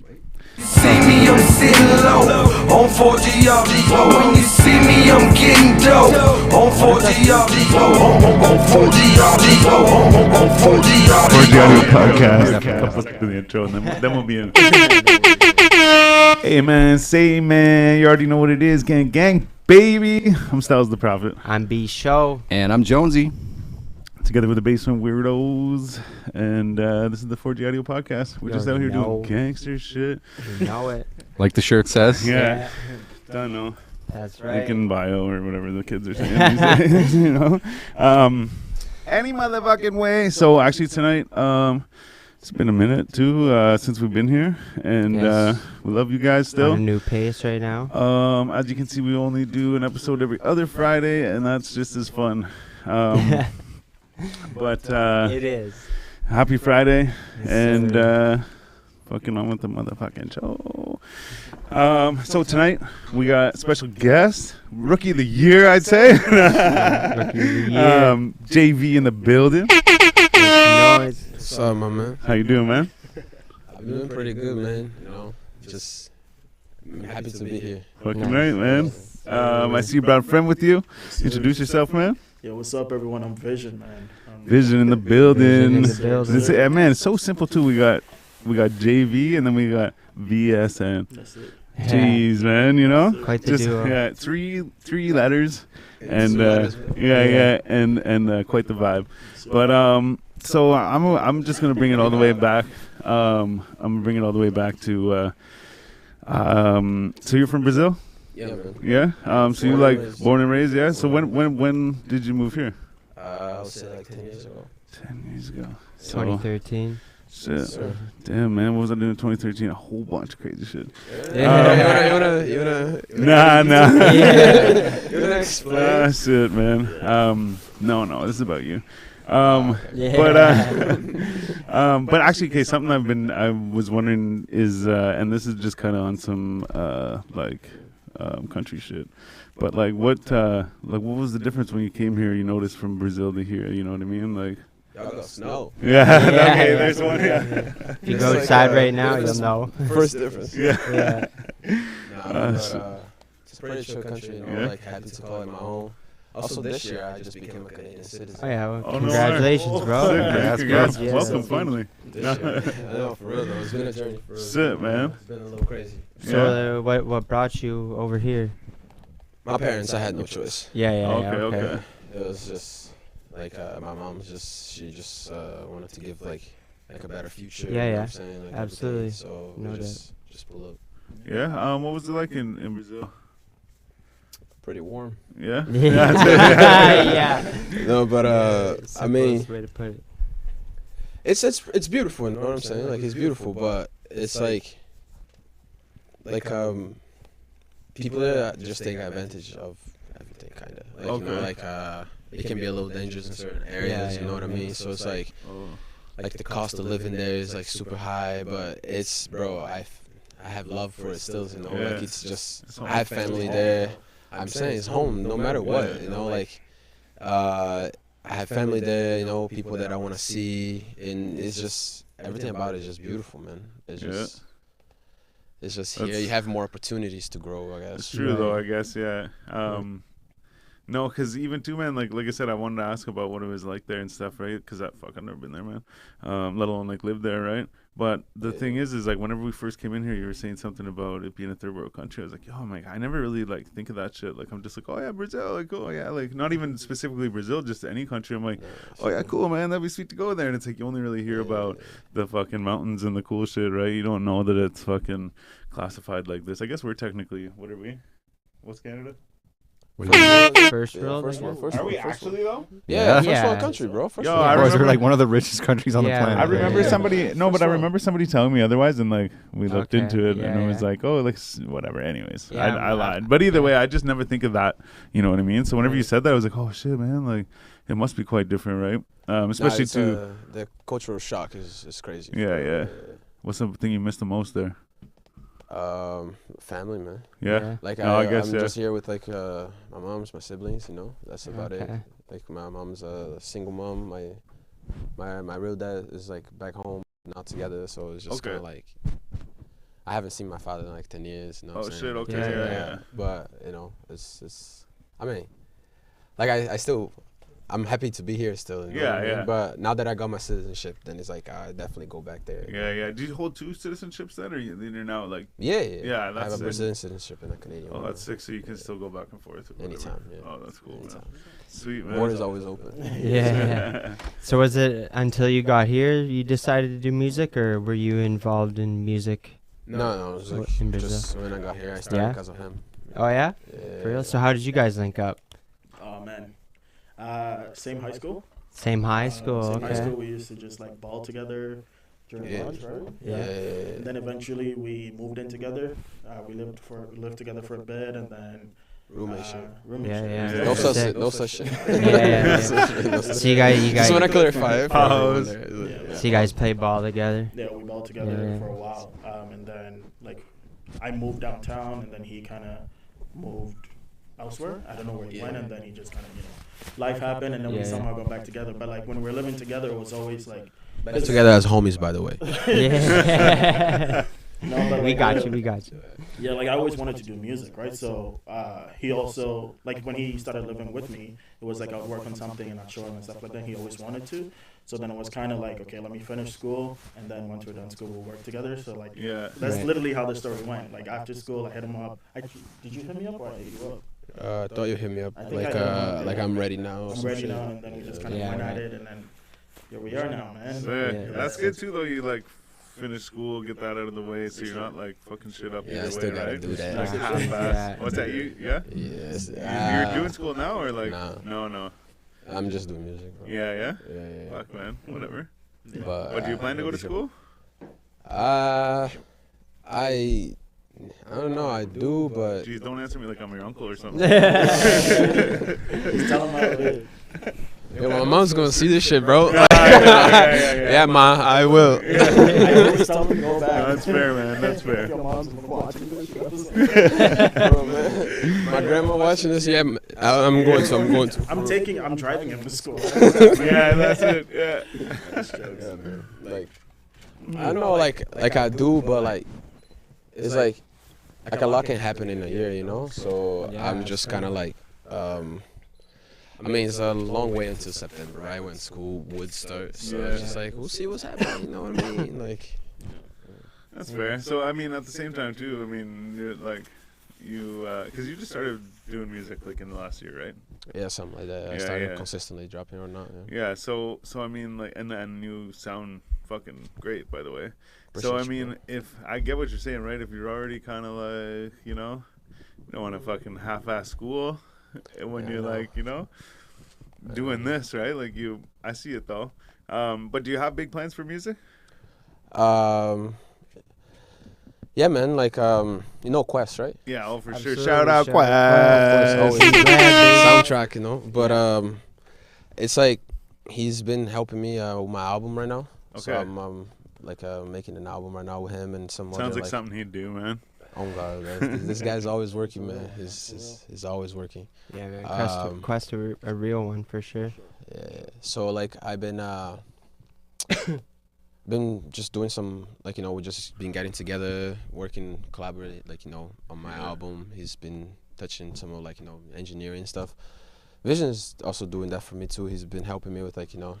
See me, I'm sitting low on 4G When you see me, I'm getting dope on 4G on 4G on 4G Audio podcast. Come listen to the intro, and then we'll be in. Hey man, say man, you already know what it is, gang, gang, baby. I'm Styles the Prophet. I'm B Show. And I'm Jonesy. Together with the Basement Weirdos, and this is the 4G Audio podcast. We're just out here doing gangster shit. You know it. Like the shirt says. Yeah. Don't know. That's right. Link in bio or whatever the kids are saying these days, you know. Any motherfucking way. So actually tonight, it's been a minute too since we've been here, and we love you guys still. On a new pace right now. As you can see, we only do an episode every other Friday, and that's just as fun. But it is. Happy Friday, Yes, and fucking on with the motherfucking show. So tonight we got a special guest, rookie of the year, I'd say. Rookie of the year. JV in the building. What's up, my man? How you doing, man? I'm doing pretty good, man. You know, just I'm happy to be here. Fucking right, man. I see you brought a friend with you. Introduce yourself, man. Yo, what's up, everyone? I'm Vision, man. Vision in the building. Vision in the building. Man, it's so simple too. We got JV and then we got VSN. That's it. Jeez, man, you know, Quite the duo. Yeah, three letters, and quite the vibe. But so I'm just gonna bring it all the way back. I'm gonna bring it all the way back to. So you're from Brazil? Yeah, man. Yeah. So you like born and raised? Yeah. So when did you move here? I'll say like 10 years ago. 10 years ago. So, 2013. shit. Sir. Damn, man. What was I doing in 2013? A whole bunch of crazy shit. Yeah. You wanna Nah. You wanna explain? Shit, man. No. This is about you. Yeah. But actually, okay, something I was wondering is, and this is just kind of on some country shit. But what was the difference when you came here? You noticed from Brazil to here. You know what I mean? Like. Y'all got snow. Yeah. Yeah. Okay. There's one. Yeah. If you go outside right now, you'll know. First difference. Yeah. It's a pretty chill country. You know, like happy to call it my own. Also, this year I just became a Canadian citizen. Oh yeah, well, Oh, no, congratulations, alright. bro. Sick, man. Congrats. Yeah. Welcome, finally. This year. I know, for real though. It's been a journey. For real. Shit, man. It's been a little crazy. So what brought you over here? My parents, I had no choice. Yeah. Okay. It was just like my mom she just wanted to give like a better future. Yeah, you know yeah. what I'm saying? Like, Absolutely. everything. So No we just pull up. Yeah. What was it like in Brazil? Pretty warm. Yeah. Yeah. No, but I mean, way to put it. it's beautiful. You know what I'm saying? Like it's beautiful, but it's like people there just take advantage of everything, kind of. Like, you know, like it can be a little dangerous in certain areas. Yeah, you know what I mean? So it's like the cost of living there is like super high, but it's I have love for it still. You know, like it's just I have family there. I'm saying it's home no matter what. You know, like I have family there. You know, people that I want to see, and it's just everything about it is just beautiful, man. It's just here you have more opportunities to grow, I guess. It's true though, I guess. Yeah. No, because even too, man. Like I said, I wanted to ask about what it was like there and stuff, right? Because I've never been there, man. Let alone like live there, right? But the thing is like whenever we first came in here, you were saying something about it being a third world country. I was like, yo, I never really like think of that shit. Like I'm just like, oh yeah, Brazil, like oh yeah, like not even specifically Brazil, just any country. I'm like, oh yeah, cool, man, that'd be sweet to go there. And it's like you only really hear about the fucking mountains and the cool shit, right? You don't know that it's fucking classified like this. I guess we're technically, what are we? What's Canada? First world. Are we actually though? Yeah, first Yeah. world country, bro. First Yo, world. I Or is remember- it like one of the richest countries on the Yeah. planet? I remember Yeah. somebody. No, but I remember somebody telling me otherwise, and like we looked Okay, into it, yeah, and it was yeah. like, oh, like whatever. Anyways, Yeah, I lied. But either way, I just never think of that. You know what I mean? So whenever you said that, I was like, oh shit, man, like it must be quite different, right? Especially too. The cultural shock is crazy. Yeah. What's the thing you missed the most there? Family, man. Yeah. Like I guess, I'm yeah. just here with like my mom's, my siblings. You know, that's about it. Okay. Like my mom's a single mom. My real dad is like back home, not together. So it's just Okay. kind of like I haven't seen my father in like 10 years. You know what Oh I'm shit. saying? Okay. Yeah. Yeah. But you know, it's. I mean, like I still. I'm happy to be here still. You know what I mean? Yeah. But now that I got my citizenship, then it's like I definitely go back there. Yeah. Do you hold 2 citizenships then, or you're now like? Yeah. Yeah, I have that's a it. Brazilian citizenship and a Canadian Oh, one. that's sick. So you can still go back and forth. Or whatever. Anytime, yeah. Oh, that's cool, man. Anytime. Sweet, man. Border's always open. Yeah. So was it until you got here you decided to do music, or were you involved in music? No, it was like In Brazil? just when I got here, I started Yeah? because of him. Oh yeah, Yeah. for real. So how did you guys link up? Oh man, same high school. Same high school. Same high school. Okay. We used to just like ball together during Yeah. lunch, right? Yeah. And then eventually we moved in together. We lived together for a bit, and then Roommate shit. roommate Yeah, shit. yeah. No That's such, it. no such shit. Yeah. No such So shit. you guys, Just want to clarify it. for Pause. everyone there. Yeah. so you guys play ball together. Yeah, we balled together Yeah. for a while, and then like I moved downtown, and then he kind of moved elsewhere. I don't know where he went, and then he just kind of life happened, and then we Yeah. somehow got back together. But like when we were living together, it was always like Been together as homies, by the way. Yeah. no, but We like, got you. We got you. Yeah, like I always wanted to do music, right? So he also like when he started living with me, it was like I would work on something and I'd show him and stuff like that. He always wanted to. So then it was kind of like, okay, let me finish school, and then once we're done school, we'll work together. So like Yeah. that's Right. literally how the story went. Like after school, I hit him up. Did you hit me up or I hit you up? I thought you hit me up. I think Like, I did. like I'm ready now. or I'm some ready shit. now, and then we just kind of Yeah, went at right. it, and then here we are now, man. Sick. Yeah. That's good too, though. You like finish school, get that out of the way, so you're not like fucking shit up Yeah, I either still way, gotta right? do that. Like Yeah. half-ass. Yeah. What's that? You? Yeah. Yes. You're doing school now, or like? Nah. No. I'm just doing music, bro. Yeah. Yeah. Fuck, man. Whatever. But What do you plan to go to school? I don't know. I do, but Jeez, don't answer me like I'm your uncle or something. Just tell him how it is. yeah, my mom's gonna see this shit, bro. Yeah. Yeah, ma, I will. I always tell him to go back. No, that's fair, man. That's fair. Your mom's watching this. Bro, man. My grandma watching this. Yeah, I'm going to. I'm driving him to school. Yeah, that's it. Yeah. Yeah, man. Like, I know, like I do, but like, it's like a lot can happen in a year, you know. So Yeah, I'm just kind of like, I mean, it's a long way until September, right, when school would start. So it's just like we'll see what's happening. You know what I mean? Like, That's fair. So, I mean, at the same time, too, I mean, you're like, because you just started doing music, like, in the last year, right? yeah, something like that. I Yeah, started yeah. consistently dropping or not. Yeah. Yeah, so I mean, like, and you sound fucking great, by the way. So, I Appreciate you, mean, if I get what you're saying, right? If you're already kind of like, you don't want to fucking half-ass school, and when Yeah, you're I know. like, doing this, right? Like, I see it, though. But do you have big plans for music? Yeah, man. Like, Quest, right? Yeah, oh, for Absolutely. sure. Shout out Shout out Quest. Quest. Soundtrack, but it's like he's been helping me with my album right now. So Okay. I'm like making an album right now with him and some Sounds other, like something he'd do, man. Oh God, man. This guy's always working, man. He's always working. Yeah, man. Um, Quest a real one for sure. Yeah. So like I've been been just doing some like we just been getting together, working, collaborate on my Yeah. album. He's been touching some of engineering stuff. Vision is also doing that for me too. He's been helping me with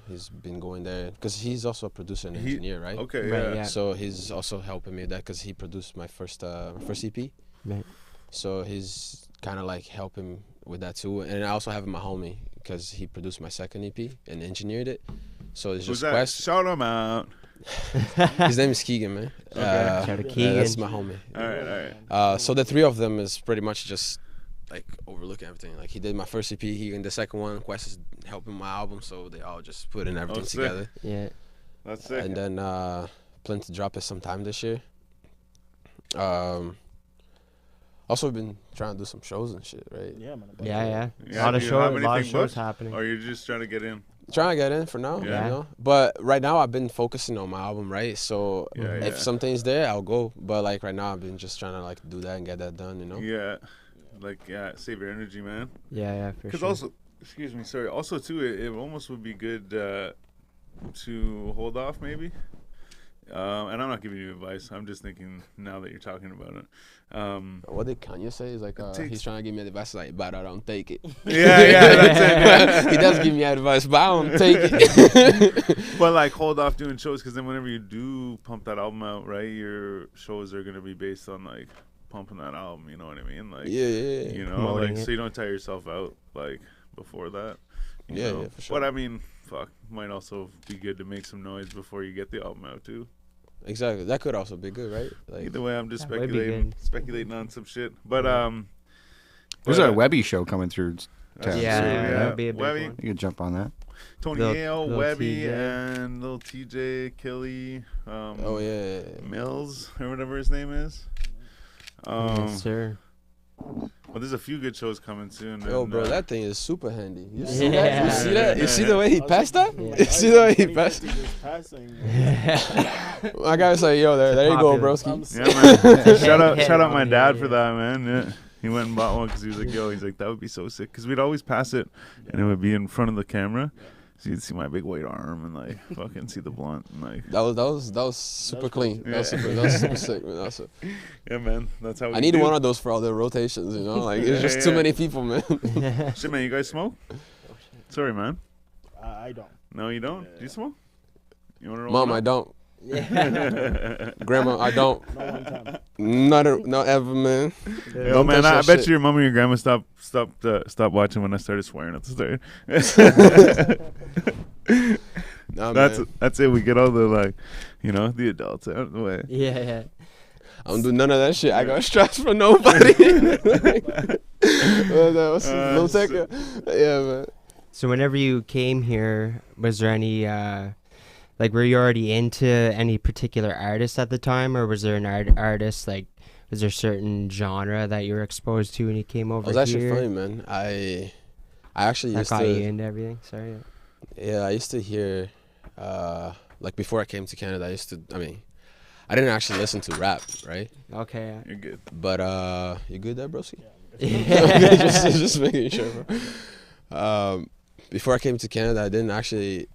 he's been going there because he's also a producer and engineer, right? Okay, Right, yeah. yeah. So he's also helping me with that because he produced my first EP. Right. So he's kind of like helping with that too. And I also have my homie because he produced my second EP and engineered it. So it's Who's just that? Quest. Shout him out. His name is Keegan, man. Shout out Yeah, Keegan. that's my homie. All right. So the three of them is pretty much just like overlooking everything. Like he did my first EP, he in the second one. Quest is helping my album, so they all just putting everything sick. together. Yeah. That's sick. And then plan to drop it sometime this year. Also been trying to do some shows and shit, right? Yeah, man. Yeah. Yeah, A lot of do you have shows. A lot of anything shows booked? happening. Or you're just trying to get in? Trying to get in for now, Yeah. But right now I've been focusing on my album, right? So Yeah, if yeah. something's there, I'll go. But like right now, I've been just trying to like do that and get that done, Yeah. Like, save your energy, man. Yeah, for Because sure. also, excuse me, sorry. Also, too, it almost would be good to hold off maybe And I'm not giving you advice. I'm just thinking now that you're talking about it. What did Kanye say? He's like, he's trying to give me advice, like, but I don't take it. Yeah, that's it. Man. He does give me advice, but I don't take it. But like, hold off doing shows, because then whenever you do pump that album out, right, your shows are gonna be based on like pumping that album. You know what I mean? Like, Yeah. you know, like, so you don't tire yourself out like before that. You know? Yeah, for sure. But I mean, fuck, might also be good to make some noise before you get the album out too. Exactly. That could also be good, right? Like, Either way, I'm just That would be speculating on some shit. But There's a Webby show coming through. that's Yeah, true, that would be a big Webby, one. You can jump on that. Tony Lil- Yale, Lil Webby, TJ. and Lil TJ, Killy, oh yeah. Mills or whatever his name is. Yes, sir. Well, there's a few good shows coming soon. Yo, and, bro, that thing is super handy. You see Yeah. that? You see that? You see the way he I was passed that? like, You see the way he passed? passing. My guy was like, yo, there you go, Popular. broski. Yeah, man. shout out my Yeah, dad yeah. for that, man. Yeah. He went and bought one because he was like, yo, he's like, that would be so sick. Because we'd always pass it, and it would be in front of the camera. So you'd see my big white arm and like fucking see the blunt and like. That was super clean. That was super sick, man. Yeah, man. That's how we I need do. one of those for all the rotations, you know? Like, it's just too many people, man. Shit, man, you guys smoke? Sorry, man. I don't. No, you don't? Do you smoke? You want to roll Mom, one I up? don't. Grandma, I don't. No one time. Not ever, man. Yo, Don't man, touch I that bet shit. you your mom and your grandma stopped watching when I started swearing at the start. Nah, man. That's it. We get all the like, you know, the adults out of the way. Yeah. I don't do none of that shit. I got stress for nobody. That was little so- tech. Yeah, man. So whenever you came here, was there any like were you already into any particular artist at the time, or was there an artist like was there a certain genre that you were exposed to when you came over It was actually here? funny, man. I actually That used got you to. into everything. Sorry. Yeah, I used to hear. Like before I came to Canada, I didn't actually listen to rap, right? Okay. You're good. But you good there, broski? Yeah. just making sure, bro. Before I came to Canada, I didn't actually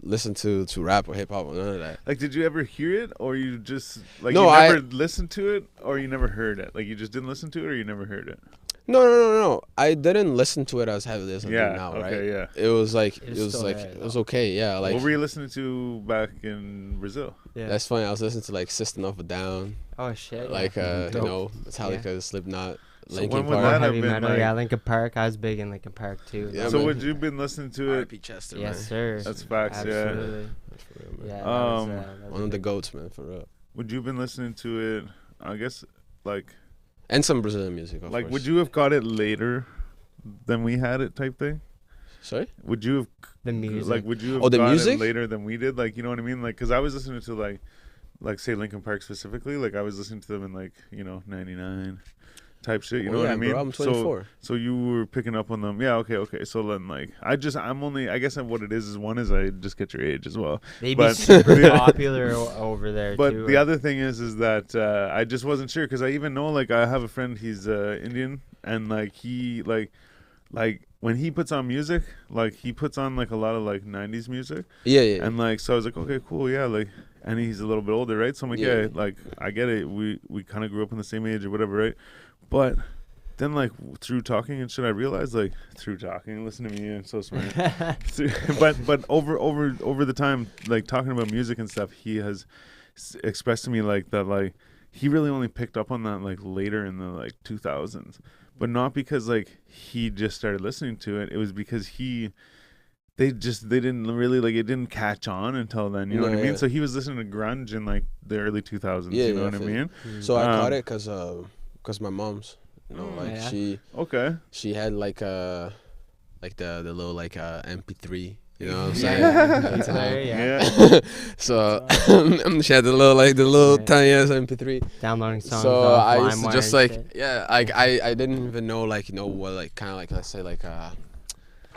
listen to rap or hip hop or none of that. Like, did you ever hear it, or you just like No, you I- never listened to it, or you never heard it? Like, you just didn't listen to it, or you never heard it? No. I didn't listen to it as heavily as I do now, right? Okay, yeah. It was like It was still there, it was okay, yeah. Like What were you listening to back in Brazil? Yeah. that's funny. I was listening to like System of a Down, Oh shit. like yeah. you know, Metallica, Slipknot, So Linkin when would More that Park. have heavy been metal. like- Yeah, Linkin Park. I was big in Linkin Park too. Yeah, So man. would you been listening to it? R.I.P. Chester, Yes, man. sir. That's facts, yeah. Absolutely. That's for real, man. Yeah. Um, One of the goats, man, for real. Would you been listening to it? I guess like And some Brazilian music, of course. would you have got it later than we had it, type thing? Sorry? Would you have The music. like would you have Oh, the got music? it later than we did? Like, you know what I mean? Like, because I was listening to like say Linkin Park specifically. Like, I was listening to them in like, you know, '99 type shit. You know what I mean? Bro, I'm 24. So you were picking up on them. Yeah, okay. So then, like, I guess what it is one is I just get your age as well. They'd be but- super popular over there But too. the other thing is that I just wasn't sure, because I even know, like, I have a friend, he's Indian, and like he like when he puts on music, like he puts on like a lot of like 90s music, Yeah. and like so I was like, okay, cool, yeah, like, and he's a little bit older, right? So I'm like, yeah, like I get it, we kind of grew up in the same age or whatever, right? But then, like, through talking and shit, I realized, like, through talking, listen to me, I'm so smart. but over the time, like, talking about music and stuff, he has expressed to me, like, that, like, he really only picked up on that, like, later in the, like, 2000s. But not because, like, he just started listening to it. It was because they didn't really, like, it didn't catch on until then, you know what I mean? Yeah. So he was listening to grunge in, like, the early 2000s, Yeah, you know yeah, what I I feel mean? So I caught it because my mom's, you know, like yeah. Okay. she had like the little like MP3, you know what I'm saying? Yeah. At the time. Yeah. So she had the little Yeah. tiny ass MP3. Downloading songs. So off I used to LimeWire just and like shit. I didn't even know like what like kind of like let's say like I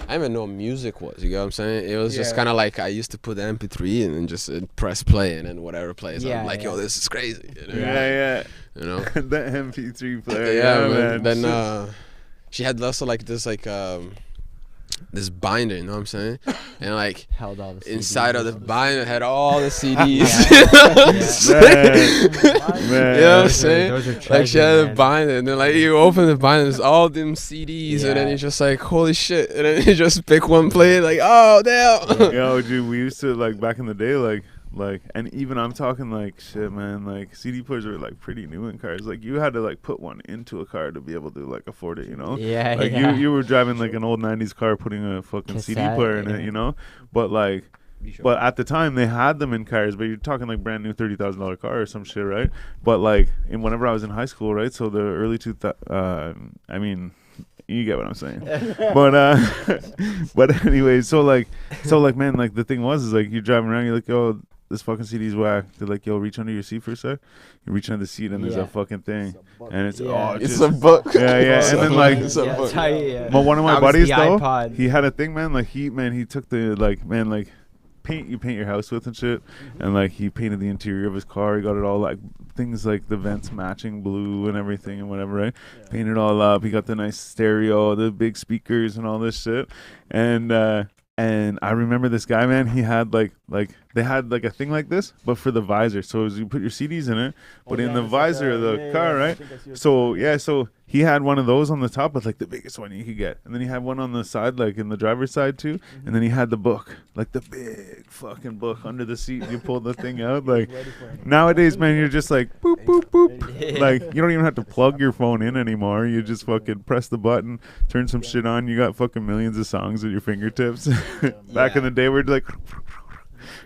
didn't even know what music was. You get what I'm saying? It was just Yeah. kind of like I used to put the MP3 in and just press play, and then whatever plays. Yeah, I'm like, yo, yeah. this is crazy. You know? Yeah. You know? The MP3 player. Yeah, Yeah, man. man. Then she had also like this like this binder, you know what I'm saying? And like Held all the inside CDs. of the binder had all the CDs. Man. You know what I'm saying? Those are Like she had treasure, a man. binder, and then like you open the binder, there's all them CDs, and then Yeah. you're just like, holy shit! And then you just pick one, play it, like, oh damn. Yo, dude, we used to like back in the day, like, and even I'm talking like shit, man. Like CD players were like pretty new in cars. Like you had to like put one into a car to be able to like afford it, you know? Yeah, Like yeah. you were driving like an old '90s car, putting a fucking CD Cassette, player in yeah. it, you know? But like. But at the time they had them in cars, but you're talking like brand new $30,000 car or some shit, right? But like, and whenever I was in high school, right? So the early I mean, you get what I'm saying. But anyway, so like, man, like the thing was is like you're driving around, you're like, yo, this fucking CD's whack. They're like, yo, reach under your seat for a sec. You reach under the seat and there's Yeah. a fucking thing, and it's Yeah. It's just, a book. yeah, and then like. It's a Yeah, book. that's how you- But one of my that was buddies the though, iPod. he had a thing, man. Like he took the like paint you paint your house with and shit, and like he painted the interior of his car. He got it all like things like the vents matching blue and everything and whatever, right? Painted it all up. He got the nice stereo, the big speakers and all this shit, and I remember this guy, man. He had like they had like a thing like this, but for the visor. So as you put your CDs in it, but in the visor of the car, right? So he had one of those on the top with like the biggest one you could get, and then he had one on the side, like in the driver's side too, and then he had the book, like the big fucking book under the seat. You pull the thing out, like nowadays, man, you're just like boop boop boop, like you don't even have to plug your phone in anymore. You just fucking press the button, turn some shit on. You got fucking millions of songs at your fingertips. Back in the day, we're like,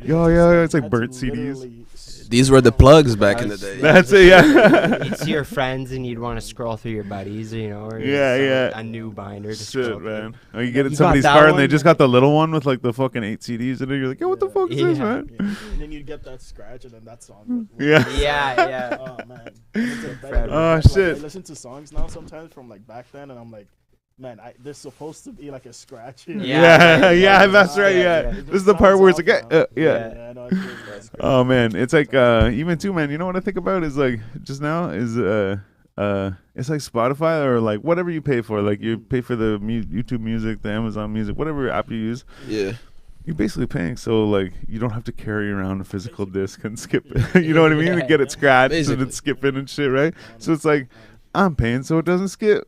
yo, it's like burnt CDs. These were the plugs back in the day. That's it, yeah. You'd see your friends and you'd want to scroll through your buddies, you know, or Yeah, yeah. a new binder to Shit, scroll through. man. Or you get in You got somebody's that car and they one? just got the little one with like the fucking 8 CDs in it. You're like, yo, what the fuck is this, Yeah. man? And then you get that scratch and then that song. Yeah. Yeah. Oh man. Oh, Like, shit. I listen to songs now sometimes from like back then, and I'm like, man, there's supposed to be like a scratch here. Yeah, that's right, yeah. It This is just the part sounds where it's like, off now. yeah. No, it's crazy. That's crazy. Oh, man. It's like, even too, man, you know what I think about is like, just now is, it's like Spotify or like whatever you pay for. Like you pay for the YouTube Music, the Amazon Music, whatever app you use. Yeah. You're basically paying, so like you don't have to carry around a physical disc and skip it. You know what I mean? To get it scratched Basically. and it's skipping and shit, right? So it's like I'm paying so it doesn't skip.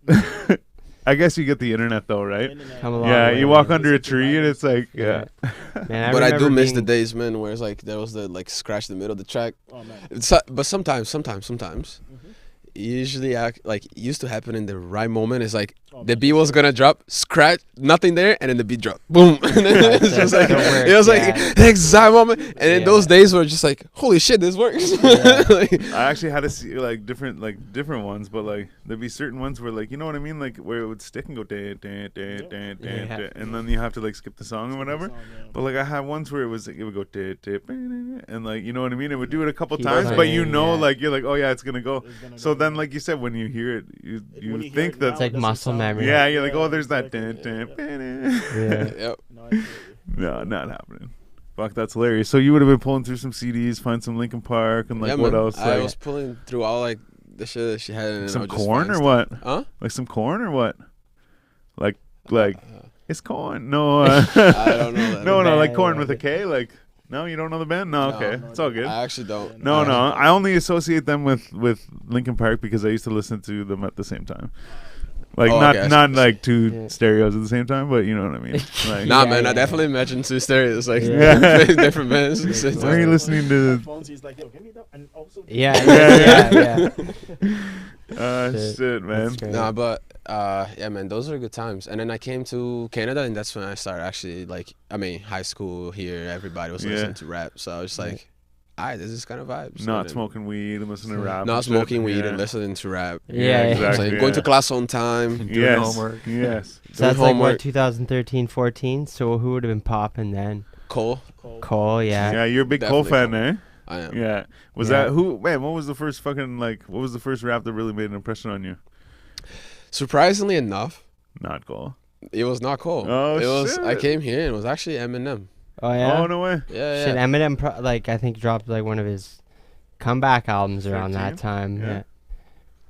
I guess you get the internet though, right? Internet. Come along. Yeah, way, you walk man. under a tree and it's like, yeah. Man, But I do remember miss the being- days, man, where it's like there was the like scratch in the middle of the track. Oh man. But sometimes, usually used to happen in the right moment. It's like the beat was gonna drop, scratch, nothing there, and then the beat dropped, boom. And then it's just like it was like the exact moment. And then those days were just like, holy shit, this works. Like, I actually had to see like different ones, but like there'd be certain ones where like you know what I mean, like where it would stick and go dan, dan, dan, dan, dan, dan, and then you have to like skip the song or whatever. But like I had ones where it would go dan, dan, dan, and like you know what I mean, it would do it a couple Keep times, but playing, you know yeah. like you're like, oh yeah, it's gonna go. It's gonna So go. then like you said, when you hear it, you When you hear think it that now, It's like it doesn't muscle sound- memory. yeah, you're like, oh, there's that exactly, dan, yeah. dan, dan. Yeah. yep. No, I feel you. No, not happening. Fuck, that's hilarious. So you would have been pulling through some CDs, find some Linkin Park, and like Yeah, what man. else? I Like, was pulling through all like the shit that she had. And some I would just corn find or stuff. what? Huh? Like some corn or what? Like it's corn. No, I don't know that. no, like band, corn yeah. with a K. Like no, you don't know the band. No, No, okay, no, it's all good. I actually don't. No, I- no, I only associate them with Linkin Park because I used to listen to them at the same time. Like Oh, not okay, I not see. like two Yeah. stereos at the same time, but you know what I mean. Like, Nah, Yeah, man, yeah, I definitely imagine two stereos, like Yeah. different bands. at the same why are you time. listening to? Phones, he's like, yo, give me that, and also. Yeah. Shit, man. That's great. Nah, but yeah, man, those are good times. And then I came to Canada, and that's when I started actually high school here. Everybody was Yeah. listening to rap, so I was just like, alright, this is kind of vibes. So Not then- smoking weed and listening to rap. Not and shit. smoking weed Yeah. and listening to rap. Yeah, Yeah, yeah. You know what I'm exactly. saying? Going to yeah. class on time. Doing Yes. homework. Yes. So that's Doing like what homework. 2013, 14. So who would have been popping then? Cole, Cole, yeah. Yeah, you're a big Cole Definitely fan, eh? I am. Yeah. Was Yeah. that who? Man, what was the first fucking like? What was the first rap that really made an impression on you? Surprisingly enough, Not Cole. it was not Cole. Oh, it was. I shit. came here and it was actually Eminem. Oh yeah. Oh no way. Yeah, Shit, yeah. Eminem I think dropped like one of his comeback albums around that 13? time. Yeah. Yeah.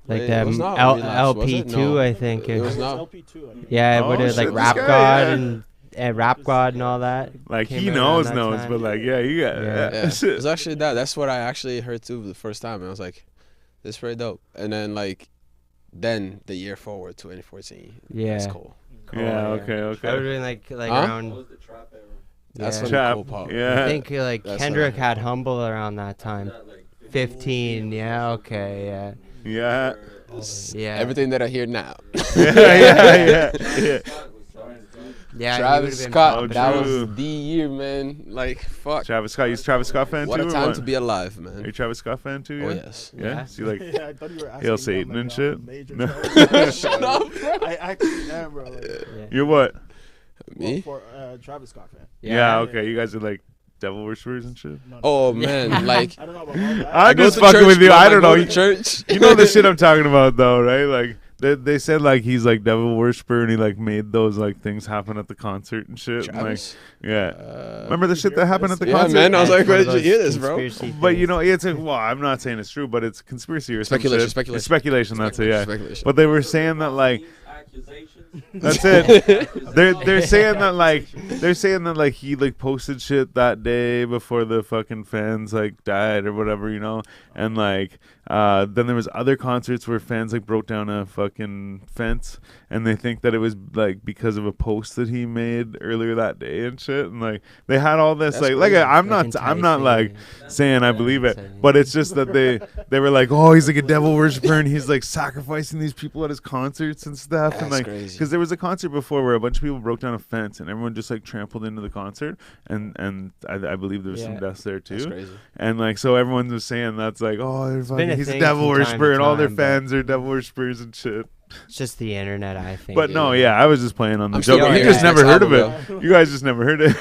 Like It was the not L- Relapse, was it? LP2, No. I think. It was It's not. LP2. I think. Yeah, Oh, with it, like shit, Rap this guy, God yeah. and Rap God and all that. Like came he out knows, around that time. but like yeah, you got Yeah. Yeah, shit. it's actually that. That's what I actually heard too the first time, and I was like, "This is pretty dope." And then like, then the year forward, 2014. That's Yeah. cool. Cool, Yeah, I okay. would have been like Huh? around. That's Yeah. when Trap, the cool part. I yeah. think like That's Kendrick what I had Humble around that time. 15. Yeah. Okay. Yeah. Yeah. Yeah. Everything that I hear now. yeah. Yeah. he Travis would've been Scott, Oh, popping. that true. was the year, man. Like, fuck. Travis Scott. You a Travis Scott fan What too? a or time what? to be alive, Are you man. a Travis Scott fan too? Oh, Yeah. yes. Yeah. Yeah. So you like Yeah, I thought you were asking Hail me Satan about, and like, shit? Major No. Travis. Shut up, bro. I actually am, bro. Like, Yeah. you're what? Me? For Travis Scott fan. Yeah. Okay. You guys are like devil worshippers and shit. No, no. Oh, man. Like, I don't know about all that. I'm go just to fucking church, with you. bro, I don't go know. to church. You know the shit I'm talking about though, right? Like they said like he's like devil worshiper and he like made those like things happen at the concert and shit. And, like Travis? yeah. Remember the shit that happened at the Yeah, concert? man. I was Yeah, like, it's one where of did you those hear this, bro? conspiracy But you things. know, it's like, well, I'm not saying it's true, but it's conspiracy or some Speculation, shit. speculation. It's speculation. That's it. Yeah. Speculation. But they were saying that like. That's it. They're saying that like he like posted shit that day before the fucking fans like died or whatever, you know, and like then there was other concerts where fans like broke down a fucking fence and they think that it was like because of a post that he made earlier that day and shit, and like they had all this That's like crazy. I'm Like not like enticing. saying I believe it, Enticing. but it's just that they were like, oh, he's like a devil worshiper and he's like sacrificing these people at his concerts and stuff. And That's like crazy. because there was a concert before where a bunch of people broke down a fence and everyone just like trampled into the concert, and I believe there was some Yeah. deaths there That's too, crazy. and like so everyone was saying that's like, oh, they're been fucking, a he's a thing devil from time worshiper to and all their time, but- fans are devil worshippers and shit. It's just the internet, I think. But no, yeah, I was just playing on the I'm still joke. gonna You hear just the never next heard of album, it. You guys just never heard it.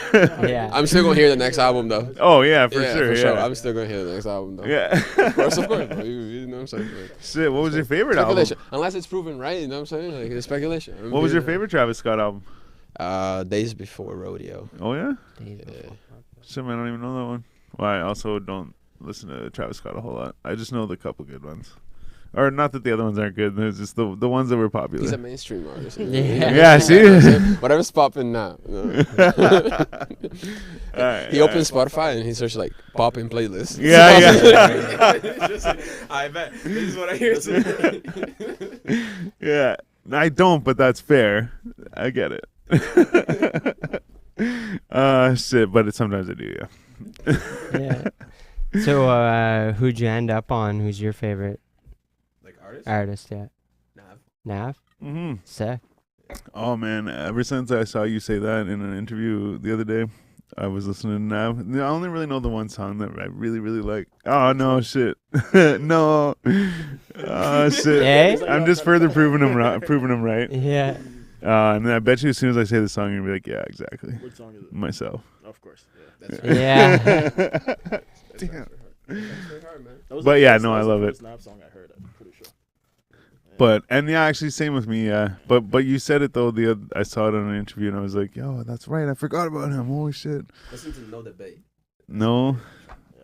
Yeah. I'm still gonna hear the next album though. Oh yeah, for yeah, sure. for yeah. sure. I'm still gonna hear the next album though. Yeah. Of course, bro. You know what I'm saying? Like, Shit, what was your favorite album? speculation. Unless it's proven right, you know what I'm saying? Like it's speculation. What was your favorite Travis Scott album? Days Before Rodeo. Oh yeah. Days Yeah. before. Shit, man, I don't even know that one. Well, I also don't listen to Travis Scott a whole lot. I just know the couple good ones. Or not that the other ones aren't good. There's just the ones that were popular. He's a mainstream artist. Yeah. Yeah, see? Whatever's popping now. You know? Alright, He opens Spotify and he searches like popping playlists. Yeah, yeah. I bet. This is what I hear. Yeah. I don't, but that's fair. I get it. Shit, but sometimes I do, yeah. Yeah. So, who'd you end up on? Who's your favorite Like artists? artist? Yeah. Nav. Nav? Mm-hmm. Sick. Oh man, ever since I saw you say that in an interview the other day, I was listening to Nav. I only really know the one song that I really, really like. Oh no, shit. No. Oh shit. Eh? I'm just further proving him right. Yeah. And I bet you as soon as I say the song, you're gonna be like, yeah, exactly. Which song is it? Myself. Of course. Yeah. That's Yeah. Damn. That was But the yeah, first- no, that I was the love it. first Nav song I heard. I'm pretty sure. But and yeah, actually, same with me. Yeah, but you said it though. I saw it on an interview and I was like, yo, that's right. I forgot about him. Holy shit. Listen to No Debate. No,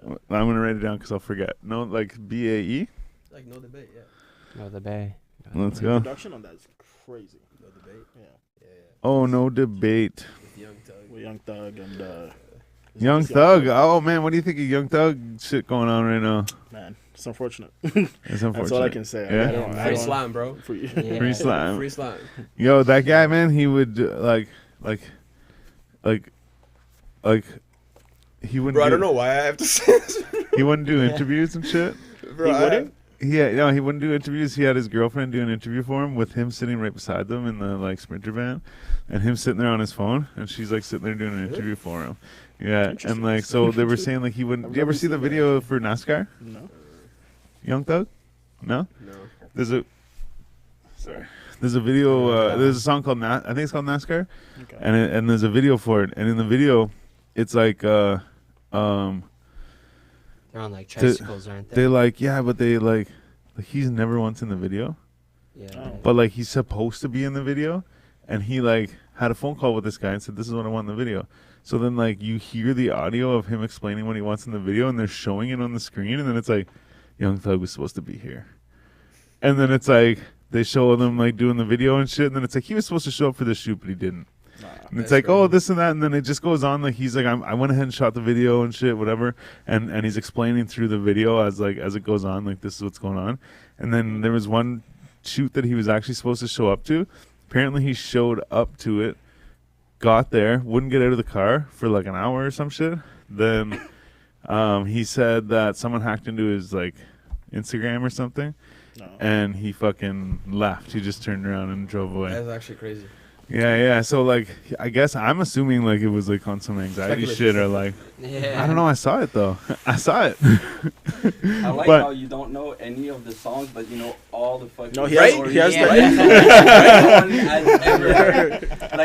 I'm gonna write it down because I'll forget. No, like BAE. Like No Debate, yeah. Oh, the Bay. Let's The go. production on that is crazy. No Debate. Yeah. Yeah. Oh, no debate. With Young Thug. With Young Thug and Young Thug. Oh man, what do you think of Young Thug shit going on right now? Man, it's unfortunate. It's unfortunate. That's all I can say. Yeah? I don't, I Free don't, slime, bro. Free. Yeah. Free slime. Free slime. Yo, that guy, man, he would like he wouldn't. Bro, I do- don't know why I have to say this. He wouldn't do interviews and shit. Bro, He wouldn't? Yeah, no, he wouldn't do interviews. He had his girlfriend do an interview for him with him sitting right beside them in the like Sprinter van, and him sitting there on his phone, and she's like sitting there doing an interview for him. Yeah, and Interesting. like so they were saying like he wouldn't. I've Do you ever never see the seen that. video for NASCAR? No. Young Thug? No. No. There's a. Sorry. There's a video. There's a song called I think it's called NASCAR, Okay. and there's a video for it, and in the video, it's like They're on like tricycles, aren't they? they like yeah, but they like he's never once in the video. Yeah. Oh. But like he's supposed to be in the video, and he like had a phone call with this guy and said, "This is what I want in the video." So then like you hear the audio of him explaining what he wants in the video, and they're showing it on the screen, and then it's like, "Young Thug was supposed to be here." And then it's like they show them like doing the video and shit, and then it's like he was supposed to show up for the shoot, but he didn't. And it's like, oh, this and that, and then it just goes on. Like he's like, I went ahead and shot the video and shit, whatever, and he's explaining through the video as it goes on, like this is what's going on. And then there was one shoot that he was actually supposed to show up to. Apparently, he showed up to it, got there, wouldn't get out of the car for like an hour or some shit. Then he said that someone hacked into his like Instagram or something, and he fucking left. He just turned around and drove away. That's actually crazy. Yeah. So like, I guess I'm assuming like it was like on some anxiety shit or like, I don't know. I saw it though. I saw it. I like how you don't know any of the songs, but you know all the fucking. No, he has like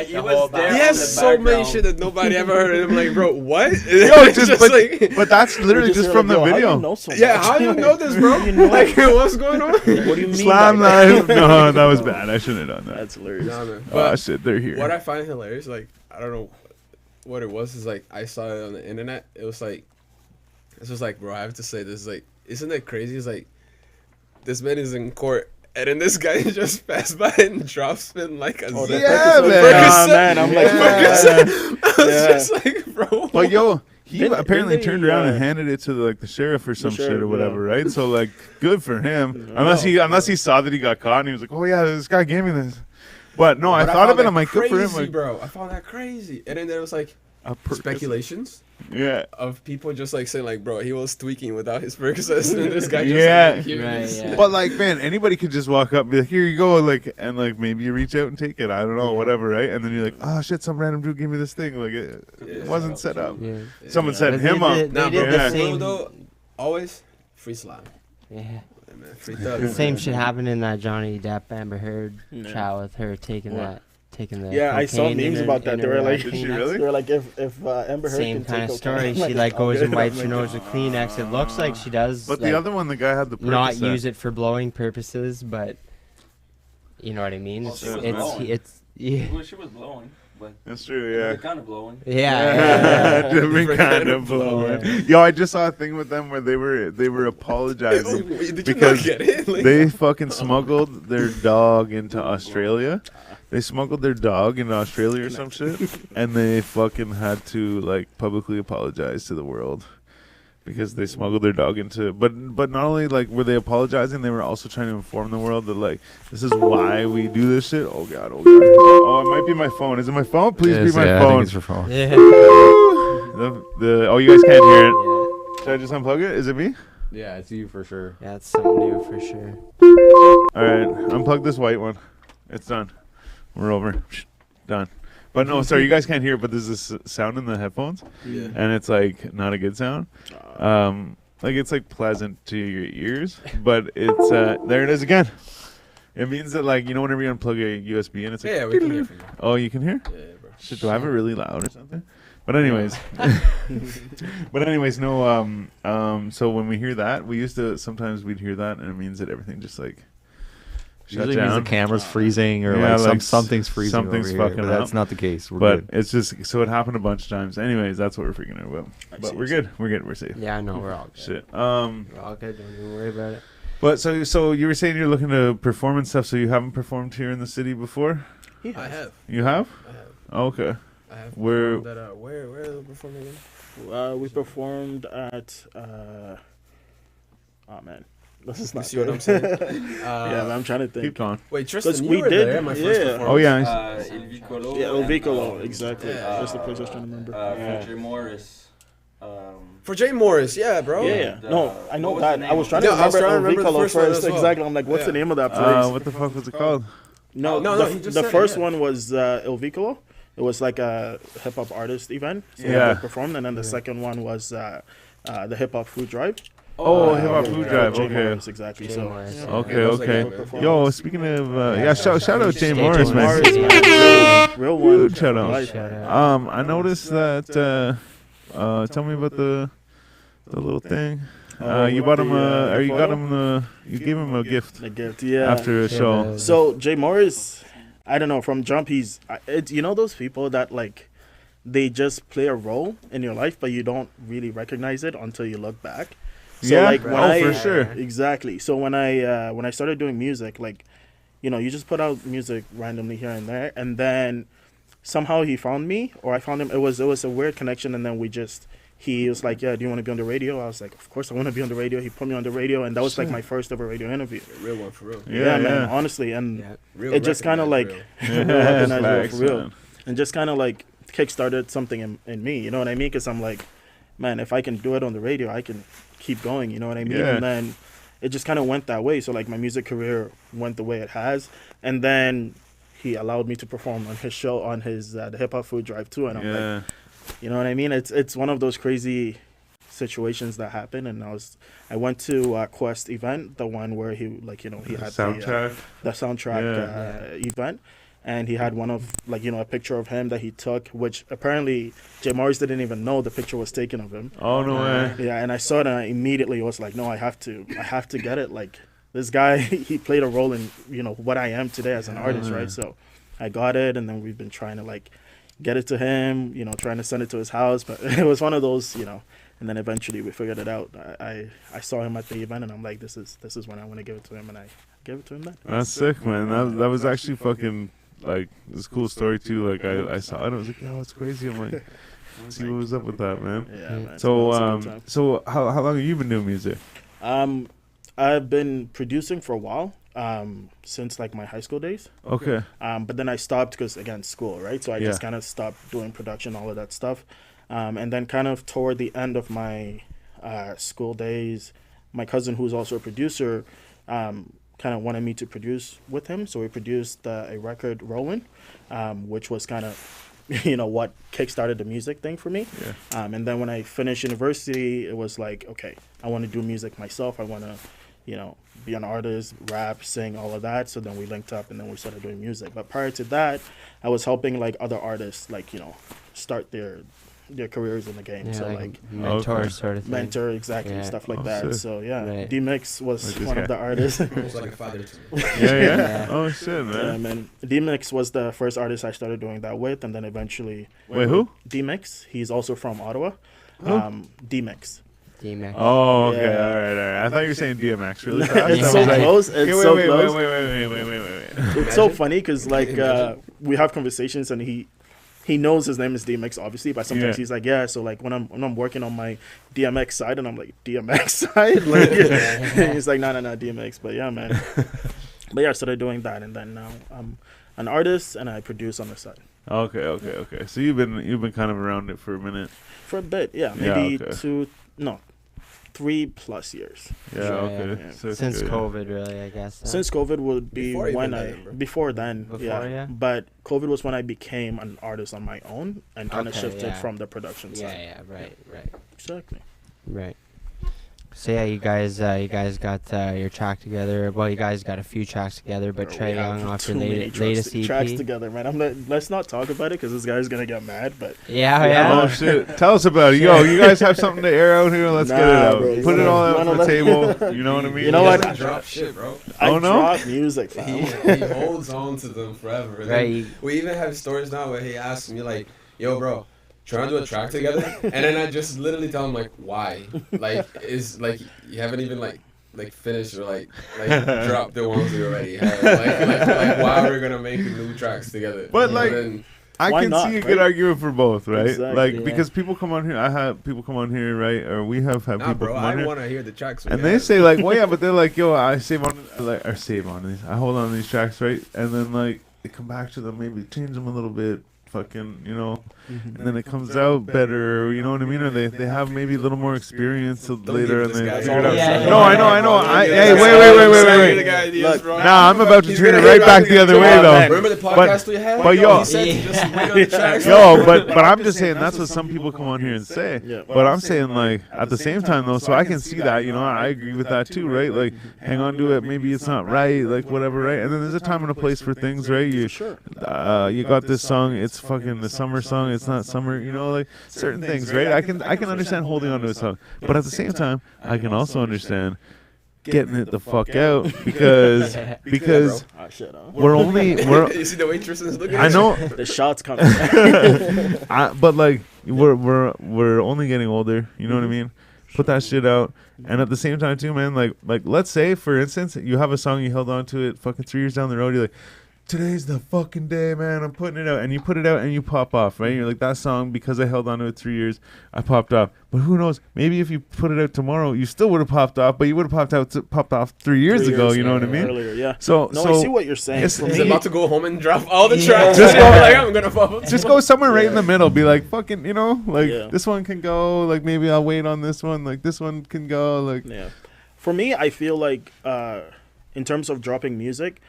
he was there. He has so many shit that nobody ever heard. And I'm like, bro, what? Yo, but that's literally just from the video. How do you know this, bro? Like, what's going on? What do you mean? Slam live. No, that was bad. I shouldn't have done that. That's hilarious. Nah, man. Oh shit, they're here. What I find hilarious, like, I don't know what it was, is like I saw it on the internet. It was like, it's just like, bro, I have to say this, like, isn't it crazy? It's like this man is in court, and then this guy just passed by and drops him like a man. Man, I'm like, I was just like, bro. But yo, he apparently they, turned around and handed it to the sheriff or some shit or whatever, right? So like, good for him. Unless he saw that he got caught and he was like, oh yeah, this guy gave me this. But no, I thought of it. I'm like, good for him, like, bro. I found that crazy. And then there was like speculations. Yeah. Of people just like saying like, bro, he was tweaking without his Percocets, and this guy just Yeah. But like, man, anybody could just walk up and be like, here you go, like, and like maybe you reach out and take it. I don't know, whatever, right? And then you're like, oh shit, some random dude gave me this thing. Like it wasn't set up. Yeah. Someone set him They up. did the same. though, always free slime. Yeah. Man, free thug. The same shit happened in that Johnny Depp Amber Heard trial with her taking the. Yeah, I saw cocaine memes in about that. They were like, Did she really? they were like, if Amber Heard same can kind of take story. cocaine, She I'm like goes I'll and get it. wipes her I'm nose like, with Kleenex. It looks like she does. But like, the other one, the guy had the not Percocet. use it for blowing purposes, but you know what I mean. Well, she was It's blowing. yeah. Well, she was blowing, but That's true, yeah. kind of blowing. Yeah. Different kind of blowing. Yo, I just saw a thing with them where they were apologizing Did because you not get it? Like, they fucking smuggled their dog into Australia. They smuggled their dog into Australia or some shit, and they fucking had to like publicly apologize to the world because they smuggled their dog into. But not only like were they apologizing, they were also trying to inform the world that like this is why we do this shit. Oh god. Oh, it might be my phone. Is it my phone? Please be my I phone. think it's your phone. Yeah. Oh, you guys can't hear it. Should I just unplug it? Is it me? Yeah, it's you for sure. Yeah, it's something new for sure. All right, unplug this white one. It's done. We're over. Done. But no, sorry, you guys can't hear it, but there's this sound in the headphones, and it's like not a good sound. Like it's like pleasant to your ears, but it's there it is again. It means that like, you know, whenever you unplug a USB and it's like, yeah, we can hear from you. oh, you can hear? Yeah, bro. Shit, do I have it really loud or something? But anyways, no. So when we hear that, we used to sometimes we'd hear that, and it means that everything just like shut Usually means down. the camera's freezing or Yeah, like like something's freezing. something's over here, fucking but that's up. not the case. We're But good. it's just so it happened a bunch of times. Anyways, that's what we're freaking out about. But we're good. We're good. We're safe. Yeah, I know we're all good. Shit. We're all good. Don't even worry about it. But so you were saying you're looking to perform and stuff. So you haven't performed here in the city before? I have. You have? I have. Oh, okay. I have. Where- performed at, where are we performing again? We performed at. Oh man, this is You not see what good. I'm saying? Yeah, but I'm trying to think. Keep going. Wait, Tristan, 'Cause you we were did- there at my first yeah. performance. Oh yeah. Il Vicolo. Yeah, El and, Vicolo, exactly. yeah. That's the place I was trying to remember. For Jay Morris. For Jay Morris, yeah, bro. Yeah. And, No, I know what was that. the I name was of trying it? to Yeah, I was remember trying to El remember the Vicolo first one first. as well. Exactly. I'm like, what's Yeah. the name of that place? What the fuck was it called? No, No, he just the said it, first yeah. one was El Vicolo. It was like a hip hop artist event. So Yeah. they performed, and then the second one was the hip hop food drive. Oh, Hip Hop Food Drive. Jay Okay. Morris, exactly. Jay So Morris. yeah. Okay. It was like Okay. a performance. Yo, speaking of yeah, shout out Jay Jay Morris, man. Morris. Real one. Dude, shout out. Life. Shout out. I noticed that. Tell me about the little thing. You bought him or you got him you gave him a gift The gift, yeah. after a Yeah, show. the- So Jay Morris, I don't know, from Jump, he's you know those people that like they just play a role in your life, but you don't really recognize it until you look back. So like when for sure. Exactly. So when I started doing music, like, you know, you just put out music randomly here and there, and then somehow he found me, or I found him. It was a weird connection, and then he was like, yeah, do you want to be on the radio? I was like, of course I want to be on the radio. He put me on the radio, and that was like my first ever radio interview. Real one for real. Yeah, man, honestly, and it just kind of like Facts, for real, man. and just kind of like kickstarted something in me. You know what I mean? Because I'm like, man, if I can do it on the radio, I can keep going. You know what I mean? Yeah. And then it just kind of went that way. So like my music career went the way it has, and then he allowed me to perform on his show, on his the Hip Hop Food Drive too, and I'm like, you know what I mean? It's one of those crazy situations that happen, and I went to Quest event, the one where he like, you know, he had the soundtrack event, and he had one of like, you know, a picture of him that he took, which apparently Jay Morris didn't even know the picture was taken of him. Oh no way. Yeah, and I saw it and I immediately was like, no, I have to get it. Like this guy, he played a role in, you know, what I am today as an artist, right? So I got it, and then we've been trying to like get it to him, you know, trying to send it to his house, but it was one of those, you know, and then eventually we figured it out. I saw him at the event, and I'm like, this is when I want to give it to him, and I gave it to him then. That's sick, man. That was actually fucking like this cool story too. Like I saw it, I was like, oh, it's crazy. I'm like, let's see what was up with that, man. Yeah, man. So how long have you been doing music? I've been producing for a while, since like my high school days. Okay. But then I stopped because, again, school, right? So I just kind of stopped doing production, all of that stuff. And then kind of toward the end of my school days, my cousin, who's also a producer, kind of wanted me to produce with him. So we produced a record, Rollin', which was kind of, you know, what kickstarted the music thing for me. Yeah. And then when I finished university, it was like, okay, I want to do music myself. I want to, you know, be an artist, rap, sing, all of that. So then we linked up, and then we started doing music. But prior to that, I was helping like other artists, like, you know, start their careers in the game. So like mentor sort of thing. Mentor, exactly, stuff like that. Sick. So yeah, Right. D-Mix was Like one of the artists. Almost like a father to me. Yeah. Oh shit, Yeah, man. man. D-Mix was the first artist I started doing that with, and then eventually. Wait, who? D-Mix. He's also from Ottawa. D-Mix. D-Mac. Oh, okay. Yeah. All right. I thought you were saying DMX really fast. It's I so was like, close. It's okay, so wait, close. Wait. It's so funny because like we have conversations, and he knows his name is DMX, obviously, but sometimes he's like, yeah. So like when I'm working on my DMX side, and I'm like, DMX side, like he's like, no, DMX. But yeah, man. But yeah, I started doing that, and then now I'm an artist and I produce on the side. Okay. So you've been kind of around it for a minute. For a bit, yeah, maybe okay. 3+ years. Yeah, okay. Yeah. So Since good. COVID, really, I guess. Since COVID would be Before when even then, bro. before then, Before, yeah. yeah? But COVID was when I became an artist on my own and kind of Okay, shifted yeah. from the production side. Yeah, right. Exactly. Right. So yeah, you guys got your track together. Well, you guys got a few tracks together, but Bro, Trey we have Young off your too many latest EP. tracks together, man. Let's not talk about it because this guy's gonna get mad. But Yeah. Oh shit! Tell us about it. Yo, you guys have something to air out here? Let's get it out. bro, Put it all out on the let- table. You know what I mean? You know He what? doesn't drop shit, bro. I Oh, no? drop music, He fam. holds on to them forever. And Right. then we even have stories now where he asks me like, "Yo, bro, trying to do a track together?" And then I just literally tell him like, "Why? Like, is like you haven't even like finished or like dropped the ones we already have. Like why are we gonna make new tracks together?" But, And like, then, I Why can not, see a good right? argument for both, right? Exactly, Like yeah. because people come on here. I have people come on here, right? Or we have had nah, people bro, come on I here. want to hear the tracks. we And they have. say like, well, yeah, but they're like, yo, I save on these. I hold on to these tracks, right? And then like they come back to them, maybe change them a little bit, fucking, you know, and then it comes out better, you know what I mean? Or they have maybe a little more experience later, and give this they guy figure it out. Yeah, No, I know. Hey, wait. Look, Nah, I'm about to He's turn it gonna right hit back out the other the way Oh, though. man. Remember the podcast we had? but yo- He said to just wait on the tracks. Yo, but I'm just saying that's what some people come on here and say. Yeah. But I'm saying like at the same time though, so I can see that, you know, I agree with that too, right? Like hang on to it, maybe it's not right, like whatever, right? And then there's a time and a place for things, right? You Sure. you got this song, it's fucking the summer song, it's not summer, you know, like certain things, right? I can understand holding on to a song, but at the same time, I can also understand getting it the fuck out because Oh, shit, huh? we're You see the waitress is looking I at know, The shots coming. but like we're only getting older, you know what I mean? put that shit out. And at the same time too, man, like let's say for instance you have a song, you held on to it fucking 3 years down the road, you're like, today's the fucking day, man, I'm putting it out, and you put it out and you pop off, right? You're like, that song, because I held on to it 3 years, I popped off. But who knows, maybe if you put it out tomorrow, you still would have popped off, but you would have popped off 3 years ago, you know what I mean? Earlier, yeah. So I see what you're saying. He's about to go home and drop all the tracks. Just go, like, I'm gonna pop up. just go somewhere right in the middle, be like, fucking, you know, like Yeah. this one can go, like maybe I'll wait on this one, like this one can go, like Yeah. For me, I feel like in terms of dropping music,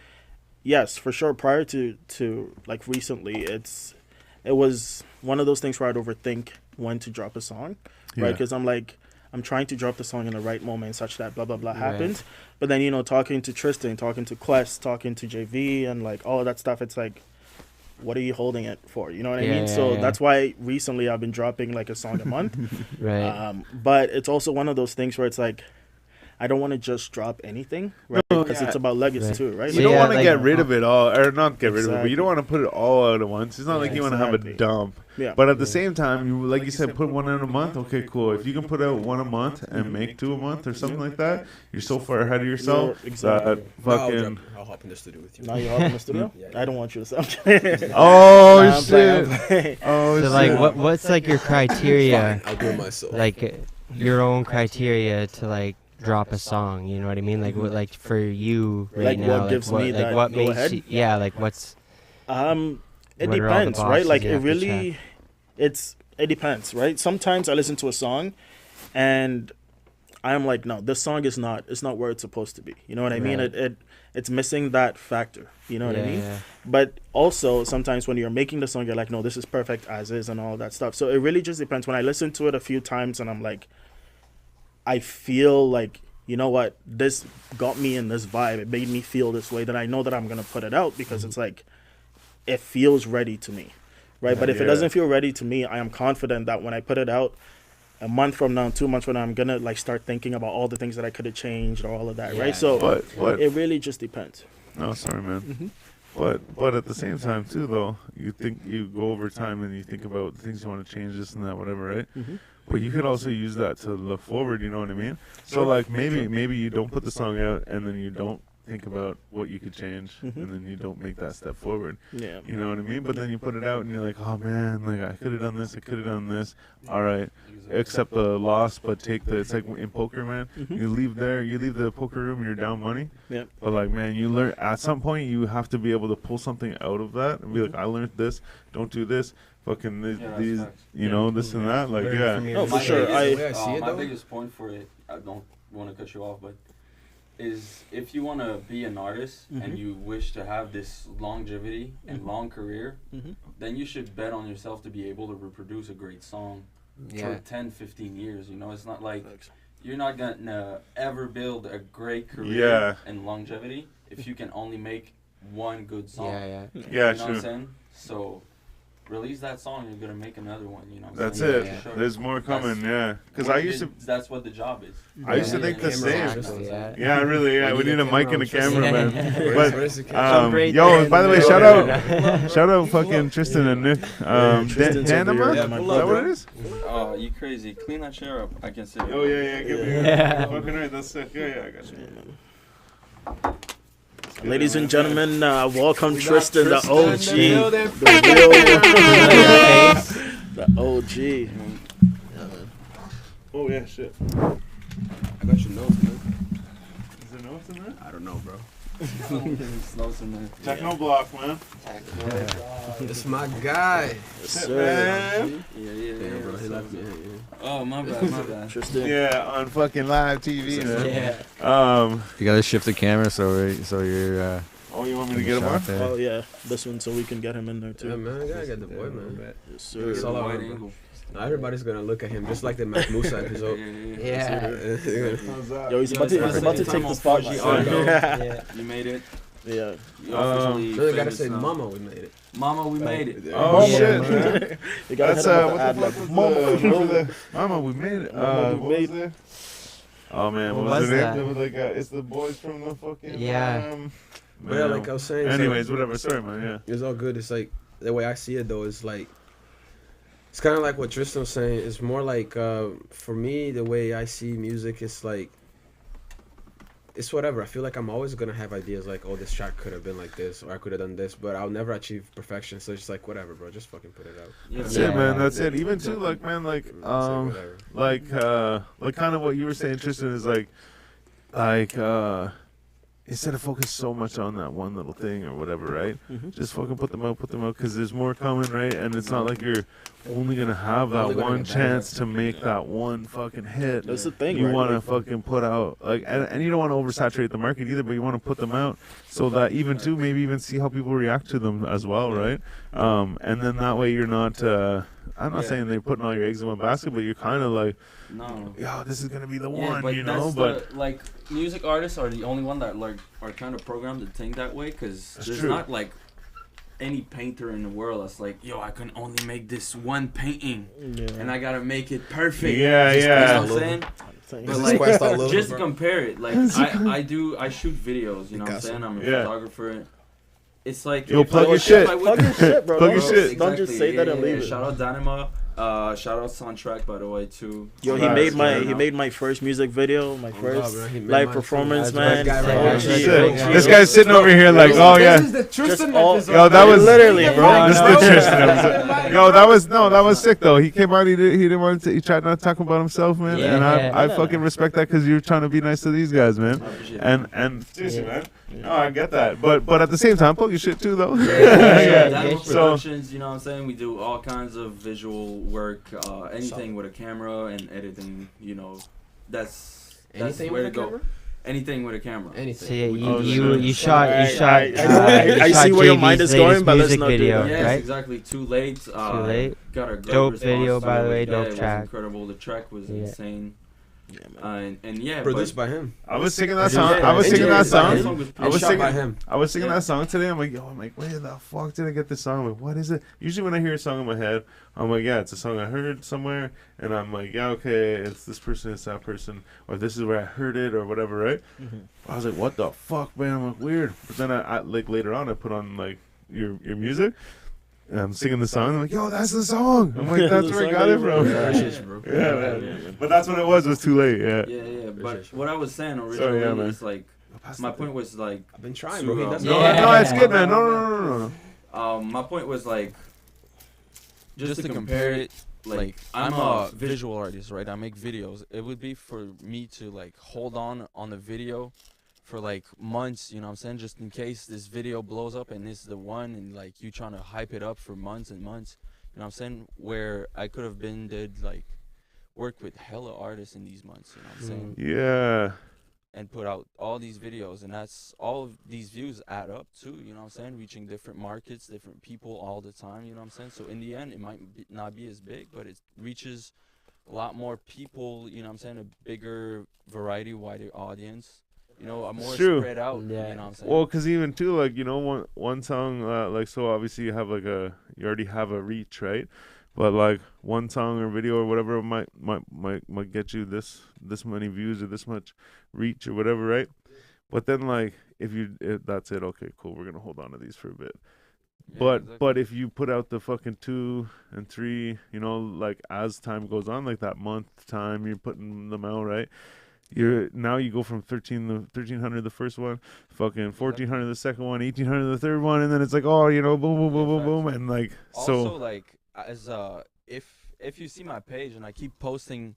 yes, for sure. Prior to like recently, it was one of those things where I'd overthink when to drop a song, right? Because I'm trying to drop the song in the right moment, such that blah blah blah happens. But then talking to Tristan, talking to Quest, talking to JV, and like all of that stuff, it's like, what are you holding it for? You know what I mean? So that's why recently I've been dropping like a song a month. Right. But it's also one of those things where it's like, I don't want to just drop anything, right? Because it's about legacy too, right? You don't want to get rid of it all, or not get rid of it, but you don't want to put it all out at once. It's not like you want to have a dump. Yeah. But at the same time, you like you said, put one out a month. Okay, cool. If you can put out one a month and make 2 a month or something like that, you're so far ahead of yourself. Exactly. Fucking. I'll hop in the studio with you. Now you're hop in the studio? I don't want you to sound. Oh Nah, I'm shit. playing. Oh So shit. like, what's like your criteria? I'll do it myself. Like your own criteria to like drop a song, you know what I mean? Like what, like for you right Like, now, what like gives what, me like that what go makes ahead? you, yeah, like what's It What are all the depends, right? boxes Like you it have to really, it depends, right? Sometimes I listen to a song, and I'm like, no, this song is not where it's supposed to be. You know what I mean? Right. It's missing that factor. You know what I mean? Yeah. But also sometimes when you're making the song, you're like, no, this is perfect as is and all that stuff. So it really just depends. When I listen to it a few times and I'm like, I feel like, you know what, this got me in this vibe. It made me feel this way. Then I know that I'm gonna put it out because it's like, it feels ready to me, right? But if it doesn't feel ready to me, I am confident that when I put it out, a month from now, 2 months from now, I'm gonna like start thinking about all the things that I could have changed or all of that, right? So But it really just depends. no, sorry, man. But at the same time too, though, you go over time and you think about the things you want to change, this and that, whatever, right? But you could also use that to look forward. You know what I mean? So like maybe you don't put the song out and then you don't think about what you could change and then you don't make that step forward. Yeah. You know what I mean? But then you put it out and you're like, oh man, like I could have done this, I could have done this. All right, accept the loss, but take the. It's like in poker, man. You leave the poker room, you're down money. Yeah. But like, man, you learn at some point. You have to be able to pull something out of that and be like, I learned this. Don't do this. Fucking these, you know, this and that. Like, yeah. No, for sure. My biggest point for it, I don't want to cut you off, but is if you want to be an artist and you wish to have this longevity and long career, then you should bet on yourself to be able to reproduce a great song for 10, 15 years. You know, it's not like you're not going to ever build a great career and longevity if you can only make one good song. Yeah, You know what true. I'm saying? So release that song, you're gonna make another one. You know. That's saying? it. There's more coming. Because I used to. That's what the job is. I used to think the same. Yeah. Yeah, really. Yeah, we need a mic and a camera, man. Where's the But yo, by the way, shout out, fucking Tristan and Nick. Tristan's Danima? over Is here, that my what it is? Oh, you crazy! Clean that chair up. I can sit. Oh yeah, give me. Fucking right, that's sick. Yeah, I got you. Ladies and gentlemen, welcome Tristan, the OG. The OG. Oh yeah, shit. I got your notes, man. Is there notes in there? I don't know, bro. Techno block, man. It's my guy. Yes, sir. Damn, bro, he left me. Oh my bad. Tristan. Yeah, on fucking live TV, man. Yeah. You gotta shift the camera so you're. Oh, you want me to get him on? Oh yeah, this one so we can get him in there Yeah, too. man, I gotta get the boy, man. Yes, sir. It's all over, bro. Now everybody's gonna look at him just like the Mac Musa episode. Yeah. Yo, he's about to take the spotlight. Yeah. You made it. Yeah. You officially Then they gotta famous say, now. "Mama, we made it." Mama, we made it. Oh Yeah, shit. man. You gotta That's hit him with what the the ad, fuck like, is Mama. Mama, we made it. Mama, we What was made it? Oh man, What what was was the name? that? It was like it's the boys from the fucking. Yeah. But yeah, like I was saying. Anyways, whatever. Sorry, man. Yeah. It's all good. It's like the way I see it though is like It's kind of like what Tristan was saying. It's more like, for me, the way I see music is like, it's whatever. I feel like I'm always gonna have ideas like, oh, this track could have been like this, or I could have done this, but I'll never achieve perfection. So it's just like, whatever, bro. Just fucking put it out. That's it, man. That's it. Even too, like, man, like kind of what you were saying, Tristan, is like, instead of focus so much on that one little thing or whatever, right? Just fucking put them out, because there's more coming, right? And it's not like you're only gonna have that one chance to make that one fucking hit. That's the thing. You right? want to fucking put out, like, and you don't want to oversaturate the market either, but you want to put them out so that even too, maybe even see how people react to them as well, right? And then that way you're not, I'm not saying they're putting all your eggs in one basket, but you're kind of like, No. yo, this is gonna be the Yeah, one, but you know? that's like music artists are the only one that like are kind of programmed to think that way, because there's true. not like any painter in the world that's like, yo, I can only make this one painting and I gotta make it perfect. Yeah, You know yeah. what I'm saying? But But like, like, just to compare it, like I shoot videos, you know what I'm saying? I'm a Yeah. photographer. It's like, Yo, if plug I your would- shit. if I would- Plug your shit, bro. Plug your Don't- shit. Don't just say that and leave it. Shout out Danima. Shout out Soundtrack, by the way, too. Yo, he Nice, made my first music video, my first bro. He made live mine performance, too. man. That's right. OG, Shit. OG. This guy's sitting over here like, oh yeah. This is the Tristan all- episode. Yo, that was literally, bro. This is the Tristan episode. Yo, that was sick though. He came out. He didn't want to. He tried not to talk about himself, man. Yeah. And I Yeah. fucking respect that, because you're trying to be nice to these guys, man. I appreciate it. And seriously, man. No, I get that. But at the same time, plug your shit too, though. Yeah, Yeah. Danima So Productions, you know what I'm saying? We do all kinds of visual work, anything with a camera and editing, you know. That's Anything where with to a go. camera? Anything with a camera. So yeah, Oh, you shit. shot I you see shot where your mind JV's is going, latest but let's music not do video, that. Yes, right? exactly. Too late. Too late. Got a great Dope response video, to by the it. way, Yeah, dope it was track. incredible. The track was Yeah. insane. Yeah, man. And yeah, Produced by him. I was singing that Yeah, song. I was singing engineered that by him. song. I And was shot singing. by him. I was singing Yeah. that song today. I'm like, where the fuck did I get this song? I'm like, what is it? Usually when I hear a song in my head, I'm like, yeah, it's a song I heard somewhere, and I'm like, yeah, okay, it's this person, it's that person, or this is where I heard it, or whatever, right? I was like, what the fuck, man? I'm like, weird. But then I like later on, I put on like your music, and I'm singing the song. I'm like, yo, that's the song. I'm like, that's where I got it from. Yeah, man. But that's what it was. It was too late. Yeah. Yeah. But what I was saying Sorry, originally yeah, man. is like, my point was like, I've been trying, bro. He doesn't No, Yeah. no, it's good, man. No. my point was like, Just to compare it, like I'm a visual artist, right? I make videos. It would be for me to like hold on the video for like months, you know what I'm saying? Just in case this video blows up and it's the one, and like you trying to hype it up for months and months, you know what I'm saying? Where I could have did like work with hella artists in these months, you know what I'm saying? Yeah. And put out all these videos, and that's all of these views add up too, you know what I'm saying? Reaching different markets, different people all the time, you know what I'm saying? So in the end, it might not be as big, but it reaches a lot more people, you know what I'm saying? A bigger variety, wider audience, you know, a more True. spread out, Yeah. you know what I'm saying? Well, because even too, like, you know, one song, like, so obviously you have like you already have a reach, right? But like one song or video or whatever might get you this many views or this much reach or whatever, right? But then like if that's it, okay, cool, we're gonna hold on to these for a bit. Yeah, But exactly. but if you put out the fucking 2 and 3, you know, like as time goes on, like that month time you're putting them out, right? Now you go from 1300 the first one, fucking 1400 the second one, 1800 the third one, and then it's like, oh, you know, boom boom boom boom boom, and like Also, so like, as if you see my page and I keep posting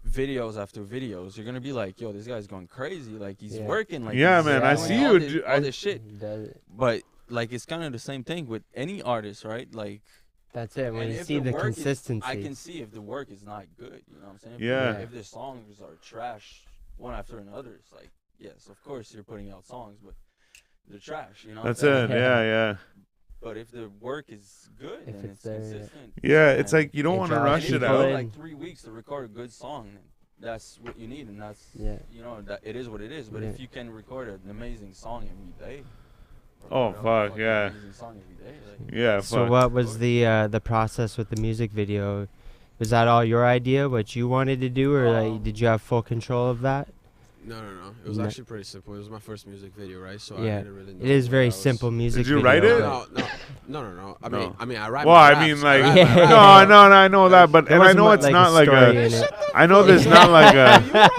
videos after videos, you're gonna be like, yo, this guy's going crazy, like he's Yeah. working, like Yeah, he's man, I doing see all you, this, dude, all this shit. That- But like, it's kind of the same thing with any artist, right? Like, That's it. When and you if see the work is- consistency. I can see if the work is not good, you know what I'm saying? Yeah. If the songs are trash one after another, it's like, yes, of course you're putting out songs, but they're trash, you know? that's what I'm it. saying? Yeah. But if the work is good If and it's it's there, yeah. consistent, Yeah, it's and- like you don't It want to draws rush it people out. in. like 3 weeks to record a good song. That's what you need, and that's Yeah. you know that it is what it is. But Yeah. if you can record an amazing song every day, Oh, you know, fuck, fucking yeah. amazing song every day, like, Yeah, So fuck. what was the process with the music video? Was that all your idea, what you wanted to do, or like, did you have full control of that? No. It was actually pretty simple. It was my first music video, right? So Yeah. I didn't really know. It is what very I was- simple music. Did you video, write it? but- No. No. I mean, I write. Well, my I mean, raps. like, I rap my Yeah. no, I know that, but There and I wasn't know much, it's not like story a. in it. I know there's not like a.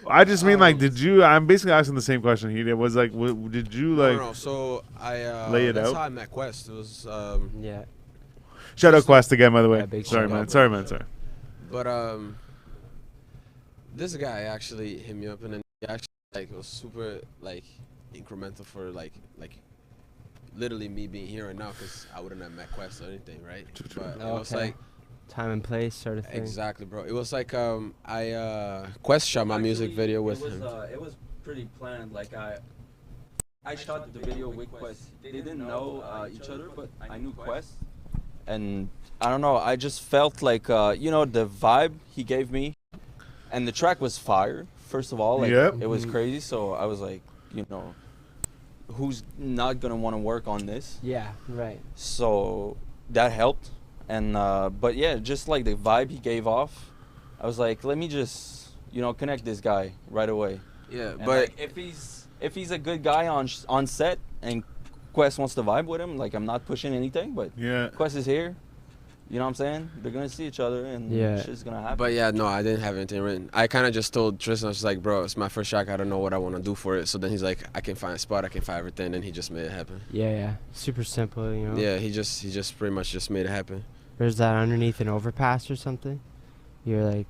I just mean like, did you? I'm basically asking the same question he did. Was like, did you like? No. So I lay it that's out? how I met Quest. It was Yeah. Shout out Quest again, by the way. Yeah, big Sorry, shout man. out. Sorry. But this guy actually hit me up, and then he actually like was super like incremental for like literally me being here right now, because I wouldn't have met Quest or anything, right? But it was Okay. like Time and place sort of thing. exactly, bro. It was like I Quest shot my music video with him. It was pretty planned. Like I shot the video with Quest. They didn't know each other, but I knew Quest. And I don't know. I just felt like the vibe he gave me, and the track was fire. First of all, like Yep. it was crazy. So I was like, who's not gonna want to work on this? Yeah. Right. So that helped. And but yeah, just like the vibe he gave off, I was like, let me just connect this guy right away. Yeah, And but like, if he's a good guy on set and Quest wants to vibe with him, like I'm not pushing anything, but Yeah. Quest is here. You know what I'm saying? They're gonna see each other and Yeah. shit's gonna happen. But yeah, no, I didn't have anything written. I kind of just told Tristan, I was like, bro, it's my first track. I don't know what I want to do for it. So then he's like, I can find a spot, I can find everything. And he just made it happen. Yeah. Super simple, you know. Yeah, he just pretty much just made it happen. There's that underneath an overpass or something. You're like.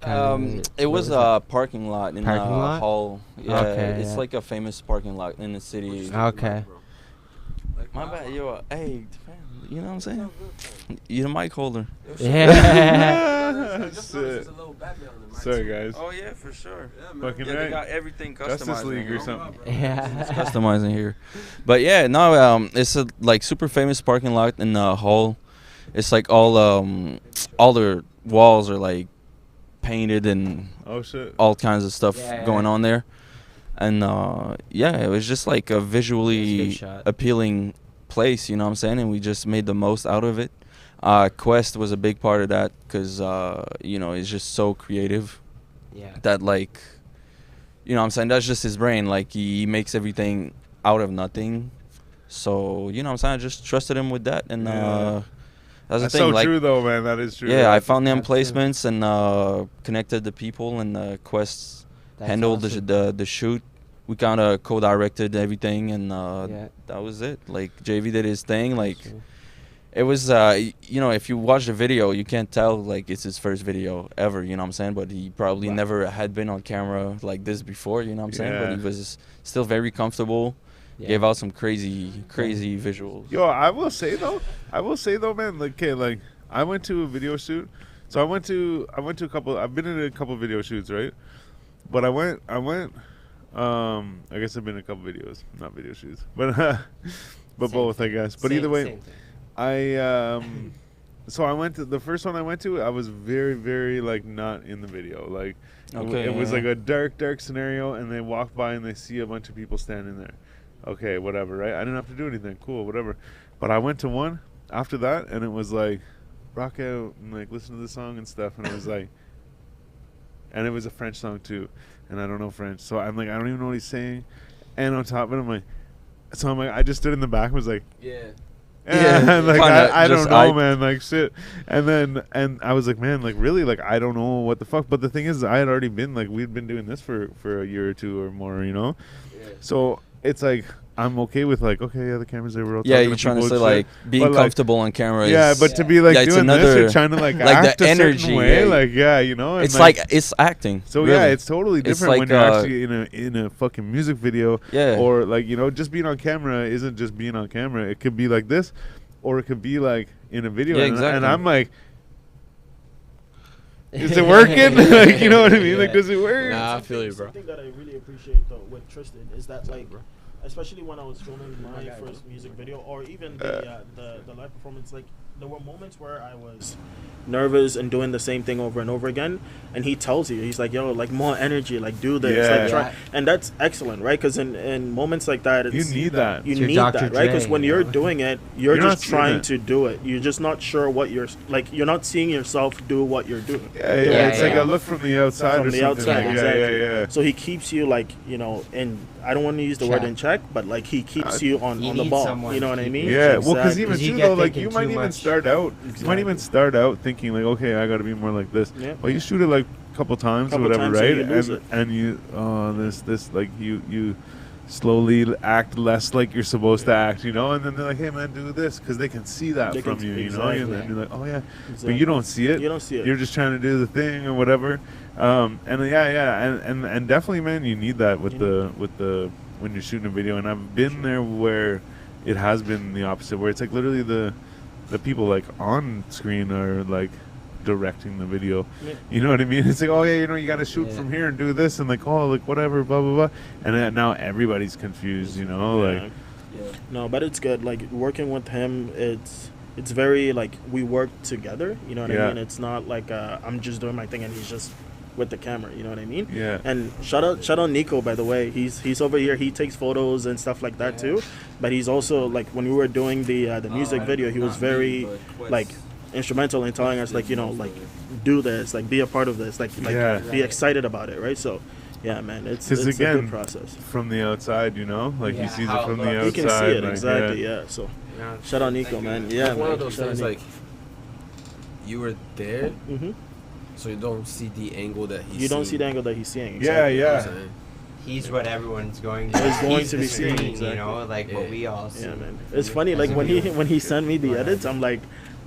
It was a parking lot in Parking lot? Hall. Yeah, Okay, it's yeah. like a famous parking lot in the city. Okay. My bad, yo. Hey, fam, you know what I'm saying? You the mic holder. Yeah. Shit. Sorry, guys. Oh yeah, for sure. Fucking Yeah, they right. got everything Justice customized. League or something. Yeah. Customizing here, but yeah, no, it's a like super famous parking lot in Hall. It's like all the walls are like painted and Oh shit. all kinds of stuff Yeah, going yeah. on there, and yeah, it was just like a It's a visually good shot. appealing place, you know what I'm saying, and we just made the most out of it. Quest was a big part of that because it's just so creative Yeah. that like, you know what I'm saying, that's just his brain. Like he makes everything out of nothing. So, you know what I'm saying, I just trusted him with that, and Yeah. that's the That's thing. so like, true, though, man. That is true. yeah, I found them That's true. placements and connected the people, and Quest That's handled awesome. the shoot. We kind of co-directed everything, and Yeah. that was it. Like JV did his thing. Like Awesome. it was, if you watch the video, you can't tell like it's his first video ever. You know what I'm saying? But he probably Wow. never had been on camera like this before. You know what I'm saying? But Yeah. he was still very comfortable. Yeah. Gave out some crazy visuals. Yo, I will say though, man. Like, okay, like I went to a video shoot. So I went to a couple. I've been in a couple video shoots, right? But I went. I guess I've been in a couple videos, not video shoots, but Same both, I thing. guess. But Same- either way, same thing. So I went to the first one I went to. I was very, very like not in the video. Like, Okay, it was yeah. like a dark scenario, and they walk by and they see a bunch of people standing there. Okay, whatever, right? I didn't have to do anything. Cool, whatever. But I went to one after that, and it was like rock out and like listen to the song and stuff, and it was like, and it was a French song too, and I don't know French, so I'm like, I don't even know what he's saying, and on top of it, I'm like, I just stood in the back and was like, Yeah. Yeah, like kinda I don't just know, hyped. man, like shit. And I was like, man, like really, like I don't know what the fuck. But the thing is, I had already been like, we'd been doing this for a year or two or more, you know. So it's like I'm okay with like, okay, yeah, the cameras they were all Yeah, talking you're to trying to people say and like shit. being But, like, comfortable on camera. yeah, is, but to be like yeah, it's doing this another- and trying to like like the act a certain energy, way, yeah. like yeah, you know. And it's like it's acting. so really. yeah, it's totally It's different when like, you're actually in a fucking music video. Yeah. Or like, you know, just being on camera isn't just being on camera. It could be like this, or it could be like in a video. Yeah, and exactly. I'm like, is it working? Like, you know what I mean? Like, does it work? Nah, I feel you, bro. Something that I really appreciate though with Tristan is that like, especially when I was filming my first music video or even the live performance, like there were moments where I was nervous and doing the same thing over and over again, and he tells you, he's like, yo, like more energy, like do this, Yeah. like try, and that's excellent, right? Because in moments like that, it's, You need that. you It's your need Dr. that, right? Because Dre, when you you're know? doing it, you're You're not just seeing trying it. to do it. You're just not sure what you're like. You're not seeing yourself do what you're doing. Yeah, Yeah, it's like yeah. a look from the outside From or the something. outside, like, exactly. Yeah. So he keeps you like, you know, in, I don't want to use the word Check. in check, but like he keeps you on You the need ball. someone You know to what I keep mean? you. Yeah, well, because Exactly. even 'Cause you too get though, like thinking you might too even much. start out. You might even start out thinking like, okay, I got to be more like this. Yeah. Well, you shoot it like a couple times Couple or whatever, times, so right? you lose it. And you, this, like you slowly act less like you're supposed to act, you know. And then they're like, hey man, do this, because they can see that They from can- you, you know. exactly. And then you're like, oh yeah, but Exactly. you don't see it. You don't see it. You're just trying to do the thing or whatever. And and definitely, man, you need that with the when you're shooting a video. And I've been there where it has been the opposite, where it's like literally the people like on screen are like directing the video. Yeah. You know what I mean? It's like, oh yeah, you know, you got to shoot Yeah. from here and do this, and like, oh, like whatever, blah blah blah. And then now everybody's confused, you know, Yeah. like No, but it's good. Like working with him, it's very like we work together. You know what Yeah. I mean? It's not like I'm just doing my thing and he's just with the camera. You know what I mean? yeah. And shout out Nico, by the way. He's over here. He takes photos and stuff like that too. But he's also like when we were doing the music video, he was very like instrumental in telling us like, you know, like do this, like be a part of this, like Yeah. be excited about it, right? So yeah, man, it's 'Cause a again, good process. From the outside, you know, like Yeah, he sees how it from it the looks. outside. You can see it like, exactly, yeah. So You know? shout out Nico, man. Yeah, It's one man. of those Shout out things Nico. like you were there, Mhm. so you don't see the angle that he's You don't see seeing. the angle that he's seeing. Yeah, exactly. You know what yeah. I'm saying? He's what everyone's going to. He's going to the be seeing, screen, exactly. you know, like what Yeah. we all see. Yeah, man. It's funny, like when he sent me the edits, I'm like,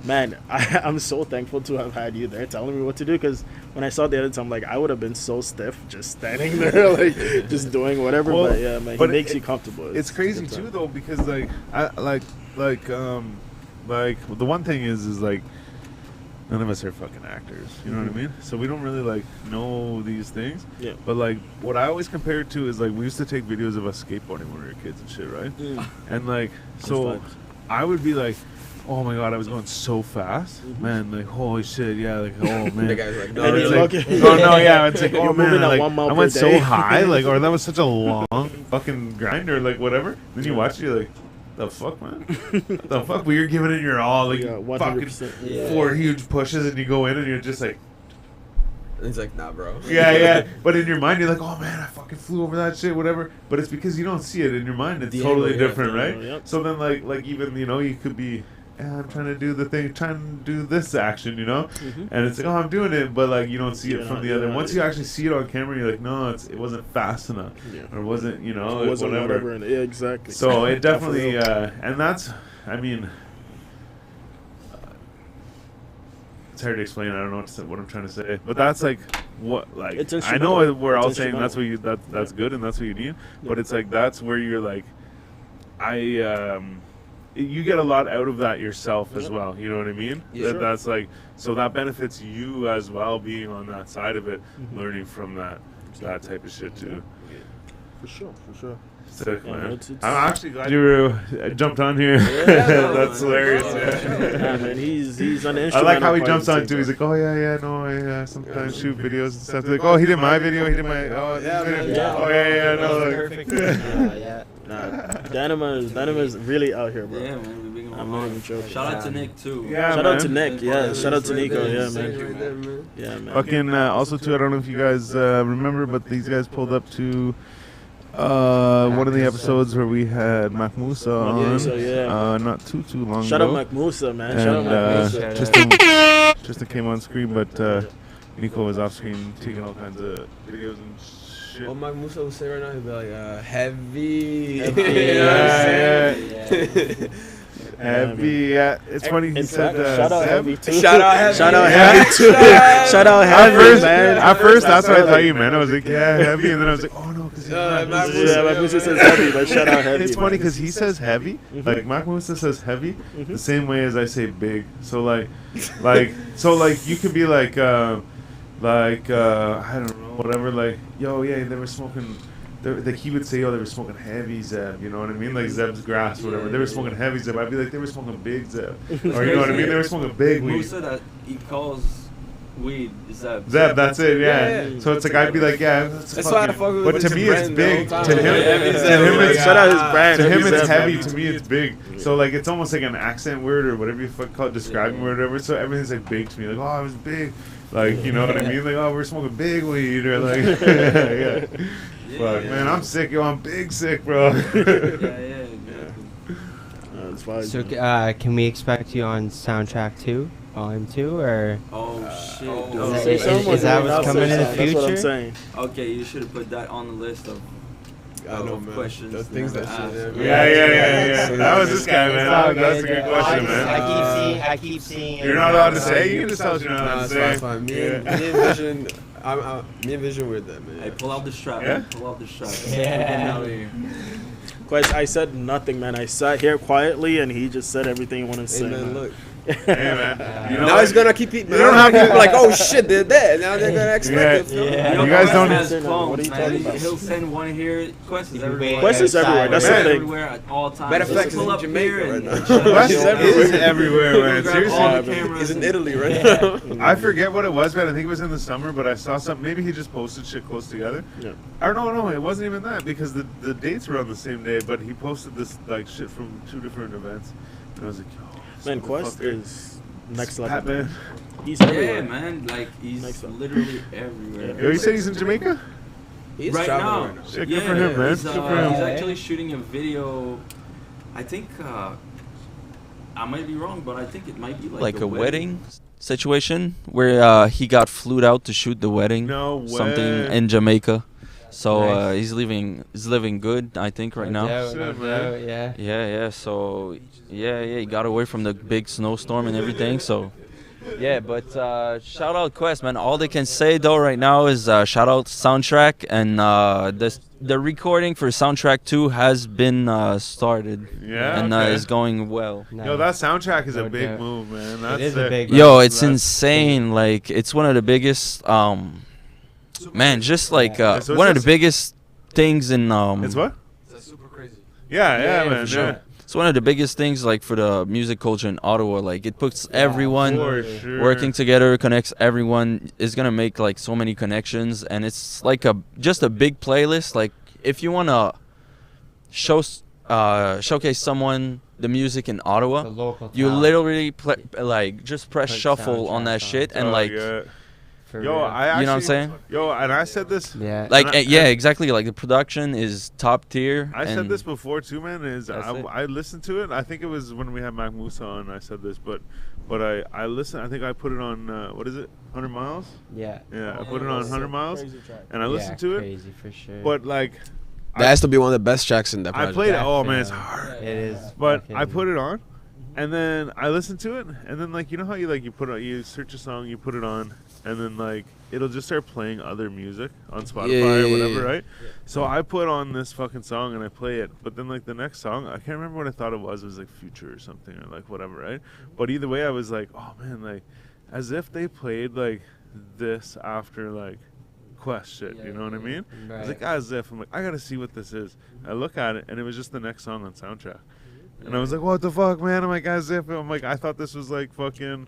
man, I'm so thankful to have had you there telling me what to do. Because when I saw the edits, I'm like, I would have been so stiff just standing there, like just doing whatever. Well, but yeah, man, he but makes it- you comfortable. It's crazy good too time. though, because like I like the one thing is like none of us are fucking actors, you know what I mean? So we don't really like know these things. Yeah. But like what I always compare it to is like we used to take videos of us skateboarding when we were kids and shit, right? And like so That's vibes. I would be like, oh my god, I was going so fast, man! Like holy shit, yeah, like oh man. The guy's like, no, And he's really? Like, looking- no, yeah, it's like, You're oh man, moving at like, 1 mile I per went so day. high, like, or that was such a long fucking grind, or like whatever. Then you watch it, you're like, the fuck, man, what the fuck? But you're giving it your all, like, Yeah, you 100%. fucking Yeah. 4 huge pushes, and you go in, and you're just like, And he's like, nah, bro. yeah. But in your mind, you're like, oh man, I fucking flew over that shit, whatever. But it's because you don't see it in your mind. It's The totally angle, yeah. different, right? Yep. So then, like even you know, you could be. Yeah, I'm trying to do the thing, trying to do this action, you know, and it's like, oh, I'm doing it, but like you don't see it You're from not- the you're other. not- Once you actually see it on camera, you're like, no, it wasn't fast enough, Yeah. or wasn't, you know, It wasn't whatever. whatever. Yeah, exactly. So it definitely, Definitely. and that's, I mean, it's hard to explain. I don't know what I'm trying to say, but that's like what, like It's I know instrumental. we're all It's saying that's what instrumental. you that's good and that's what you need, but Yeah. it's like that's where you're like, you get a lot out of that yourself as Yep. well. You know what I mean? Yeah. Sure. That's like so that benefits you as well, being on that side of it, Mm-hmm. learning from that type of shit too. For sure, for sure. Sick, Yeah, man. it's- I'm actually glad you jumped on here. That's hilarious. Yeah, man, he's an I instrumental. like how he part jumps of on the too. He's like, oh yeah, no, I sometimes shoot videos and stuff. They're like, oh, he did my video, he did my, oh Yeah, man, yeah, oh yeah, no, like, Perfect. Yeah. Nah, Danima's really out here, bro. Yeah, man, we big I'm not even joking. Shout out to Nick too. Yeah, Shout out to man. Nick, yeah. Shout out to Right Nico, there, yeah, right man. there, man. Yeah, man. Fucking also too, I don't know if you guys remember, but these guys pulled up to one of the episodes where we had Mac Musa on. Musa, yeah. Not too long Shout out ago. Mac Musa, man. Shout out And Mac Musa. Tristan came on screen, but Nico was off screen taking all kinds of videos and shit. What Mike Musa would say right now, he'd be like, heavy. Heavy. You know what I'm Yeah, saying? Heavy, yeah. It's funny he In said fact, shout out Seb. Heavy too. Shout out Heavy. Shout out Yeah. Heavy too. Shout out At Heavy, first, man. that's what I thought you meant. I was like, yeah, heavy, and then I was like, oh no, because Mac Yeah, Musa. Mac Musa says Heavy, but shout out Heavy. It's funny man. because he says heavy, like Mac Musa says heavy, the same way as I say big. So like you could be like I don't know, whatever. Like, yo, yeah, they were smoking like he would say, oh, they were smoking heavy Zeb, you know what I mean? Like Zeb's grass or whatever. They were smoking heavy Zeb. I'd be like, they were smoking big Zeb. Or you know what I mean? They were smoking big weed. Musa that he calls weed Zeb. Zeb, that's it, yeah. So it's like, I'd be like, yeah, That's why I fuck with. but to me, it's big. To him, it's shout out his brand. to him, Heavy it's Zeb. heavy. To me, it's big. So like, it's almost like an accent word or whatever you call it, describing word or whatever. So everything's like big to me. Like, oh, it was big. Like, you know what I mean? Like, oh, we're smoking big weed or like, yeah. Fuck, man, I'm sick, yo. I'm big sick, bro. Yeah. It's fine. So can we expect you on soundtrack 2, volume 2, or Oh shit. Is Say that- something is that or what's not coming say in the something. That's what I'm future? saying. Okay, you should have put that on the list of I know, man. questions. The things that never shit. asked. Yeah. That was this guy, man. That's a good I question, man. I keep seeing. You're not allowed to say. You can just tell us you're not Nah, allowed to it's say. fine. Me and Vision, me and Vision were that, man. Hey, pull out the strap. Yeah? Man. Pull out the strap. Yeah. Getting out of here. Quest, I said nothing, man. I sat here quietly, and he just said everything he wanted to Hey, say. man, look. Hey, man. You know Now what? he's gonna keep it. You don't have to- like, oh shit, they're dead. Now they're gonna expect it. Yeah. You guys don't- Has What clones, are you man. talking about? He'll send one here. Quest is You can everywhere. wait Quest is everywhere. That's the Man. thing. Everywhere at all times. Matter of Just fact, he's pull in up Jamaica here right and now. West He's is everywhere, man. grab Seriously. all the cameras. He's in Italy right now. I forget what it was, man. I think it was in the summer, but I saw something. Maybe he just posted shit close together. Yeah. Or no, it wasn't even that because the dates were on the same day, but he posted this like shit from 2 different events. And I was like, yo, Man, Quest motherfucker. is next level. Batman. He's Yeah, everywhere. man. Like he's Next one. literally everywhere. Yo, you said he's in Jamaica? He's Right traveling now. right now. Shit, good for him, man. He's, Good for him. he's actually shooting a video. I think I might be wrong, but I think it might be like a wedding situation where he got flued out to shoot the wedding. No way. Something in Jamaica. So Nice. he's living good, I think, right now. No Shit, doubt, man. yeah. Yeah. So he got away from the big snowstorm and everything. So yeah, but shout out Quest, man. All they can say though right now is shout out Soundtrack, and the recording for Soundtrack 2 has been started. Yeah, And okay. is going well. Yo, that soundtrack is a No big doubt. move, man. That's is a sick. big Yo, move. it's insane. Like it's one of the biggest. Man, just like It's one of the just- biggest things in. It's what? super crazy. Yeah, Yeah, man. for sure. Yeah. It's one of the biggest things like for the music culture in Ottawa. Like it puts everyone For sure. working together, connects everyone. Is gonna make like so many connections, and it's like just a big playlist. Like if you wanna showcase someone the music in Ottawa, The local you talent, literally like just press Put shuffle on that soundtracks shit, on. and Oh, like yeah. for Yo, real. I actually, you know what I'm saying? Yo, and I said this. Yeah. Like And I- yeah, exactly. Like the production is top tier. I said and this before too, man. Is That's it. I listened to it. I think it was when we had Mac Musa on. I said this, but I listened. I think I put it on. What is it? 100 miles. Yeah. Yeah, I put it on 100 miles, Crazy track. and I listened to it. Crazy for sure. But like, That has to be one of the best tracks in that I project. played it. Oh man, Yeah. it's hard. it is. But I fucking- put it on, and then I listened to it, and then like you know how you put it, you search a song, you put it on, and then like it'll just start playing other music on Spotify or whatever, right? So I put on this fucking song and I play it, but then like the next song, I can't remember what I thought it was. It was like Future or something or like whatever, right? But either way, I was like, oh man, like as if they played like this after like Quest shit, you know what I mean? I was like, as if I'm like, I gotta see what this is. I look at it and it was just the next song on Soundtrack. And I was like, what the fuck, man? I'm like, as if I'm like, I thought this was like fucking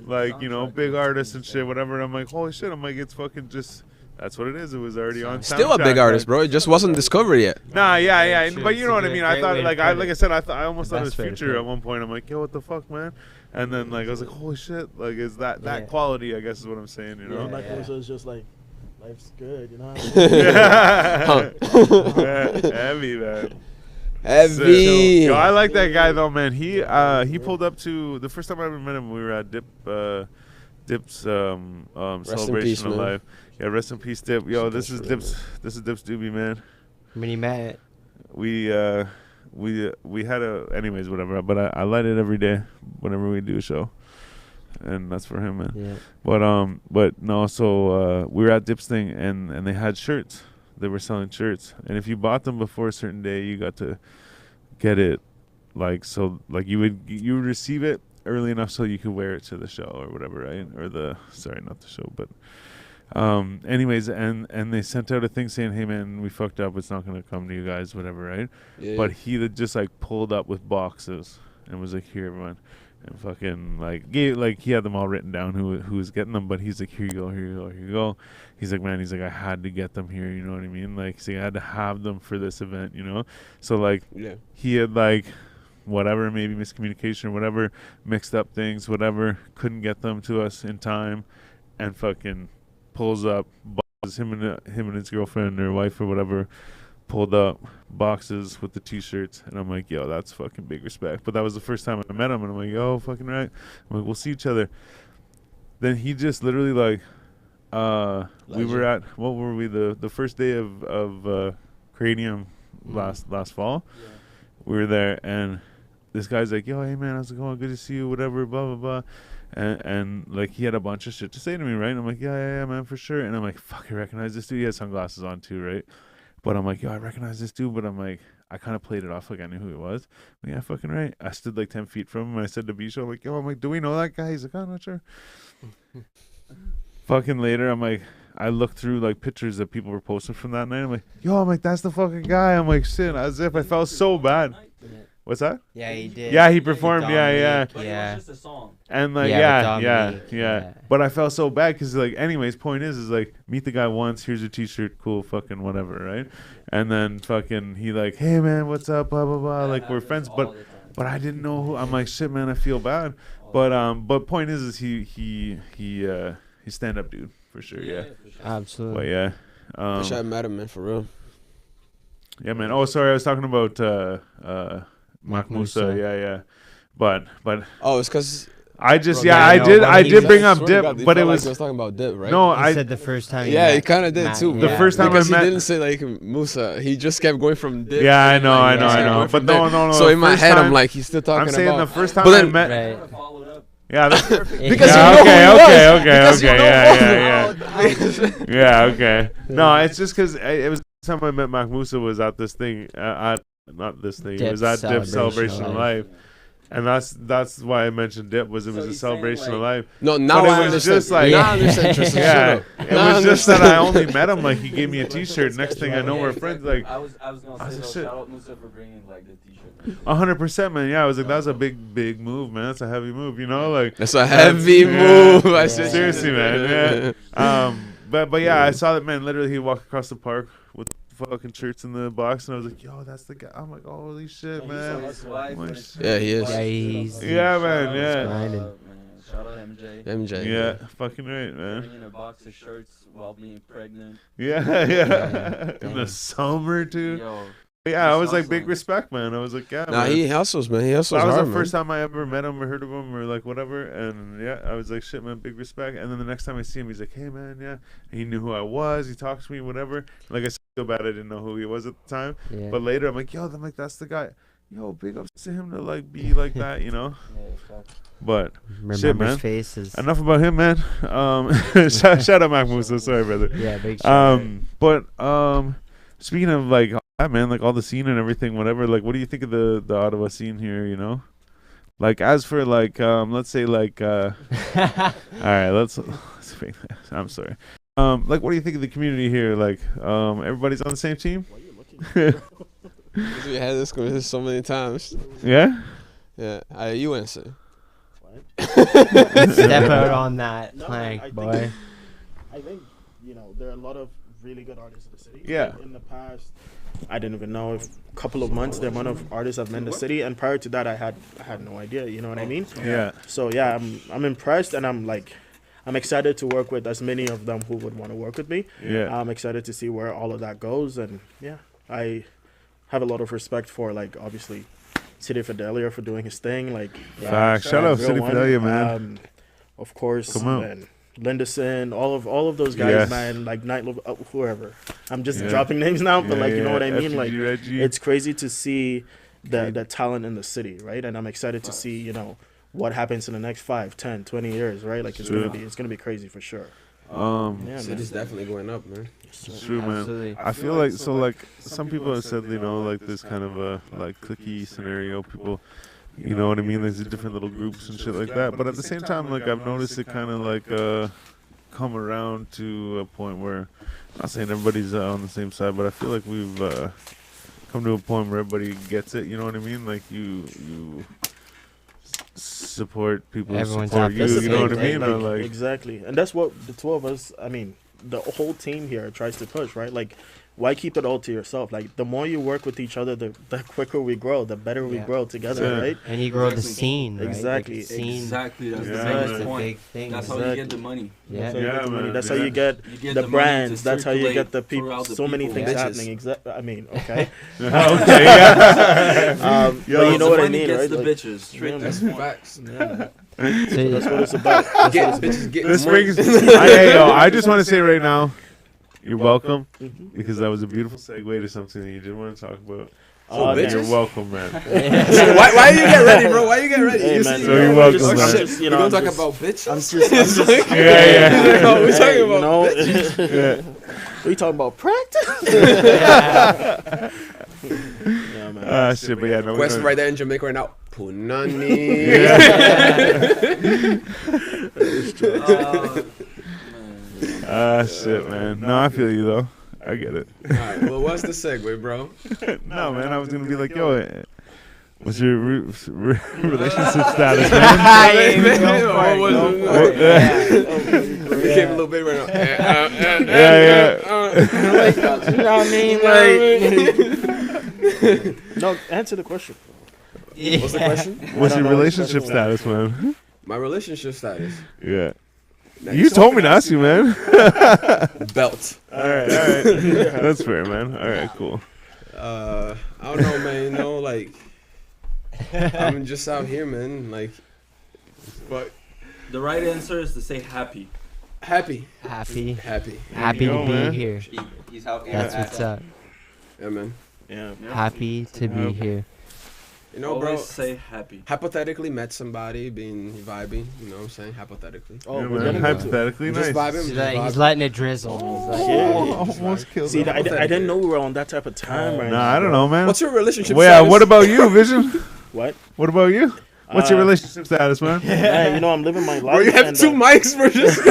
like, you know, big artists and shit, whatever. And I'm like, holy shit, I'm like, it's fucking just that's what it is. It was already on Still a Soundtrack, big artist, like- bro. It just wasn't discovered yet. Nah, yeah, Yeah, yeah, true. but you It's know a what I good- mean. I great thought, way to like, put like it. I said, I almost The thought it was best way to Future put at it. one point. I'm like, yo, what the fuck, man? And then like I was like, holy shit, like is that Yeah. quality? I guess is what I'm saying, you know? Yeah. Like it was just like, life's good, you know. Yeah. Heavy, man. Heavy. Yo, I like that guy though, man. He pulled up to the first time I ever met him. We were at Dip's celebration peace, of man. life. Yeah, rest in peace, Dip. Yo, this is Dip's doobie, man. When you met, We had anyways, whatever. But I light it every day whenever we do a show, and that's for him, man. yeah. But no. So we were at Dip's thing, and they had shirts. They were selling shirts, and if you bought them before a certain day, you got to get it, like so, like you would receive it early enough so you could wear it to the show or whatever, right? Or not the show, but Anyways, and they sent out a thing saying, "Hey man, we fucked up. It's not gonna come to you guys, whatever, right?" Yeah. But he had just like pulled up with boxes and was like, "Here, everyone," and fucking like gave, like he had them all written down who was getting them, but he's like, "Here you go, here you go, here you go." He's like, "Man," he's like, "I had to get them here." You know what I mean? Like, see, I had to have them for this event. You know, so like Yeah. he had like whatever, maybe miscommunication or whatever, mixed up things, whatever, couldn't get them to us in time, and fucking pulls up boxes, him and his girlfriend or wife or whatever pulled up boxes with the t-shirts, and I'm like, yo, that's fucking big respect. But that was the first time I met him, and I'm like, yo, fucking right. I'm like, we'll see each other. Then he just literally like we were at, what were we, the first day of Cranium last fall. Yeah. We were there, and this guy's like, yo, hey man, how's it going, good to see you, whatever, blah blah blah. And like he had a bunch of shit to say to me, right? And I'm like, yeah, man, for sure. And I'm like, fuck, I recognize this dude. He had sunglasses on too, right? But I'm like, yo, I recognize this dude. But I'm like, I kind of played it off like I knew who he was. I'm like, yeah, fucking right. I stood like 10 feet from him. And I said to Bisho, I'm like, yo, I'm like, do we know that guy? He's like, oh, I'm not sure. Fucking later, I'm like, I looked through like pictures that people were posting from that night. I'm like, yo, I'm like, that's the fucking guy. I'm like, shit, as if I felt so bad. What's that? Yeah, he did. Yeah, he performed. Yeah. But Yeah. it was just a song. And like, Yeah, yeah. with Dominique, But I felt so bad because like, anyways, point is like, meet the guy once. Here's your t-shirt. Cool, fucking whatever, right? And then fucking he like, hey man, what's up? Blah blah blah. Like we're friends, but I didn't know who. I'm like, shit, man, I feel bad. But point is he stand up dude for sure. Yeah. Absolutely. But yeah. Wish I met him, man, for real. Yeah, man. Oh, sorry, I was talking about Mark Musa. Musa. Yeah. But Oh, it's because I just Bro, I yeah, did no, I he did was- bring up swear to God, Dip, he but it felt like was he was talking about Dip, right? no. He I said the first time. Yeah, he met kind of did Matt, too. yeah. The first time because I met- he didn't say like Musa. He just kept going from Dip. Yeah, I and, know, like, I know, just I kept know. going But from no, there. no. So the in my first head, time- I'm like, he's still talking I'm saying about. the first time But I then- met. Right. Followed up. Yeah, that's Because yeah, you know okay, who he okay, was. okay, Because you okay, know yeah, both of them. yeah, okay. No, it's just because it was the time I met Mark Musa was at this thing at not this thing. It was at Dip Celebration of Life. And that's why I mentioned Dip was it was So a he's saying, celebration of like- life. No, now But it I was understand. just like- now I understand. Tristan, Yeah, shut up. it Now I was just that I understand. only met him like he gave me a T-shirt. Next thing I know, we're friends. Like I was gonna I was say like, though, shit. shout out Musa for bringing like the t-shirt. 100%, man. Yeah, I was like, that's a big move, man. That's a heavy move, you know. Like That's a heavy yeah. move. I said seriously, man. Yeah. But yeah, I saw that man. Literally, he walked across the park with fucking shirts in the box, and I was like, yo, that's the guy. I'm like, holy shit, man. My shit. Yeah, he is. Yeah, he's Yeah, man. Yeah. grinding. Shout out MJ. MJ. Yeah, fucking right, man. Bringing a box of shirts while being pregnant. Yeah. Yeah. In the summer, too. Yo, Yeah, I was like, awesome. big respect, man. I was like, yeah, Nah, man. he hustles, man. He hustles That was hard, the man. first time I ever met him or heard of him or like whatever. And yeah, I was like, shit, man, big respect. And then the next time I see him, he's like, hey, man, yeah. And he knew who I was. He talked to me, whatever. Like I said, feel bad I didn't know who he was at the time. Yeah. But later, I'm like, yo, I'm like, that's the guy. Yo, big ups to him to like be like that, you know? But Remembers shit, man. faces. enough about him, man. Shout out Mac Musa. Sorry, brother. Yeah, big shout. But speaking of like that, man, like all the scene and everything, whatever. Like, what do you think of the Ottawa scene here? You know, like as for like let's say like all right, let's fake that. I'm sorry. Like, what do you think of the community here? Like, everybody's on the same team. Why are you looking? Because we had this conversation so many times. Yeah. Yeah, you answer. Step out on that No, plank, I think- boy. I think, there are a lot of really good artists in the city. Yeah. In the past, I didn't even know if a couple of months the amount of artists I've met in the city, and prior to that, I had no idea. You know what I mean? Yeah. So yeah, I'm impressed, and I'm excited to work with as many of them who would want to work with me. Yeah. I'm excited to see where all of that goes, and yeah, I have a lot of respect for obviously City Fidelia for doing his thing. Facts. Shout out Real City One, Fidelia, man. Of course, Come on. and Linderson, all of those guys, Yes. man. Like Nightlife, whoever. I'm just Yeah. dropping names now, but you know what I mean. FG, Reggie. It's crazy to see the talent in the city, right? And I'm excited to see what happens in the next 5, 10, 20 years, right? Like it's True. gonna be crazy for sure. Yeah, City's definitely going up, man. It's true, man. Absolutely. I feel like some people have said like this kind of a like cliquey scenario. People, you know what I mean? There's different little groups and shit like that. But at the same time, like I've noticed it kind of like come around to a point where, I'm not saying everybody's on the same side, but I feel like we've come to a point where everybody gets it. You know what I mean? Like you support people who Everyone's support happy. you. That's You the know what I thing, mean? Or like, exactly, and that's what the two of us. I mean, the whole team here tries to push, right? Like, why keep it all to yourself? Like, the more you work with each other, the quicker we grow, the better we grow together, Yeah. right? And you grow the scene, right? Exactly. Like, the scene Exactly. That's Yeah, the man. is biggest the point. big thing. That's how you get the money. Yeah. That's how you Yeah, get the money. man, That's yeah. how you get You get the money brands. to That's how you get the circulate people. throughout the So many people. things Bitches. happening. Exactly. I mean, okay. okay, yeah. But Yo, you know the what I money mean, gets right? the Like, bitches straight yeah, to That's the point. facts. yeah, man. So, That's what it's about. That's Get what it's bitches get This money. brings. I just want to say right now, you're welcome, Mhm. because that was a beautiful segue to something that you did want to talk about. Oh, And bitches? you're welcome, man. why you get ready, bro? Why you get ready? Hey, You man, see, So you're I'm welcome, just- man. I'm just, you know, we I'm gonna talk just- about bitches. I'm just Yeah, yeah. He's like, oh, we're Hey, talking you about know, bitches. Yeah. we talking about practice? Yeah, man. Shit, but yeah, no. Question right there in Jamaica right now. Punani. Shit, man. No, I feel you though. I get it. Alright, well, what's the segue, bro? No, man. I was gonna be like, yo, what's your relationship status, man? Oh, was Go it? for it. We came a little bit right now. Yeah, You know what I mean? Like, no, answer the question. What's the question? What's I your don't know. relationship status, man? My relationship status. Yeah. You told me to ask you, man. Belt. All right. That's fair, man. All right, cool. I don't know, man. You know, like, I'm just out here, man. Like, but The right answer is to say happy. happy. Happy. Happy. Happy go, to be man. here. He's out That's what's up. Yeah, man. Yeah. Happy to be here. You know, Always bro. say happy. Hypothetically, met somebody, being vibing. You know what I'm saying? Hypothetically. Oh, Yeah, we're man. getting into it. Hypothetically, Just nice. vibing. He's, Just like, he's vibing. letting it drizzle. He's like, Almost killed See, him. I didn't know we were on that type of time right now. Nah, I don't know, man. What's your relationship Well, yeah, status? what about you, Vision? What? What about you? What's your relationship status, man? Man, you know, I'm living my life. Bro, you have and, two mics for just.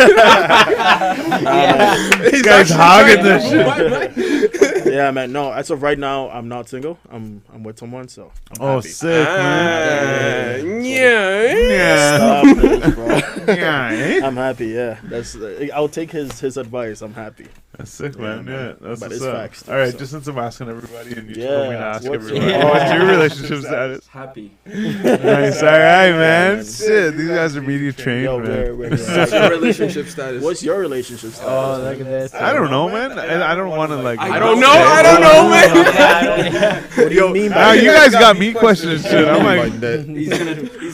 This guy's hogging this shit. Yeah, man. No, as of right now, I'm not single. I'm with someone, so I'm Oh, happy. sick, man. Yeah. Yeah. Stop this, bro. Yeah, eh? I'm happy. Yeah, that's. I'll take his advice. I'm happy. That's sick, man. man. Yeah, that's But what's it's up. facts, All right, so. just since I'm asking everybody, and you Yeah, told me to ask what's- everybody, yeah. what's your relationship status? Happy. Nice, all right, man. man. Shit, these guys are media trained, Yo, man. What's your relationship status? What's your relationship status? oh, look at this. I don't know, man. I don't want to like. I don't know. I don't know, man. What do you mean Now by you guys got me questioning shit. I'm like, He's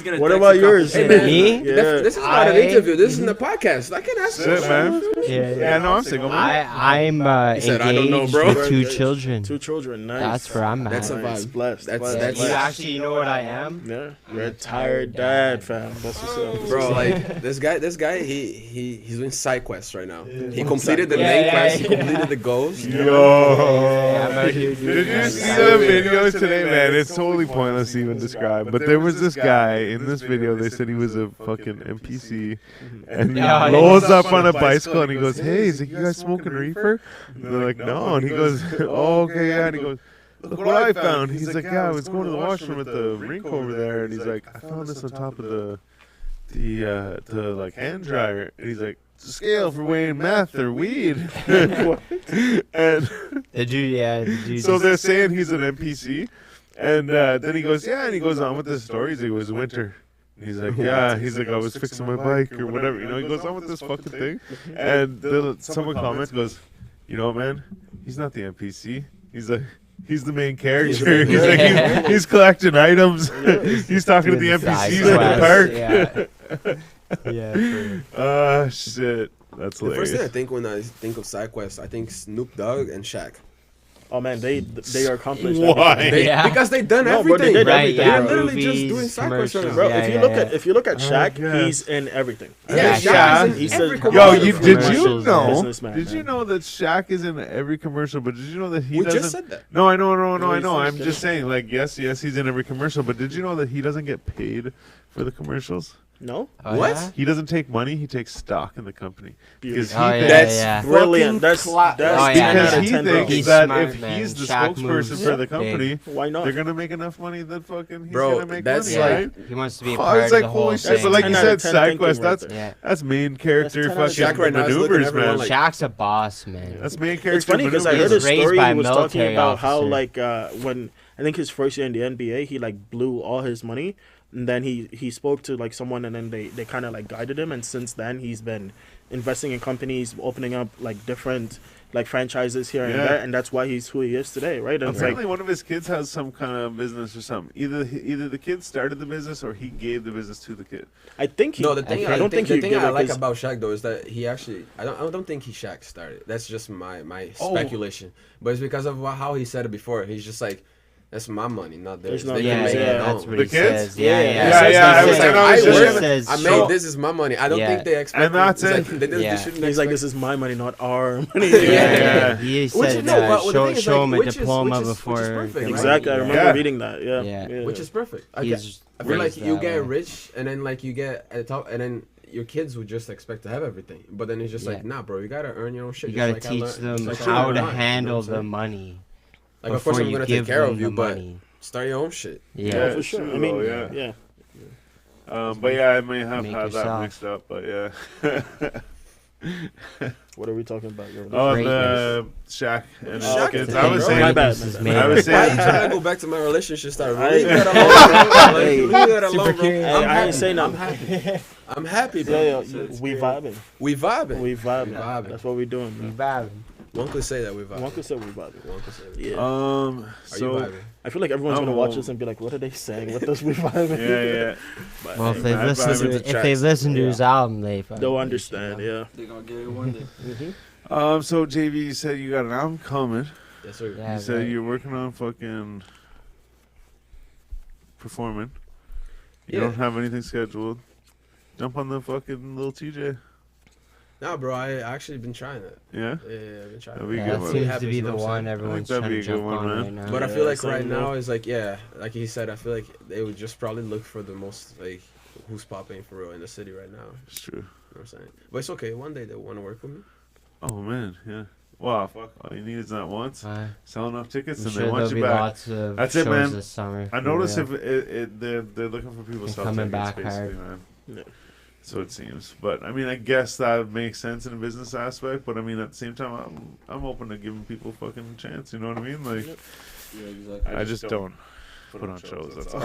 gonna. What text about a yours? couple- Hey, man. Me? Yeah. This is not an interview. This is a podcast. I can ask shit, man. Yeah, Yeah, no, I'm single, man. I'm He said, I don't know, engaged bro. with 2 children. 2 children. Nice. That's where I'm at. That's a Nice. vibe. Blessed. That's- blessed, that's- You blessed. actually know what I am? Yeah, retired dad, fam. That's what's up. Bro, like this guy, he's doing side quests right now. He completed the Yeah, main yeah, quest. He yeah. completed the ghost. Yeah, I'm Yo. out here doing Did you that. see the videos today, man? It's totally pointless to even describe. But there was this guy in this video. They said he was a fucking NPC, and he Yeah, yeah. rolls up on a bicycle and he goes, "Hey, is it you guys smoking reefer?" And they're like, "No." And he goes, "Oh, okay, yeah." And he goes, "Look what I found." He's like, "Yeah, I was going to the washroom at the rink over there," and he's like, "I found this on top of the like hand dryer." And he's like, "It's a scale for weighing meth or weed." And Did you so they're saying he's an NPC, and then he goes, yeah, and he goes on with this story. It was winter. And he's like, yeah, he's like, I was fixing my bike or whatever, you know. He goes on with this fucking thing, and someone comments, goes, you know what, man? He's not the NPC. He's like, he's the main character. He's like, he's collecting items. He's talking to the NPCs at the park. Yeah. Oh shit, that's The first thing I hilarious. think when I think of side quests, I think Snoop Dogg and Shaq. Oh man, they are accomplished. Why? everything. Yeah. Because they done No, bro, they everything. did Right, everything. yeah. They're literally just Movies, doing side quests right now. commercials, Bro, Yeah, if you yeah, look yeah. at Shaq, yes. he's in everything. Yeah, Yeah, Shaq is in He's every a- commercial. Yo, did you Commercials, know? businessman, Did you man. know that Shaq is in every commercial? But did you know that he We doesn't? just said that. No, I know, No, I he's know. not I'm kidding. just saying, like, yes, he's in every commercial. But did you know that he doesn't get paid for the commercials? No. Oh, What? yeah? He doesn't take money. He takes stock in the company because he Oh, yeah, thinks, That's yeah. Brilliant. That's Oh, yeah, because no. he 10, bro. thinks He's that smart, if man. he's the Shaq spokesperson moves for the big. company, Why not? they're gonna make enough money that fucking he's Bro, gonna make that's money, Yeah, right? he wants to be a Oh, I part was of like, the whole holy shit! thing. But like you 10 out of said, 10 side thinking quest. right That's there. that's main character 10 out of 10. fucking Shaq right now is looking at maneuvers, everyone man. like- Shaq's a boss, man. That's main character. It's funny because I maneuvers. heard a He's raised story. by He a was talking military about how officer. like when I think his first year in the NBA, he like blew all his money, and then he spoke to like someone, and then they kind of like guided him, and since then he's been investing in companies, opening up like different like franchises here and Yeah. there, and that's why he's who he is today, right? And it's Apparently, like one of his kids has some kind of business or something. Either the kid started the business or he gave the business to the kid. I think he. No, the thing I don't think the he thing did I it like 'cause- about Shaq though is that he actually I don't think he Shaq started. That's just my Oh. speculation. But it's because of how he said it before. He's just like, that's my money, not theirs. There's no They Yeah, can make yeah, it yeah, their that's own. what The he kids? says. Yeah, Yeah, yeah. yeah, That's yeah, what he I was says. like, I just- worked, says- I so- made this is my money. I don't Yeah. think they expect. And that's it's it. Like, they Yeah. shouldn't He's like, expect- this is my money, not our money. Yeah, Yeah. yeah. He Which said is no, but the show, thing is, show him like, a which is- diploma which is before. perfect, the right? Exactly, I money. remember Yeah. reading that. Yeah, Yeah. which is perfect. I He's feel like raised you that get way. rich, and then like you get at the top, and then your kids would just expect to have everything. But then it's just like, Yeah. nah, bro, you gotta earn your own shit. You just gotta like I teach learned- them just like I how learned to mine, you know handle what I'm the saying? money. Like, of course, before I'm you gonna give take care them of you, the but money. start your own shit. Yeah. Yeah, for it's sure. true, I mean, though, yeah. But yeah, I may have Make had that yourself. mixed up, but yeah. What are we talking about? Yo? Oh, Greatness. the Shaq and his Shaq kids. is I was bro. saying, My bad, This is man. I was Why are you saying, trying to go back to my relationship start? I- Leave that alone, bro. Like, Hey. leave that alone, Super bro. curious. Hey, I'm I happy. ain't saying I'm nothing. happy. I'm happy, bro. Yeah, we vibing. We vibing. We vibing. vibing. That's what we doing, You man. bad. One could say that we vibing. One could say we vibing. One could say that. Yeah. Are you so vibing? I feel like everyone's gonna Oh. watch this and be like, "What are they saying? What does we vibing?" yeah. But Well, if they I listen vibe to with the if they tracks. listen to Yeah. his album, they they'll understand. Yeah. They're gonna get it one day. So JV, you said you got an album coming. Yes, sir. Yeah, You said right. you're working on fucking performing. You Yeah. don't have anything scheduled. Jump on the fucking little TJ. Nah, bro, I actually been trying it. Yeah. Yeah, I've been trying That'd it. be Yeah, good that one. seems to Happens, be you the know what I'm one saying? everyone's that'd trying be to a good jump one, on man. right now. But I Yeah, feel like same right here. now is like, yeah, like he said, I feel like they would just probably look for the most like who's popping for real in the city right now. It's true. You know what I'm saying? But it's okay. One day they'll want to work with me. Oh man, yeah. Wow, fuck. All you need is not once. Sell enough tickets I'm and sure they want there'll you be back. lots of That's shows it, man. this summer. I for notice real. if they're looking for people to And sell coming tickets, back basically, hard. man. Yeah. So it seems. But I mean, I guess that makes sense in a business aspect. But I mean, at the same time, I'm open to giving people fucking a chance. You know what I mean? Like, Yeah, exactly. I just don't put on shows. That's all.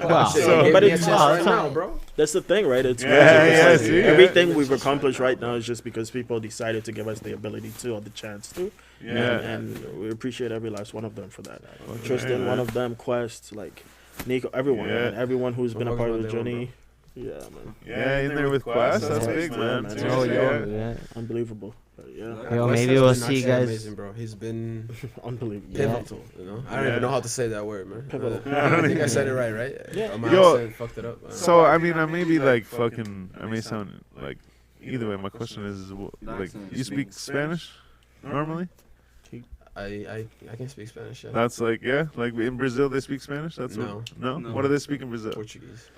Wow. Shit, So- you gave but me a it's- chance well, right it's now, not- bro. That's the thing, right? It's Yeah, magic. It's yeah, like see, yeah. everything we've accomplished right now is just because people decided to give us the ability to or the chance to. Yeah. And we appreciate every last one of them for that. Okay, Tristan, man. one of them, Quest, like Nico, everyone, Yeah. man, everyone who's been a Fuck part of about the that one, journey. Yeah, man, Yeah, in there with Quest. That's Yeah, big, yeah, man. man. Seriously, Oh, yeah. yo, yeah. unbelievable. But yeah, Yo, West maybe has we'll been see you actually guys- Amazing, bro. He's been unbelievable. Yeah. pivotal. You know, I don't Yeah. even know how to say that word, man. Pivotal. I think I said it right? Yeah. Or my Yo, accent fucked it up. I don't know. So I mean, I may be like fucking. I may sound like. Either way, my question is, like, you speak Spanish normally? I can speak Spanish. Yeah. That's like, yeah, like in Brazil they speak Spanish. That's No. what, no. No. What do they speak in Brazil? Portuguese.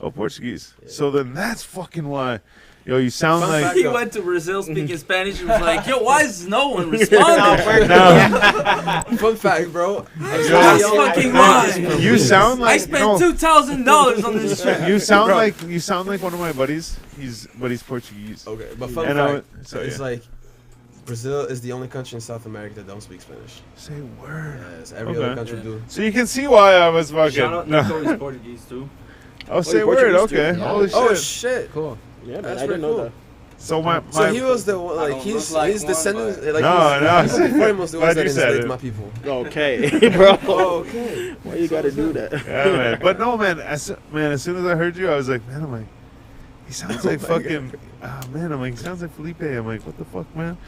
Oh, Portuguese. Yeah. So then that's fucking why. Yo, you sound Fun like. fact, He though. went to Brazil speaking Spanish. He was like, "Yo, why is no one responding?" Fun fact, bro. That's fucking lying. You sound I like spent no, $2,000 on this trip. you sound like one of my buddies. He's Portuguese. Okay, but fun And fact, so it's yeah. like Brazil is the only country in South America that don't speak Spanish. Say word. Yes, every Okay. other country Yeah. do. So you can see why I was fucking. Shout out No. Nico, he's Portuguese too. Oh, say you're word. Portuguese too? Okay. Yeah. Holy shit. Oh shit! Cool. Yeah, man, That's I didn't pretty know cool. So my So he was the one, I like don't he's look like his one, descendants. but- Like No, he's, no. People before him was the ones Glad that you said enslaved it. my people. that. Okay, bro. Oh, okay. Why you gotta do that? Yeah, man. But no, man. As soon as I heard you, I was like, man, I'm like, he sounds like fucking. Man, I'm like, he sounds like Felipe. I'm like, what the fuck, man?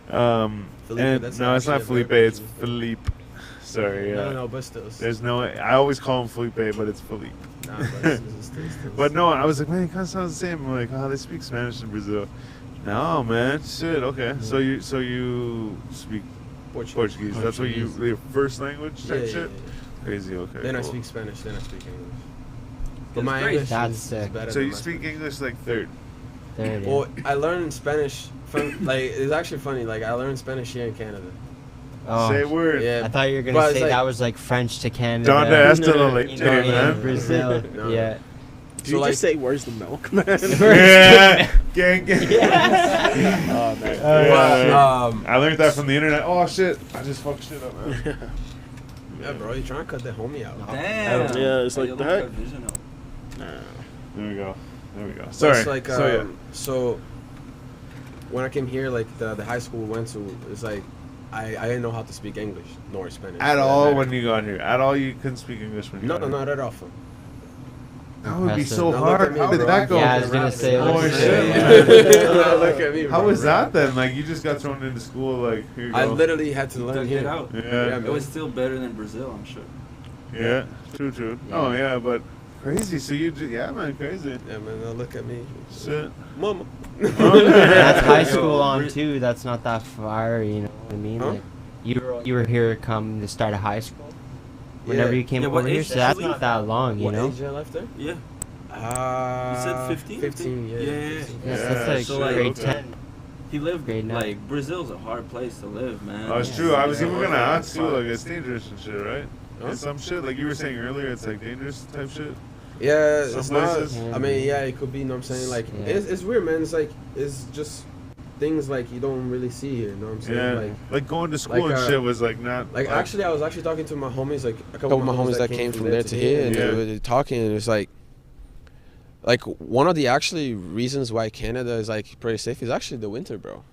Felipe, And that's no, it's not actually a Felipe. very It's Philippe. Sorry. No, but still. There's no. I always call him Felipe, but it's Philippe. Nah, but it's still. But no, I was like, man, it kind of sounds the same. I'm like, oh, they speak Spanish in Brazil. No, man, shit. Okay, so you speak Portuguese. That's what your first language Yeah, type yeah, shit. yeah. Crazy. Okay. Then I cool. speak Spanish. Then I speak English. But my great. English That's is sick. better So than you my speak English like third. There it is. Well, I learned Spanish from like it's actually funny. Like I learned Spanish here in Canada. Oh, Say word. Yeah, I thought you were but gonna it's say like- that was like French to Canada. Donde hasta la leche, You know, in man. Brazil. No. Yeah. Did you just say, where's the milk, man? Yeah. Gang. Oh, man. But, I learned that from the internet. Oh shit! I just fucked shit up, man. yeah, bro, you trying to cut the homie out? Damn. Yeah, it's like You that. look vision out. There we go. There we go. So Sorry. it's like, so yeah. so when I came here, like the high school we went to, it's like I didn't know how to speak English nor Spanish. At for that all matter. when you got here. At all you couldn't speak English when you No, got no, here. not at all. Fam. That would be Impressive. so Now look hard. at me, How did bro. that go? Yeah, I was gonna say. Oh, let's shit, say- man. Look at me, How bro. was that then? Like you just got thrown into school. Like here you go. I literally had to learn Took here. it out. Yeah. Yeah, It man. was still better than Brazil, I'm sure. Yeah. True. Oh yeah, but crazy. So you yeah, man, crazy. Yeah, man. Now look at me, Shit. mama. That's high Yo, school on Brit- too. That's not that far. You know what I mean? Huh? Like, you were here come the start of high school. Whenever Yeah. you came Yeah, what over here, age so did that's you not leave? that long. You What know? age did I left there? Yeah. You said 15? 15, yeah. Yeah. 15. Yes, Yeah, that's like so, like, grade okay. 10. He lived Grade nine. like Brazil's a hard place to live, man. Oh, it's Yeah. true. I was Yeah. even gonna ask too. Like it's dangerous and shit, right? Huh? It's some shit like you were saying earlier. It's like dangerous type shit. Yeah, Some it's not. places. I mean, yeah, it could be. You know what I'm saying? Like, Yeah. it's weird, man. It's like it's just things like you don't really see here. You know what I'm saying? Yeah. Like going to school like, and shit was like not. Like actually, I was actually talking to my homies, like a couple of my homies that came from there to here, and Yeah. they were talking, and it's like one of the actually reasons why Canada is like pretty safe is actually the winter, bro.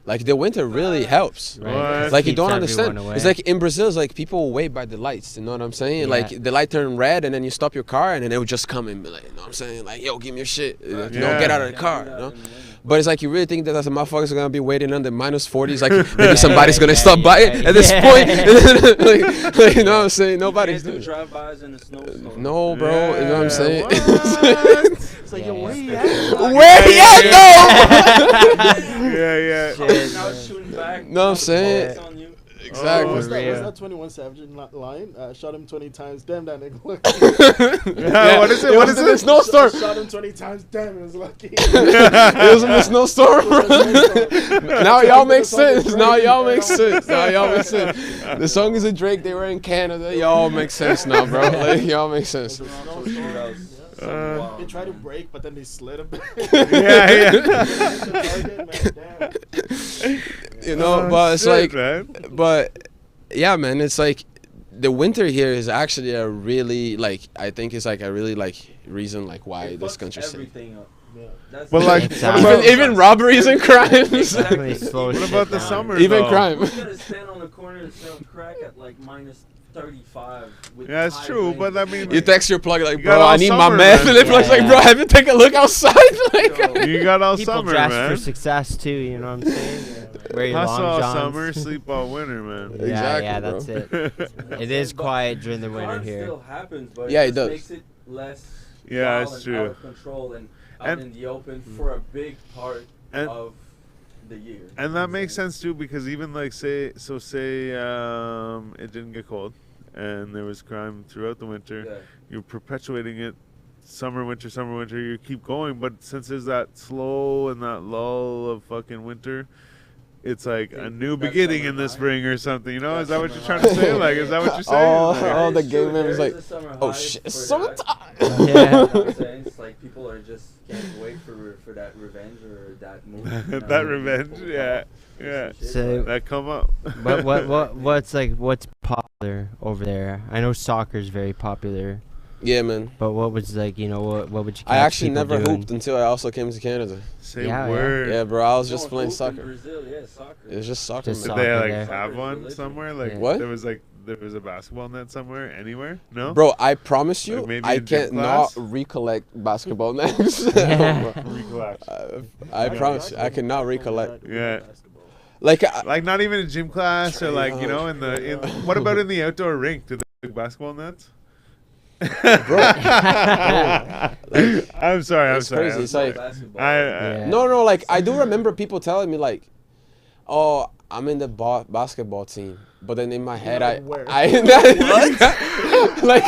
Like the winter really helps. Right. What? It Like you keeps don't everyone understand. away. It's like in Brazil, it's like people wait by the lights. You know what I'm saying? Yeah. Like the light turn red, and then you stop your car, and then it would just come and be like, you know what I'm saying? Like, yo, give me your shit. You know, Yeah. get out of the car. You know? But it's like you really think that the motherfuckers are gonna be waiting under minus 40s? Like maybe somebody's gonna stop by it at this point. like, you know what I'm saying? Nobody's doing doing it. drive-bys in the snowstorm. No, bro. You know what I'm saying? It's like, yo, Yeah. where you at? Where you at, though? Yeah. Shit. Now it's shooting back. Know what I'm saying? It's on you. Exactly. What's that? real. What's that 21 Savage line? Shot him 20 times. Damn that nigga. Look. Yeah, what is it? What is in the it? snowstorm. Shot him 20 times. Damn, it was lucky. It was in the snowstorm, bro. Now y'all make sense. Now y'all make sense. The song is a Drake. They were in Canada. Y'all make sense now, bro. Like, y'all make sense. They tried to break, but then they slid a bit. Yeah. You know, Oh, but it's shit, like, man. but yeah, man, it's like the winter here is actually a really like I think it's like a really like reason like why It this fucks country's safe. everything up. That's But, the- like, Exactly. what about- Even robberies and crimes. Exactly. Slow What shit about the down. summer? Even though? crime. We gotta stand on the corner and sell crack at like minus 35. With Yeah, it's high true, rain. but I mean, You text your plug like, You bro, got all I need my summer, meth, man. and the plug's like, Yeah. bro, have you taken a look outside? Like, Yo, you got all People summer, dress man. for success too. You know what I'm saying? Wear your Hustle long all johns. summer, sleep all winter, man. Yeah, Exactly, yeah, bro. that's it. It is quiet during the winter crime here. still happens, but Yeah, it it just does. makes it less Yeah, wild it's and out true. of control and out And- in the open for a big part And- of the year. And that makes sense too, because even like say it didn't get cold, and there was crime throughout the winter. Yeah. You're perpetuating it, summer, winter, summer, winter. You keep going, but since there's that slow and that lull of fucking winter, it's like a new That's beginning summer in the high. spring or something. You know, That's is that what summer you're trying to high. say? Like, is that what you're saying? Oh, Like- oh, the It's gay true, man was there like, is a summer oh high shit, for it's that. summertime. Yeah. You know what I'm saying? It's like people are just can't wait for that revenge or that movie. you know, That and revenge, pull yeah, off yeah. some shit, So- That come up. what's popular over there? I know soccer's very popular, Yeah, man. but what was like, you know, what would you? I catch actually people never doing? hooped until I also came to Canada. Say Yeah, yeah. word. Yeah, bro, I was No, just playing hoop in soccer. Brazil, yeah, soccer. It was just soccer, Just Did man. soccer. they like there. have one Religion. somewhere? Like Yeah. What? there was a basketball net somewhere, anywhere? No. Bro, I promise you, Like maybe I in gym can't not class? recollect basketball nets. Yeah. Recollect. I promise you, I cannot recollect. Yeah. Like, Like not even in gym class or like, you know, in what about in the outdoor rink? Do they have basketball nets? I'm sorry. I'm it's sorry. crazy. I'm It's sorry. like, Basketball. I Yeah. no, like I do remember people telling me like, oh, I'm in the basketball team. But then in my head, where? like,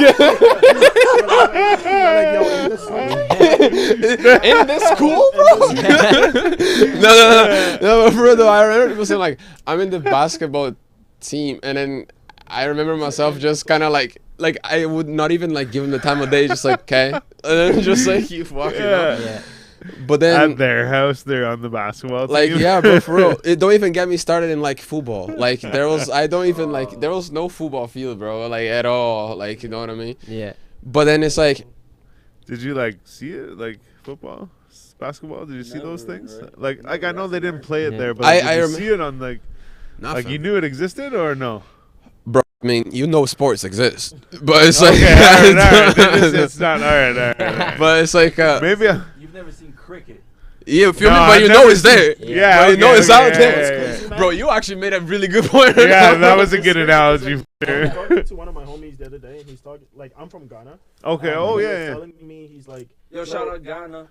in this school, bro? No, bro, though, I remember people saying, like, I'm in the basketball team, and then I remember myself just kind of like I would not even like give him the time of day, just like, okay, and then just like keep walking up. Yeah. But then At their house, they're on the basketball team. like, yeah, bro, for real. It don't even get me started in like football. Like there was no football field, bro, like at all. Like, you know what I mean? Yeah. But then it's like, Did you like see it, like football, basketball? Did you see those things? Like I know they didn't play it Yeah. there, but like, I did you rem- see it on like you knew it existed or no? bro, I mean, you know sports exist, but it's like, Okay, all right. It's not all right. but it's like, Maybe. You've never seen cricket. yeah, feel me, No, but I've you never know it's there. Yeah, But you know okay, it's okay, out yeah, there. yeah, Bro, you actually made a really good point. Yeah, that was a good analogy. I was talking to one of my homies the other day, and he's talking like I'm from Ghana. Okay. He Oh was yeah. telling me he's like, Yo, shout out Ghana.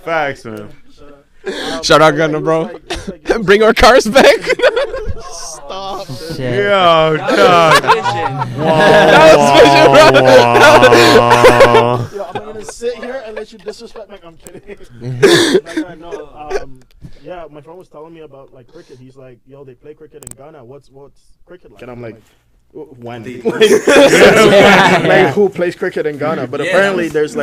Facts, man. Shout out yeah, Ghana, he bro. was like- he was like, yo, Bring our cars back. Stop. Shit. Yo, dog. Yo, I'm not gonna sit here and let you disrespect me. I'm kidding. No. Yeah, my friend was telling me about like cricket. He's like, yo, they play cricket in Ghana. What's cricket like? And I'm like, when? Like, who plays cricket in Ghana? But apparently there's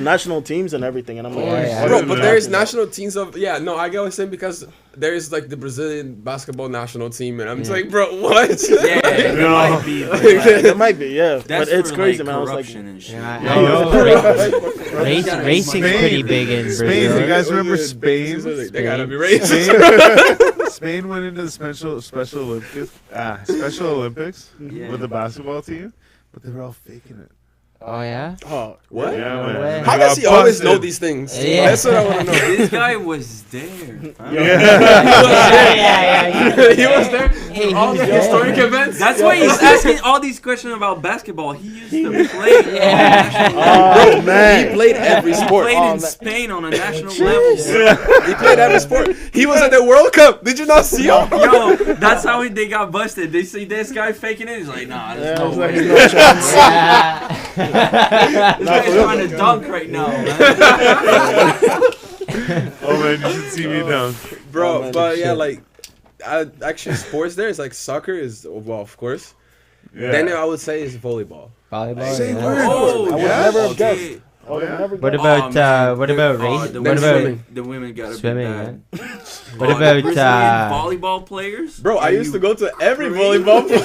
national teams and everything. And I'm like, Yeah. Bro, but there is national teams of, yeah, no, I get what you're saying, because there is like the Brazilian basketball national team, and I'm just like, bro, what? Yeah, it No. might be. it might be, yeah. That's But it's for, crazy, like, man. I was like, corruption and shit. Yeah, Yo, yo. Racing's pretty big in Brazil. Spain, you guys remember Spain? They gotta be racist. Spain went into the Special Olympics with the basketball team, but they were all faking it. Oh yeah. oh, What? Yeah, No man. way. How They does got he always busted. know these things? Yeah. That's what I want to know. This guy was there. Yeah. He was there. Hey, he All was the there. historic events. That's why he's asking all these questions about basketball. He used to play on a national level. oh He man. played every He sport. played in Spain on a national level. He played every sport. He was at the World Cup. Did you not see him? Yo, that's how they got busted. They see this guy faking it. He's like, nah, there's Yeah, no it's like, way. no chance. Yeah. This guy's trying to dunk right now, man. Oh man, you should see me dunk. Bro, Oh, man, but yeah, shit. like, actually, sports there is like soccer is, well, of course. Yeah. Then I would say is volleyball. Volleyball. Same yeah. word. Oh, I would yeah? never have Okay. guessed. I would have yeah? never What guessed. about Oh, man. what about Oh, race? the What women- about swimming. The women gotta swimming? be Yeah. bad. What The about Brazilian volleyball players? Bro, I Are used you to go to every crazy? volleyball. Fucking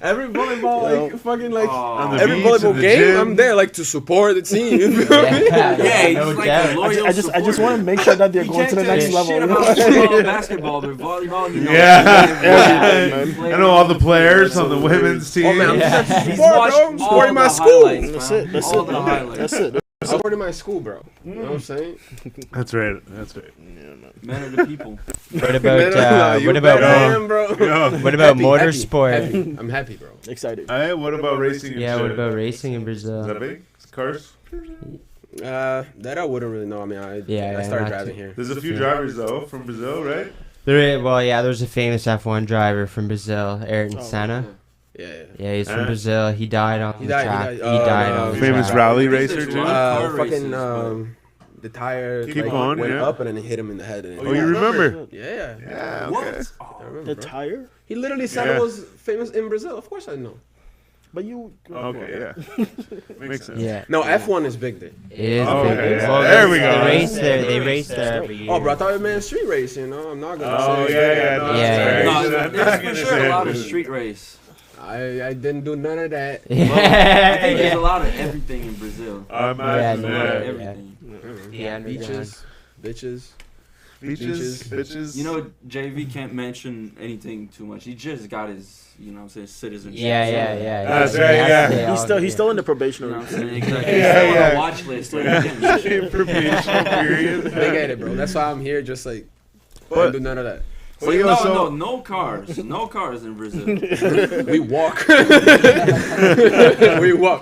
every volleyball, like, fucking, like, On the every beach, volleyball in the game, gym. I'm there, like, to support the team. You feel me? Yeah, Yeah, he's no like doubt. a loyal I just want to make sure that they're He going to the can't next tell level. shit you know? about football and basketball, but volleyball, he knows. Yeah. Everything, I know all the players on the women's team. Oh, man, I'm Yeah. just He's support, bro. watched I'm all supporting my the school. highlights, That's bro. it. That's All it. the man. highlights. That's it. I'm supporting my school, bro. You know what I'm saying? That's right. That's right. Men are the people. What about You what bet about I am, bro. Yo. what about Happy, motorsport? happy. I'm happy, bro. Excited. Hey, what about racing? and Yeah, what shit? about racing in Is that Brazil? big? Cars? That I wouldn't really know. I mean, I Yeah, started not driving too. here. There's a few drivers though from Brazil, right? There's a famous F1 driver from Brazil, Ayrton Oh, Senna. Yeah. Yeah, he's from Uh, Brazil. He died on He the died- he track. died. He Oh, died no. on the Famous track. rally There's racer one too. car Fucking races, the tire Keep like, on, went yeah. up and then it hit him in the head. And Oh, you remember? Yeah. Yeah. What? Okay. I remember, The bro. tire? He literally said Yeah. it was famous in Brazil. Of course I know. But you. Okay. Yeah. Makes sense. Yeah, No, F1 is big there. it is Oh, big. okay. Well, There we they go. race there. They race there every year. Oh, bro, I thought it meant street race, you know? I'm not gonna Oh say yeah, yeah. no, No, Yeah, that's yeah. No, right. there's for sure a lot of street race. I didn't do none of that. I think there's Yeah. a lot of everything in Brazil. I imagine Yeah, A lot of that. yeah. everything. Yeah, Beaches, bitches. Beaches, bitches. You know, JV can't mention anything too much. He just got his, citizenship. Yeah. That's He right, has yeah. to stay He's on still here. he's still in the You know probationary. what I'm saying? Exactly. Yeah, He's still on yeah. the watch list. Like, him. Information period. They get it, bro. That's why I'm here, just like, I But- didn't do none of that. Well, See, yo, so- no cars. No cars in Brazil. We walk. We walk.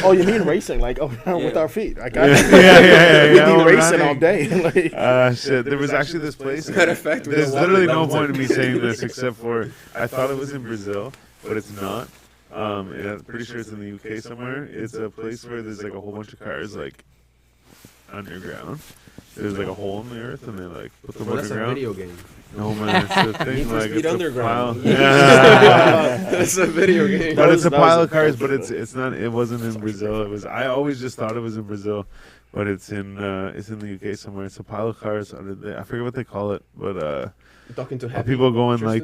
Oh, you mean racing? Like, with our feet? I got Yeah, it. yeah, We yeah, be we're racing all running. day. Like, Shit. There was actually this place. Matter of fact, we There's don't walk literally like no that. point in me saying this except for I thought it was in Brazil, but it's not. I'm pretty sure it's in the UK somewhere. It's a place where there's like a whole bunch of cars like underground. There's like a hole in the earth, and they like put them Well, that's a underground. video game. No man, it's a thing Need for like Speed it's Underground. a pile. Yeah. That's a video game. But it's a That was pile a of cars, pile. but it's not. It wasn't in Brazil. It was. I always just thought it was in Brazil, but it's in the UK somewhere. It's a pile of cars under there. I forget what they call it, but Talking to happy. people go and like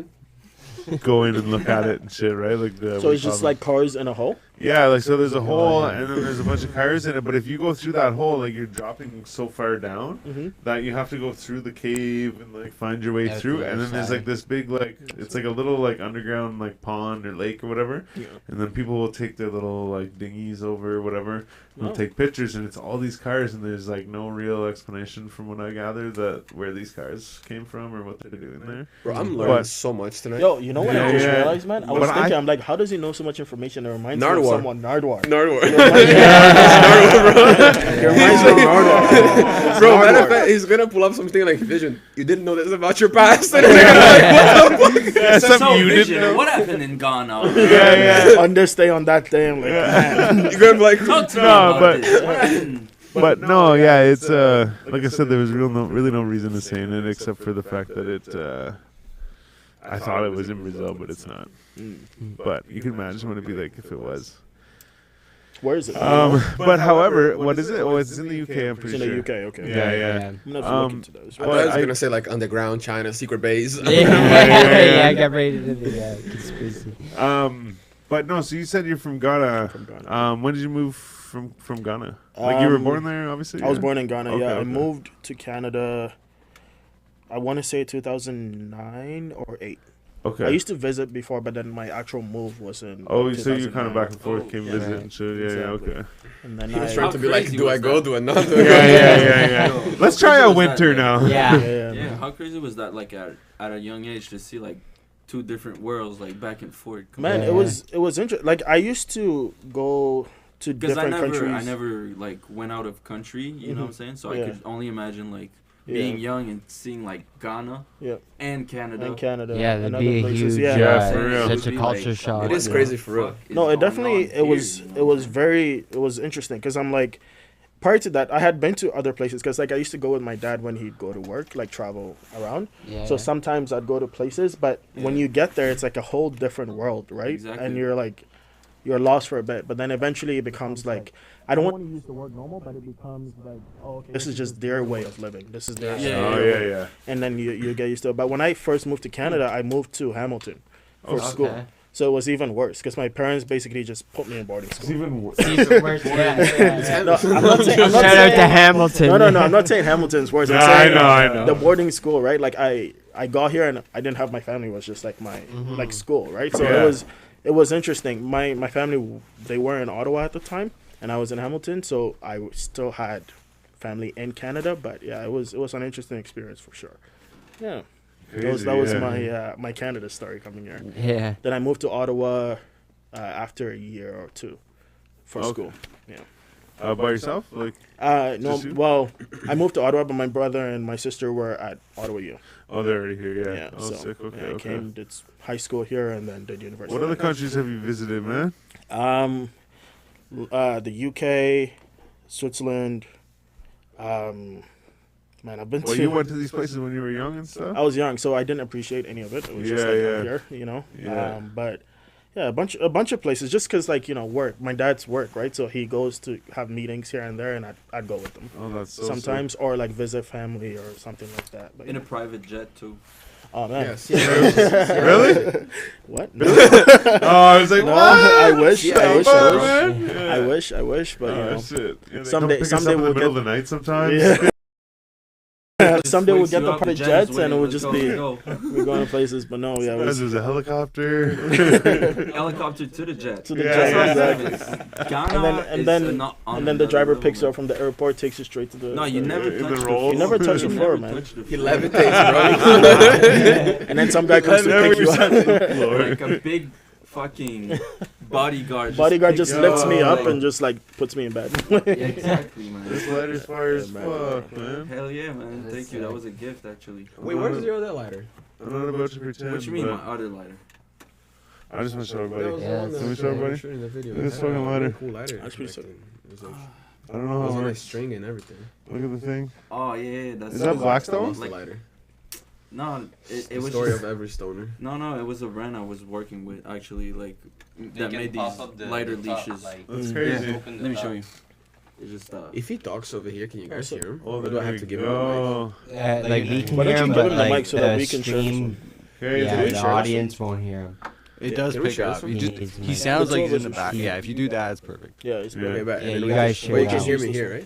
Tristan? go in and look at it and shit, right? Like the. so what it's do you just call like cars in a hole. yeah, like so there's a hole and then there's a bunch of cars in it, but if you go through that hole, like you're dropping so far down Mm-hmm. that you have to go through the cave and like find your way Yeah, through, to the and then other there's side. like this big like it's like a little like underground like pond or lake or whatever, Yeah. and then people will take their little like dinghies over or whatever and Oh. take pictures, and it's all these cars, and there's like no real explanation from what I gather that where these cars came from or what they're doing there. Bro, I'm learning But- so much tonight. Yo, you know what I Yeah, just yeah. realized, man? I was But thinking, I- I'm like, how does he know so much information? It reminds me of Nardwar. someone. Nardwar. Nardwar. It reminds me of Nardwar. Bro, matter of fact, he's gonna pull up something like Vision. You didn't know this about your past. And I'm like, what the fuck? Yeah, So something you Vision, didn't know. what happened in Ghana? Yeah, yeah. Understay on that day. I'm like, man. You're gonna be like, Talk to me No, about but- this. What happened? But no, yeah, it's like I said, there was really no reason to say it except for the fact that it. I thought it was in Brazil, but it's not. But you can imagine what it'd be like if it was. Where is it? But however, what is it? Oh, it's in the UK. I'm It's pretty in the sure. UK. Okay. Yeah, yeah. I'm gonna have to look Um, into those. I Well, thought he was I- gonna say like underground China secret base. Yeah, yeah. I got right into the conspiracy. But no. So you said you're from Ghana. From Ghana. When did you move from Ghana? Like you were Um, born there, obviously. I was yeah? born in Ghana. Okay, Yeah, I okay. moved to Canada. I want to say 2009 or 8. Okay. I used to visit before, but then my actual move was in. Oh, so you kind of 2009. back and forth, Oh, came yeah. visit and shit. Yeah, Exactly. yeah, okay. And then He was I. trying to be like, crazy do I was go? that? Do I not? Do I Yeah, go? yeah. Yo, Let's how try crazy a was winter that? now. Yeah. Yeah, Yeah, man. how crazy was that? Like at a young age to see like two different worlds like back and forth. Man, Yeah. it was interesting. Like I used to go to Because different I countries. never like went out of country. You know what I'm saying? So Yeah. I could only imagine like Yeah. being young and seeing like Ghana Yeah. and Canada. in Canada. Yeah, and that'd other be a places. huge, Yeah. Yeah, for real. such a culture shock. It is Yeah. crazy for real. No, it definitely it was it was interesting because I'm like prior to that I had been to other places because like I used to go with my dad when he'd go to work like travel around. Yeah. So sometimes I'd go to places, but when Yeah. you get there, it's like a whole different world, right? Exactly. And you're like, you're lost for a bit, but then eventually it becomes like, I don't want to use the word normal, but it becomes like, oh, okay, this is just their way of living. This is their Yeah. Oh, yeah, yeah. and then you get used to it. But when I first moved to Canada, I moved to Hamilton for Oh, school. okay. So it was even worse because my parents basically just put me in boarding It's school. even worse. Even worse, yeah. No, I'm not saying. I'm not Shout out saying, to Hamilton. No. I'm not saying Hamilton's worse. I'm Yeah, I saying know, I know. the boarding school, right? Like I got here and I didn't have my family. It was just like my like school, right? So Yeah. it was interesting. My family, they were in Ottawa at the time, and I was in Hamilton, so I still had family in Canada. But yeah, it was an interesting experience for sure. Yeah, that was yeah. my Canada story coming here. Yeah. Then I moved to Ottawa after a year or two for Okay. school. By yourself? Like, No, Just you? well, I moved to Ottawa, but my brother and my sister were at Ottawa U. oh, they're already here, yeah. Yeah, Oh, so sick, okay, yeah, I okay. came, did high school here, and then did university. What other countries have you visited, man? The UK, Switzerland. Man, I've been Well, to. you went to these places when you were young and stuff? I was young, so I didn't appreciate any of it. It was just Yeah, like yeah. I'm here, you know. Yeah. But yeah, a bunch of places, just because like work. My dad's work, right? So he goes to have meetings here and there, and I'd go with them Oh, that's so sometimes, or like visit family or something like that. But In a private jet too. oh man, Yes. sick. Really? what? Oh, I was like, No, what? I wish, Yeah, I wish, Fuck, I wish, man. Yeah. I wish, but you Oh, know. shit. Yeah, they Someday- come pick us someday up in we'll the middle get- of the night sometimes. Yeah. Someday we'll wakes get you the up, private jam is jets and waiting, it would let's just go, be let's go. we're going to places. But no, yeah, There's a helicopter. Helicopter to the jet. to the Yeah, jet. yeah. Exactly. Ghana And then the driver picks you up from the airport, takes you straight to the. No, you never In the touch roll. You never touch the You floor, never man. touch the He floor. levitates, bro. And then some guy comes to Never pick you up. touched the floor. Like a big fucking bodyguard. Bodyguard just picks lifts you me up like- and just like puts me in bed. Yeah, exactly, man. This lighter's fire as Yeah, fuck, man. Hell yeah, man. Thank you. That was a gift, actually. Wait, where's your other lighter? I'm not about to pretend. What you mean, but my other lighter? I just want to show That was everybody. Yeah, the one that can we was show everybody? shooting the video. Look at this It had fucking a lighter. Cool lighter. That's pretty sick. It was like, I don't it know was how on it like works. string and everything. Look at the thing. Oh yeah, that's. Is that Blackstone? Lost the Like- lighter. No, it The was story just, of every stoner. no, it was a brand I was working with actually, like that can made pop these up the lighter top, leashes. like, That's Mm. crazy. open the Let me top. show you. It's just If he talks over here, can you guys hear him? Oh, Or do I there have we to give him a mic? go. Like we can Why don't hear you him, give but him the mic like so that the we can share this stream, Crazy. yeah, we the share this audience won't hear him. It Yeah, does can we pick share up. this one? He, just, He needs he mic. sounds It's like all he's in the over back. the Yeah, if you do that, it's perfect. Yeah, it's Yeah. Okay, but Yeah, and you we- guys share Wait, you that can hear one. me here, right?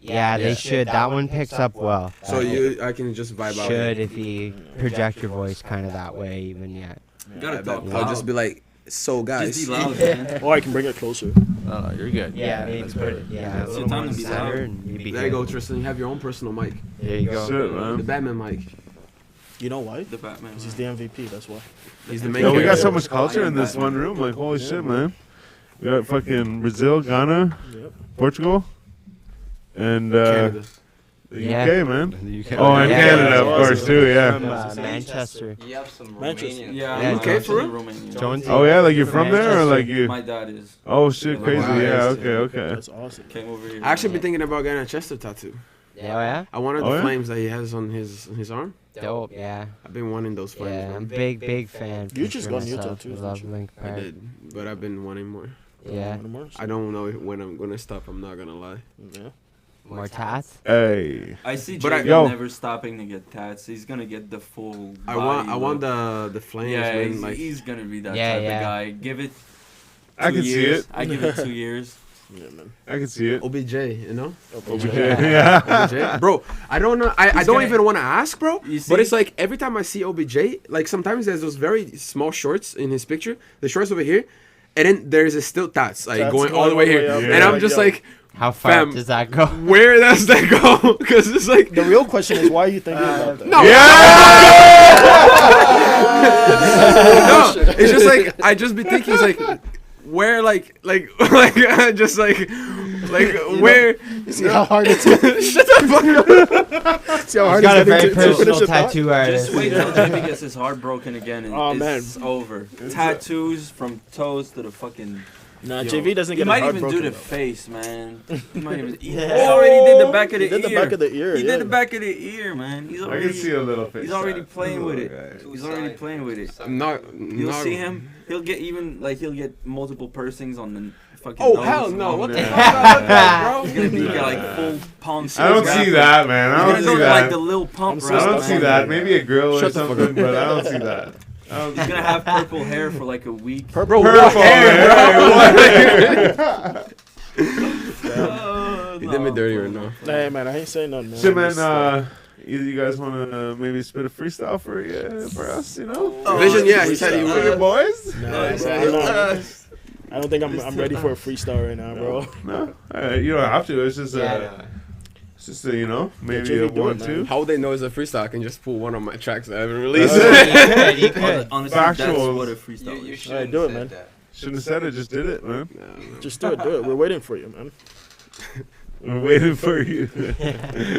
Yeah, they should. That one picks up well. So I can just vibe out. should if you project your voice kind of that way, even yeah. You gotta talk I'll just loud. be like, so guys. Just be loud, man. Or I can bring it closer. No, you're good. Yeah, maybe That's put it. perfect. Yeah, It's a your little time more to be center, loud. and you'd be There you good. go, Tristan. You have your own personal mic. There you go. Shit, The man. Batman mic. You know why? The Batman. Because he's the MVP. That's why. He's the main Yo, we got character. so much culture in this one room. Like, holy shit, man. We got fucking Brazil, Ghana, Yep. Portugal, and Canada. the Yeah. UK, man. You can, Oh, and Yeah, Canada, yeah, of yeah. course, too, From yeah. Manchester. You have some Manchester. Romanian. Yeah, Yeah, I'm okay, actually for real? Romanian. Jones- Oh, yeah, like you're from there, or like you? My dad is. Oh, shit, crazy. Wow. Yeah, okay, okay. That's awesome. Came over here. I actually been thinking about getting a Chester tattoo. Yeah, I wanted Oh, the yeah? flames that he has on his arm. yeah. Dope. Yeah. I've been wanting those flames. Yeah, I'm man. big fan. You for just sure got new myself. tattoos, I love didn't you? Link I Park. did, but I've been wanting more. Yeah. I don't know when I'm gonna stop. I'm not gonna lie. Yeah. More tats. Hey. I see But I- Jacob Yo. never stopping to get tats. He's gonna get the full. I body want look. the flames. Yeah, man, he's, like he's gonna be that Yeah, type yeah. of guy. Give it. I 2 can see years. it. I give it 2 years. Yeah, man. I can see it. OBJ, you know. Yeah. OBJ. Bro, I don't know. I don't gonna- even want to ask, bro. You But see? it's like every time I see OBJ, like sometimes there's those very small shorts in his picture, the shorts over here, and then there's a still tats like Tats going all the way here, up. Yeah. and I'm Like, just yo. like, How far Fam. does that go? where does that go? Because it's like, The real question is why are you thinking about that? no, no, it's just like I just be thinking, it's like, where, like, just like where? See how hard it's Shut the fuck up. See how He's hard got a it's very getting to personal finish a thought? tattoo artist. Just wait till Jimmy gets his heart broken again, and Oh, it's over. Tattoos from toes to the fucking. Nah, Yo. JV doesn't He get might his heart even broken. do the though. face, man. He might even. He Yeah. already did the back of the He did the ear. back of the ear. He yeah. did the back of the ear, man. He's I already. can see a little face. He's already tat. playing with it. Okay. He's already playing with it. I'm not. You'll not- see him. He'll get even like he'll get multiple piercings on the fucking. Oh nose. hell no! What the Yeah. fuck does that look like, bro? He's gonna be like full pump. I don't see that, man. I He's don't gonna see look like that. the little pump. I'm I don't rap, see man. that. Maybe a grill or Shut the fuck something, but I don't see that. I don't He's gonna have purple hair for like a week. Bro, Purple what hair, hair, bro? You did me dirty right now. Hey, man, I ain't saying nothing, man. Shit, man. Just, Either you guys want to maybe spit a freestyle for us, you know? Vision, yeah, he said he freestyle. would. Good boys? nah, Nice. bro, I'm not- I don't think I'm ready for a freestyle right now, bro. No, you don't have to. It's just Yeah, it's just a, you know, maybe JV a do it, 1, man. 2. How would they know it's a freestyle? I can just pull one of my tracks that I haven't released. you could. Honestly, Factuals. that's what a freestyle You is. should Alright, do it, man. Shouldn't have said it. Just did it, man. Just do it. We're waiting for you, man. We're waiting for you.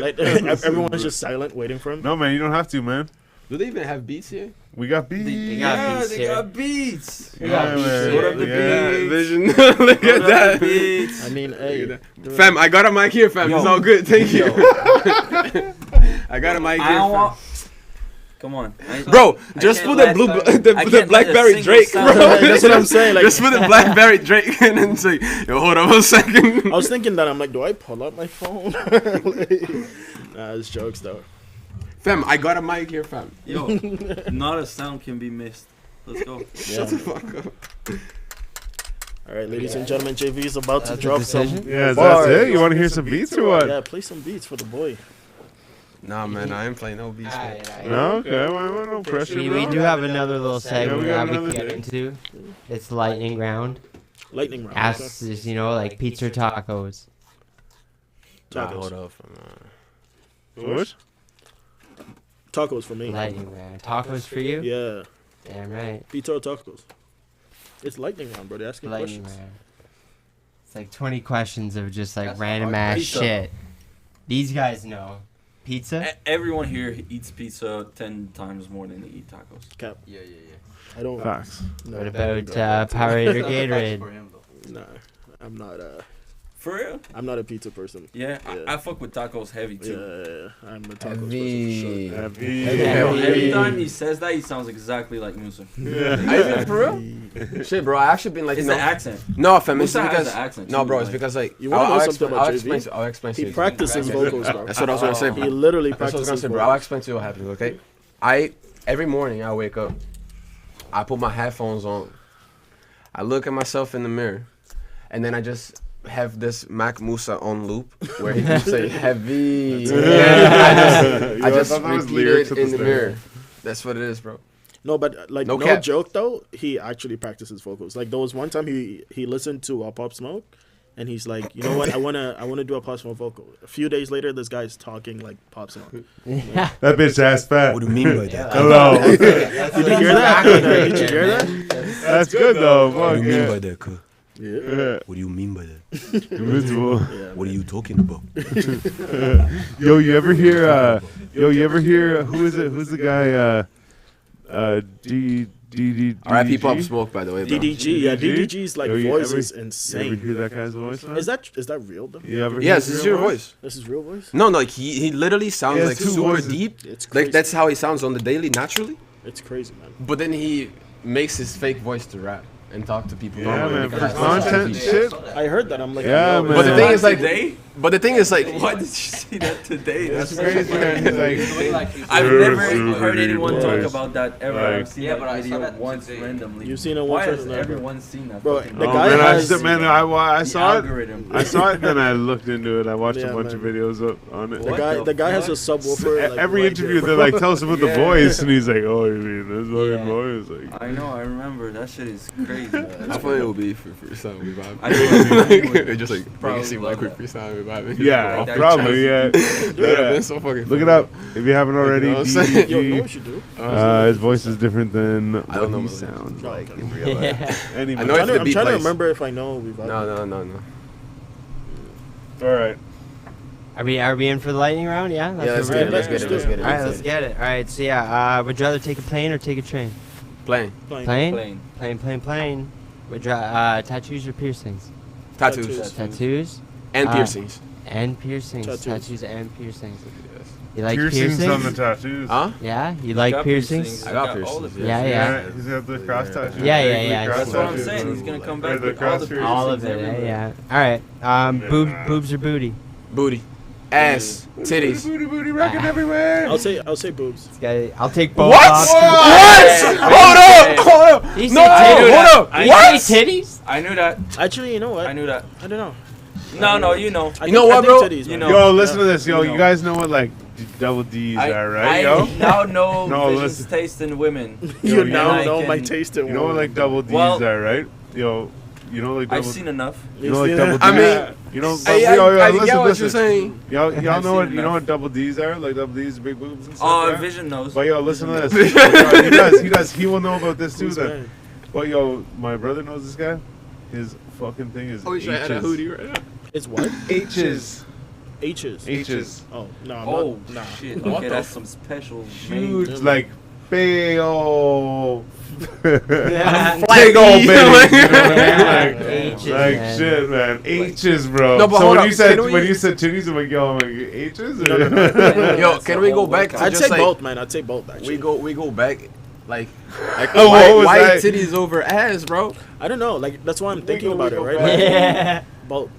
Like everyone's just silent, waiting for him. No, man, you don't have to, man. Do they even have beats here? We got beats. got beats they here. got beats. Yeah, man. What up the Yeah. beats? Vision, look at that. Beats. I mean, hey, Fam, I got a mic here, fam. It's Yo. all good. Thank you. I got a mic I here, don't fam. want. Come on, Bro, just can't put the let- blue, I the can't let a Blackberry single Drake, sound- bro. that's what I'm saying. Like, Just put the Blackberry Drake and then say, yo, hold on a second. I was thinking that I'm like, do I pull up my phone? Nah, it's jokes though. Fam, I got a mic here, fam. Yo, not a sound can be missed. Let's go. Shut the fuck up. All right, ladies and gentlemen, JV is about to That's a drop some. decision? Yeah, bars. that's it. You want to hear some beats or what? Yeah, play some beats for the boy. Nah, man, I ain't playing no beats. Man. No, okay, well, no pressure. We bro. do have another little segment we got that we another can get into. It's lightning round. Lightning round. Asks is, you know, like pizza or tacos. Nah, Tacos. hold up. What? Tacos for me. Lightning round. Tacos for you? Yeah. Damn right. Pizza or tacos? It's lightning round, bro. They're asking Lightning questions. round. It's like 20 questions of just like That's random hard. ass Pizza. shit. These guys know. Pizza? Everyone here eats pizza 10 times more than they eat tacos. Cap. Yeah. I don't. Facts. No, What about Powerade or Gatorade? Nah, I'm not. For real? I'm not a pizza person. Yeah, Yeah. I fuck with tacos heavy Yeah, too. I'm a tacos Heavy. person Bro, every time he says that, he sounds exactly like Musa. Yeah. For real? Shit, bro. I actually been like, It's you the know. accent. No, fam. It's Musa has because. the accent No, too, bro. It's like- because like. You wanna know I'll something about explain. JV? I'll explain to He you. practices vocals, bro. That's what I was gonna say, He bro. literally That's what I was practices gonna say, bro. vocals. I'll explain to you what happens, okay? Every morning I wake up, I put my headphones on, I look at myself in the mirror, and then I just have this Mac Musa on loop where he can say heavy. I just thought that was repeat lyrics it at in the the start. mirror. That's what it is, bro. No, but like No no cap. joke though, he actually practices vocals. Like there was one time he listened to Pop Smoke, and he's like, you know what, I wanna do a Pop Smoke vocal. A few days later, this guy's talking like Pop Smoke. Yeah. That bitch ass fat. What do you mean by that? Hello. Did you hear that? Did you hear that? That's good though. Fuck yeah. that, cuz? Yeah. Yeah. What do you mean by that? Invincible. Yeah. What are you talking about? Yo, you ever hear? Who is it? Who's the guy? R.I.P. Pop Smoke, by the way, bro. DDG, yeah, DDG? DDG's like Yo, you voice ever- is You ever insane. hear that guy's voice? Man? Is that real though? You ever Yes, hear this is his your real voice. This is real voice. No, like he literally sounds He has like two super voices. deep. It's crazy. Like that's how he sounds on the daily, naturally. It's crazy, man. But then he makes his fake voice to rap and talk to people. Yeah, normally man. For because content shit. I heard that. I'm like, Yeah, yo, man. But the thing is like, Today? but the thing is like, Why did you say that today? That's crazy, man. He's like, I've Super, never super heard deep anyone talk voice. about that ever. Like- I've seen Yeah, that but I saw video that once today. randomly. You've seen it Why once. has everyone seen that? Bro, fucking the oh, guy man, has- man, I saw it. algorithm. I saw it, then I looked into it. I watched Yeah, a bunch of man. videos up on it. The guy has a subwoofer. Like, Every right interview, there. they're like, "Tell us about the Yeah. voice," and he's like, "Oh, you mean this fucking Yeah. voice?" Like, I know, I remember. That shit is crazy. how funny it will be for freestyle we vibe. I know. Just like make Probably it seem love like we that. freestyle we vibe. yeah, Like that probably, yeah. Yeah, that's so fucking. Look it funny. up if you haven't already. You know what I'm saying? Yo, you know DDG. what you do? His voice is different than I what don't know he what it sounds Oh, like okay. in real life. Yeah. Anyway, I know if the I'm beat trying to plays. remember if I know we vibe. No. all right. Are we in for the lightning round? Yeah. Yeah, let's what get we're it. Let's doing? get it. Let's get it. All right, let's get it. All right, so yeah, would you rather take a plane or take a train? Playing Plane? Plane. Plane. Would you tattoos or piercings? tattoos Tattoos and Uh, piercings. and piercings. Tattoos. Tattoos and piercings. You like Piercings piercings? on the tattoos. Huh? Yeah, you like Got piercings? I got all the piercings, Yeah, yeah. He's got the cross tattoos. Yeah, yeah, Big yeah. cross That's what I'm tattoos. saying. He's gonna come Yeah, back the with all cross the piercings. All of it, everywhere. yeah. All right, boobs or booty? Booty, ass, titties. Booty, booty, rocking everywhere. I'll say boobs. I'll take both What? options. What? Hold up! He No, said titties. hold up! I- What? You say titties? I knew that. Actually, you know what? I knew that. I don't know. No, you know. I You know think- what, I bro? think titties, You man. know. Yo, listen to this. Yo, You you know. guys know what like double D's are, right? I Yo, now know No, Vision's listen. taste in women. You Yo, now I know my can- taste in you know what like double D's Well- are, right? Yo, you know like double. I've seen enough. You know like double D's. I mean, you know. I get what you're saying. Y'all I've know what seen you know enough. what double D's are? Like double D's, big boobs and stuff. Oh, right? Vision knows. But yo, listen to Vision this. He does. He will know about this too. Who's Then. man? But yo, my brother knows this guy. His fucking thing is Oh, you should add a H's. hoodie right now. It's what? H's. H's. H's. Oh no. I'm Oh not, nah. shit! What Okay, the that's some special. Huge, made- like big old, big old Flaggy. baby. You know what I mean? H's, Like man. shit, man. H's, bro. No, but so hold when up, you said can we- when you said titties, I'm like, yo, I'm like H's. Or? Yo, That's can a we go whole back to workout. I'd just say like both, man. I'd say both. Actually, we go back, like Oh, what was why that? titties over ass, bro? I don't know. Like that's why I'm thinking go- about we it, go right? back. Yeah. Both.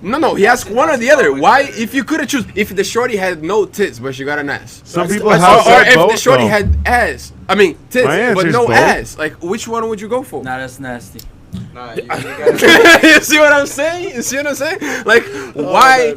No, he asked one or the other. Why, if you could have choose, if the shorty had no tits but she got an ass, Some people Or have or said if both, the shorty though. had ass, I mean tits My but answer's no both. ass, like which one would you go for? Nah, that's nasty. Nah, you gotta, You see what I'm saying? You see what I'm saying? Like why?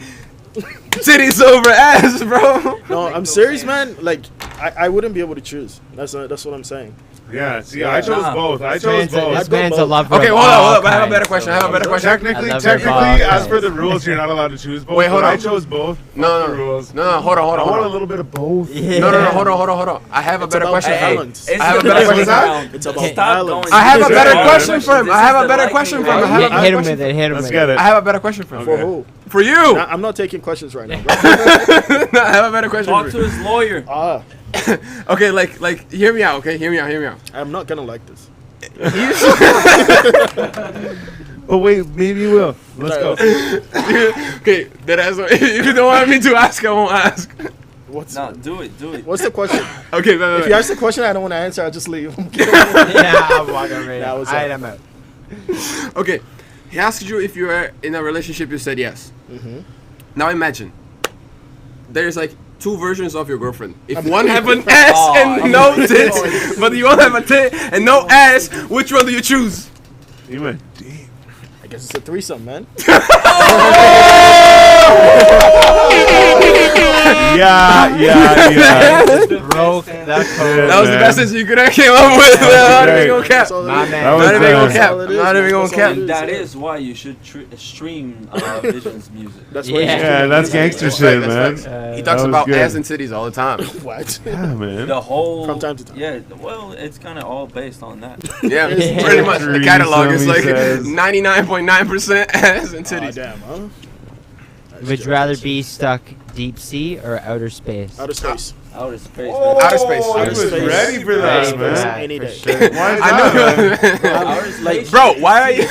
Titties over ass, bro. No, I'm serious, man. Like, I wouldn't be able to choose. That's what I'm saying. Yeah, see, I chose both. I chose This both. man's a lover. Okay, of hold all up. I have a better kinds, question. I have a better question. Technically, I love her both. as per the rules, you're not allowed to choose both. Wait, hold but I on. chose both. No, The rules. no, hold on. I want a little bit of both. Yeah. No, hold on. I have a better about question. balance. I have a better question. It's about Stop balance. going. I have a This better is question the for him. This I is have a the better lightning question for him. round. I have a Hit better him question. with it. Hit him Let's with get it. it. I have a better question for him. For who? For you. Nah, I'm not taking questions right now, bro. I have a better question Talk for to you. his lawyer. Okay, like, hear me out. Okay, hear me out. I'm not gonna like this. Oh wait, maybe you will. Let's go. Okay, that ass. If you don't want me to ask, I won't ask. No, do it. What's the question? Okay, no. If you ask the question, I don't want to answer. I'll just leave. Yeah, I'm walking right That now. was Alright, it. I'm out. Okay, he asked you if you were in a relationship. You said yes. Now imagine, there's like two versions of your girlfriend. If one have an ass and no tits, but you don't have a tit and no ass, which one do you choose? You went deep. I guess it's a threesome, man. Yeah. Broke the code. That was the best answer you could have came up with. Not even gonna cap. That's all it My is. man. That was Not even gonna bad. cap. all it is, Not even man. gonna That's all cap. it And that is why you should stream Vision's music. That's what Yeah. Yeah, that's gangster shit, man. He talks was about good. ass and titties all the time. What? Yeah, man. The whole From time to time. Yeah, well, it's kind of all based on that. Yeah, Yeah. pretty much. The catalog is like Threesome, he says. 99.9% ass and Aw, titties. damn, huh? That's Would you rather be stuck deep sea or outer space? outer space? Outer space. Outer space. Oh, Outer he was space. ready for Ready that, for man. that, Any for day. sure. Why is I that, man? know. Outer space. Bro, why are you? You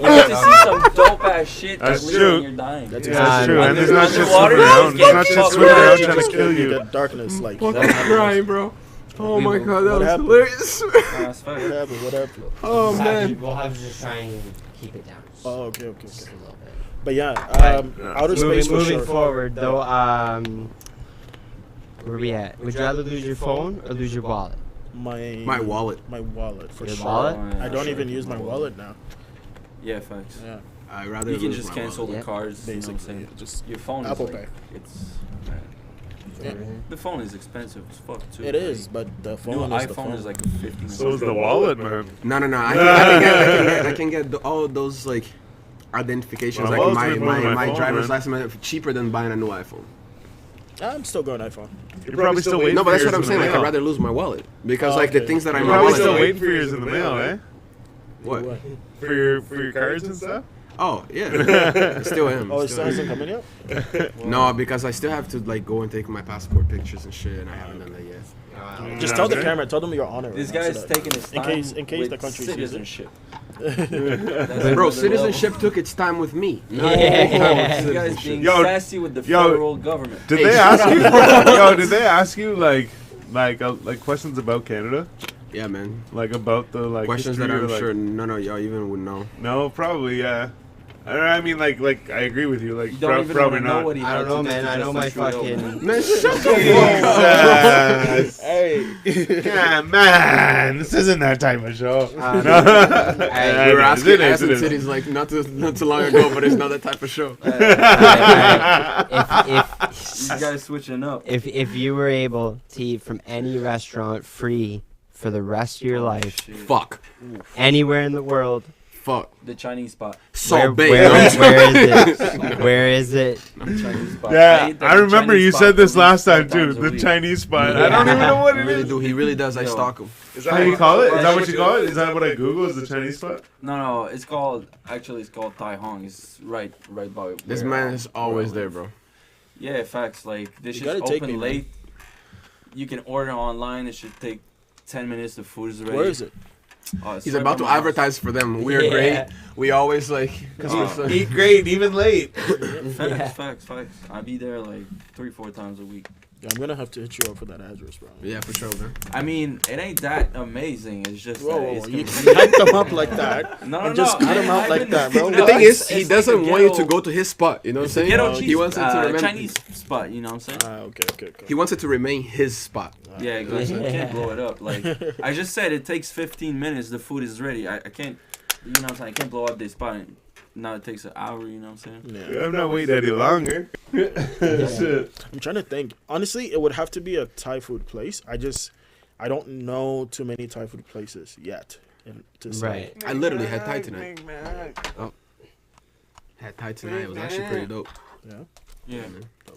get to see some dope ass shit That's that's true. when you're dying. That's Yeah, That's true. And there's not shit Underwater, swimming around. you There's not get shit fucked swimming up. around You trying to just kill you. The darkness, like. Fucking crying, bro. Oh my god, that What was happened? hilarious. That's fair. What happened? Oh man. We'll have to try and keep it down. Oh, okay. Just a little bit. But yeah, outer space Moving, for moving sure. forward, though, where we at? Would you rather lose your phone or lose your wallet? My wallet. My wallet for Your sure. wallet? I don't even use my wallet now. Yeah, facts. Yeah, I rather You can lose just my cancel wallet. the cards. You know what I'm basically, saying? just Your phone Apple is like, Pay. it's Yeah. the phone is expensive as fuck too. It is, but the New phone is the iPhone phone. is like a 50. So is the wallet, man. No. I can get all those like identifications, Well, like I've always been moving my my phone, driver's man. license, cheaper than buying a new iPhone. I'm still going iPhone. You're probably still waiting No, but for that's what yours I'm in saying. the Like, I'd mail. rather lose my wallet because Oh, like the okay. things that You're I'm probably wallet. still like- waiting for yours in the mail, eh? What? For your cards and stuff? Oh yeah, I still am. Oh, it am. still hasn't come in yet? No, because I still have to like go and take my passport pictures and shit, and I haven't done that yet. Just tell the camera, tell them you're on it. This right now, guy's so that- taking his time in case the with country's using it. citizenship. Bro, citizenship took its time with me. Not Yeah. taking time with This guy's citizenship. being Yo, sassy with the yo, federal government. Did Hey, they shut ask you? Yo, did they ask you like questions about Canada? Yeah, man. Like about the like Questions history that or, I'm like, sure none of y'all even would know. No, probably yeah. I mean, like I agree with you. Like You don't even probably want to know not. what he I don't had know, to do man. to I know my justify Trudeau. fucking. Man, shut the Jesus. Hey. Yeah, man, this isn't that type of show. Um, No. Alright, We were It asking is, ass and it is. titties like not too long ago, but it's not that type of show. You guys switching up. If you were able to eat from any restaurant free for the rest of your life, Shit. Fuck. anywhere in the world, Fuck. The Chinese spot. So big. where is it? Where is it? Chinese spot. Yeah, ate at I the remember Chinese you spot said this at least last time 4 too. times a The week. Chinese spot. Yeah. I don't even know what He it really is. do. He really does. I Yo. stalk him. Is that how you call it? Is that what you call it? Is that what I Google? Is the Chinese spot? No, it's called Tai Hong. It's right by. This where, man is always where I there, live. bro. Yeah, facts. Like this You is gotta take open me, man. late. You can order online. It should take 10 minutes. The food is ready. Where is it? Oh, it's He's right about by to my house. advertise for them. We are Yeah. great. We always like. Cause we're so- Eat great, even late. Facts, facts. I be there like 3-4 times a week. Yeah, I'm gonna have to hit you up for that address, bro. Yeah, for sure, man. I mean, it ain't that amazing. It's just Whoa, that whoa, it's whoa. You convenient. hype them up like that. No, and just cut I them out ain't like hyping that, the bro. food The up. thing is, It's he like doesn't a want you to ghetto- go to his spot. You know what I'm saying? Ghetto He cheese, wants it to remain. Chinese spot. You know what I'm saying? Okay. He wants it to remain his spot. Yeah, good. So I Yeah. can't blow it up. Like I just said, it takes 15 minutes. The food is ready. I can't. You know what I'm saying? I can't blow up this spot in now it takes an hour. You know what I'm saying? Yeah. I'm not waiting any longer. Shit. I'm trying to think. Honestly, it would have to be a Thai food place. I don't know too many Thai food places yet. To say. Right. I literally had Thai tonight. Oh. Had Thai tonight. It was actually pretty dope. Yeah. Yeah.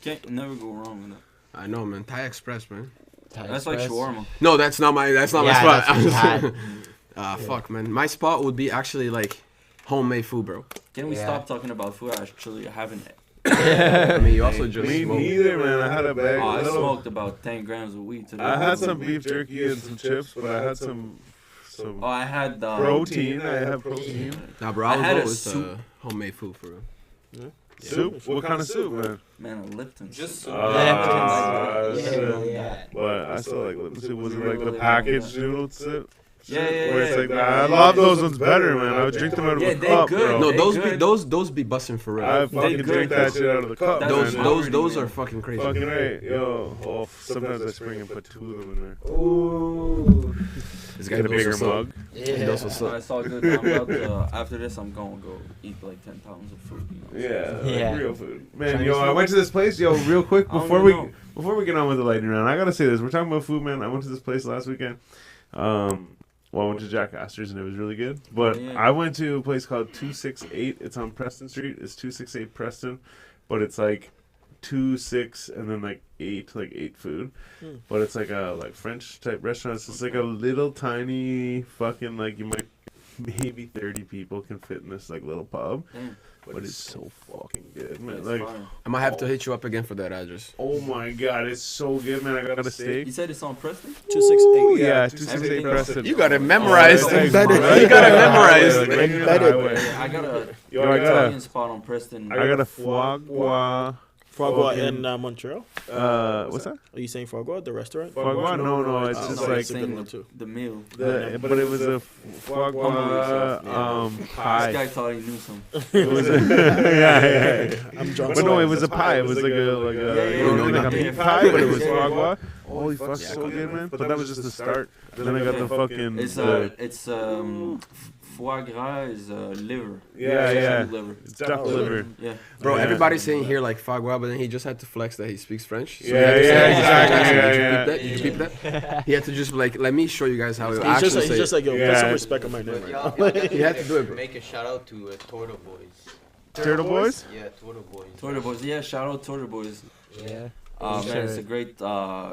Can't never go wrong with that. I know, man. Thai Express, man. That's like shawarma. No, that's not my Yeah, spot. that's what you had. Fuck, man. My spot would be actually like homemade food, bro. Can we Yeah. stop talking about food? Actually, I haven't. I mean, you also just Me smoke. neither, man. I had a bag. Oh, I little- smoked about 10 grams of weed today. I had some beef jerky and some chips, but I had some Oh, I had protein. I have protein. Nah, bro, I I would had go a with soup. homemade food for real. Soup? What kind of soup, man? Man, a Lipton. Just Yeah. But I still like Lipton soup. Was it like the packaged noodle soup? Yeah, Where it's like yeah. that. I love those ones better, man. I would drink them out of Yeah, a they cup, good. bro. No, They those be busting for real. I fucking good, drink that shit out of the cup, That's those man. what- those are fucking crazy. Fucking right, yo. Oh, sometimes I spring and put 2 of them in there. Ooh. This guy Get a knows bigger what's up. mug. He knows what's up. It's all good. I'm about to, after this, I'm going to go eat like 10 pounds of food. You know? Yeah, Yeah. like real food. Man, Chinese yo, I food? went to this place, yo, real quick I don't before even know. we get on with the lightning round. I gotta say this: we're talking about food, man. I went to this place last weekend. Well, I went to Jack Astor's and it was really good. But Yeah. I went to a place called 268. It's on Preston Street. It's 268 Preston, but it's like 2, 6, and then like 8 food. But it's like a French type restaurant. So it's like a little tiny fucking like you might maybe 30 people can fit in this like little pub. Damn. But it's so fucking good, man. It's Like, fire. I might have to hit you up again for that address. oh my god, it's so good, man. I got a steak. You said it's on Preston? 268. Yeah, 268 Everything Preston. You got it memorized. Oh, Embedded. right? You got it memorized. Like, right near the Embedded. highway. Yeah, I got a Yo, I got Italian spot on Preston. I got a foie gras. Foie gras fucking- in Montreal. What's that? Are you saying foie gras, the restaurant? Foie gras? No, it's Oh, just no, like it's a good one too. the meal. but it was a foie gras This pie. guy thought he knew some. It was a, yeah. I'm drunk. But no, it was a pie. It was like a meat pie, but it was foie gras. Holy fuck, so good, man. But that was just the start. Then I got the fucking. It's foie gras is liver. Yeah. Liver. It's duck liver. Yeah. Bro, Yeah. everybody's saying here like foie gras, but then he just had to flex that he speaks French. So Yeah, he had to yeah, say- exactly, Did you yeah, peep that? Did you peep that? He had to just be like, let me show you guys how it He's actually just, say. he's just like, yo, put Yeah. some respect on my name right now. You had to do it, bro. Make a shout out to Torto Boys. Turtle Boys? Yeah, Torto Boys. Torta Boys. Yeah, shout out Torta Boys. Yeah. Man, it's a great.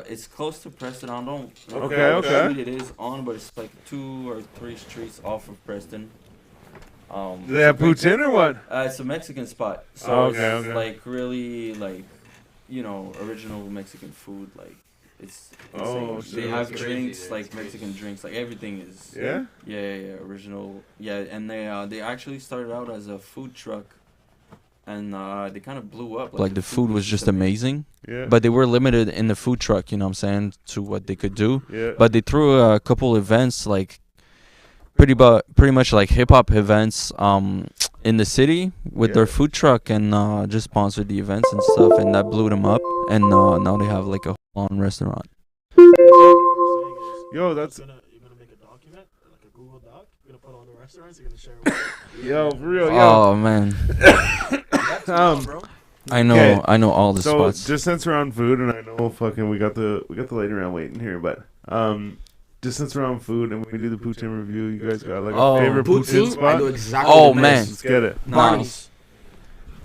It's close to Preston. I don't know Okay, what okay. street it is on, but it's like 2 or 3 streets off of Preston. Do they have poutine or what? It's a Mexican spot, so Okay, it's okay. like really like, original Mexican food. Like it's Oh, insane. shit. They have It's drinks crazy, like it's crazy. Mexican drinks. Like everything is. Yeah? Yeah, original. Yeah, and they actually started out as a food truck, and they kind of blew up. Like the food was just amazing, Yeah. but they were limited in the food truck, you know what I'm saying, to what they could do. Yeah. But they threw a couple events like pretty much like hip hop events in the city with their Yeah. food truck and just sponsored the events and stuff, and that blew them up, and now they have like a full-on restaurant. Yo, that's. You're gonna make a document, like a Google Doc. You're gonna put all the restaurants. You're gonna share it with Yo, for real, yo. Oh man, I know Okay. I know all the So spots. just since we're on food, and I know fucking we got the lightning round waiting here, but just since we're on food and we do the poutine review, you guys got like Oh. a favorite poutine Poutine? I spot? know exactly. Oh, what it man. is. Let's get it. Barney's.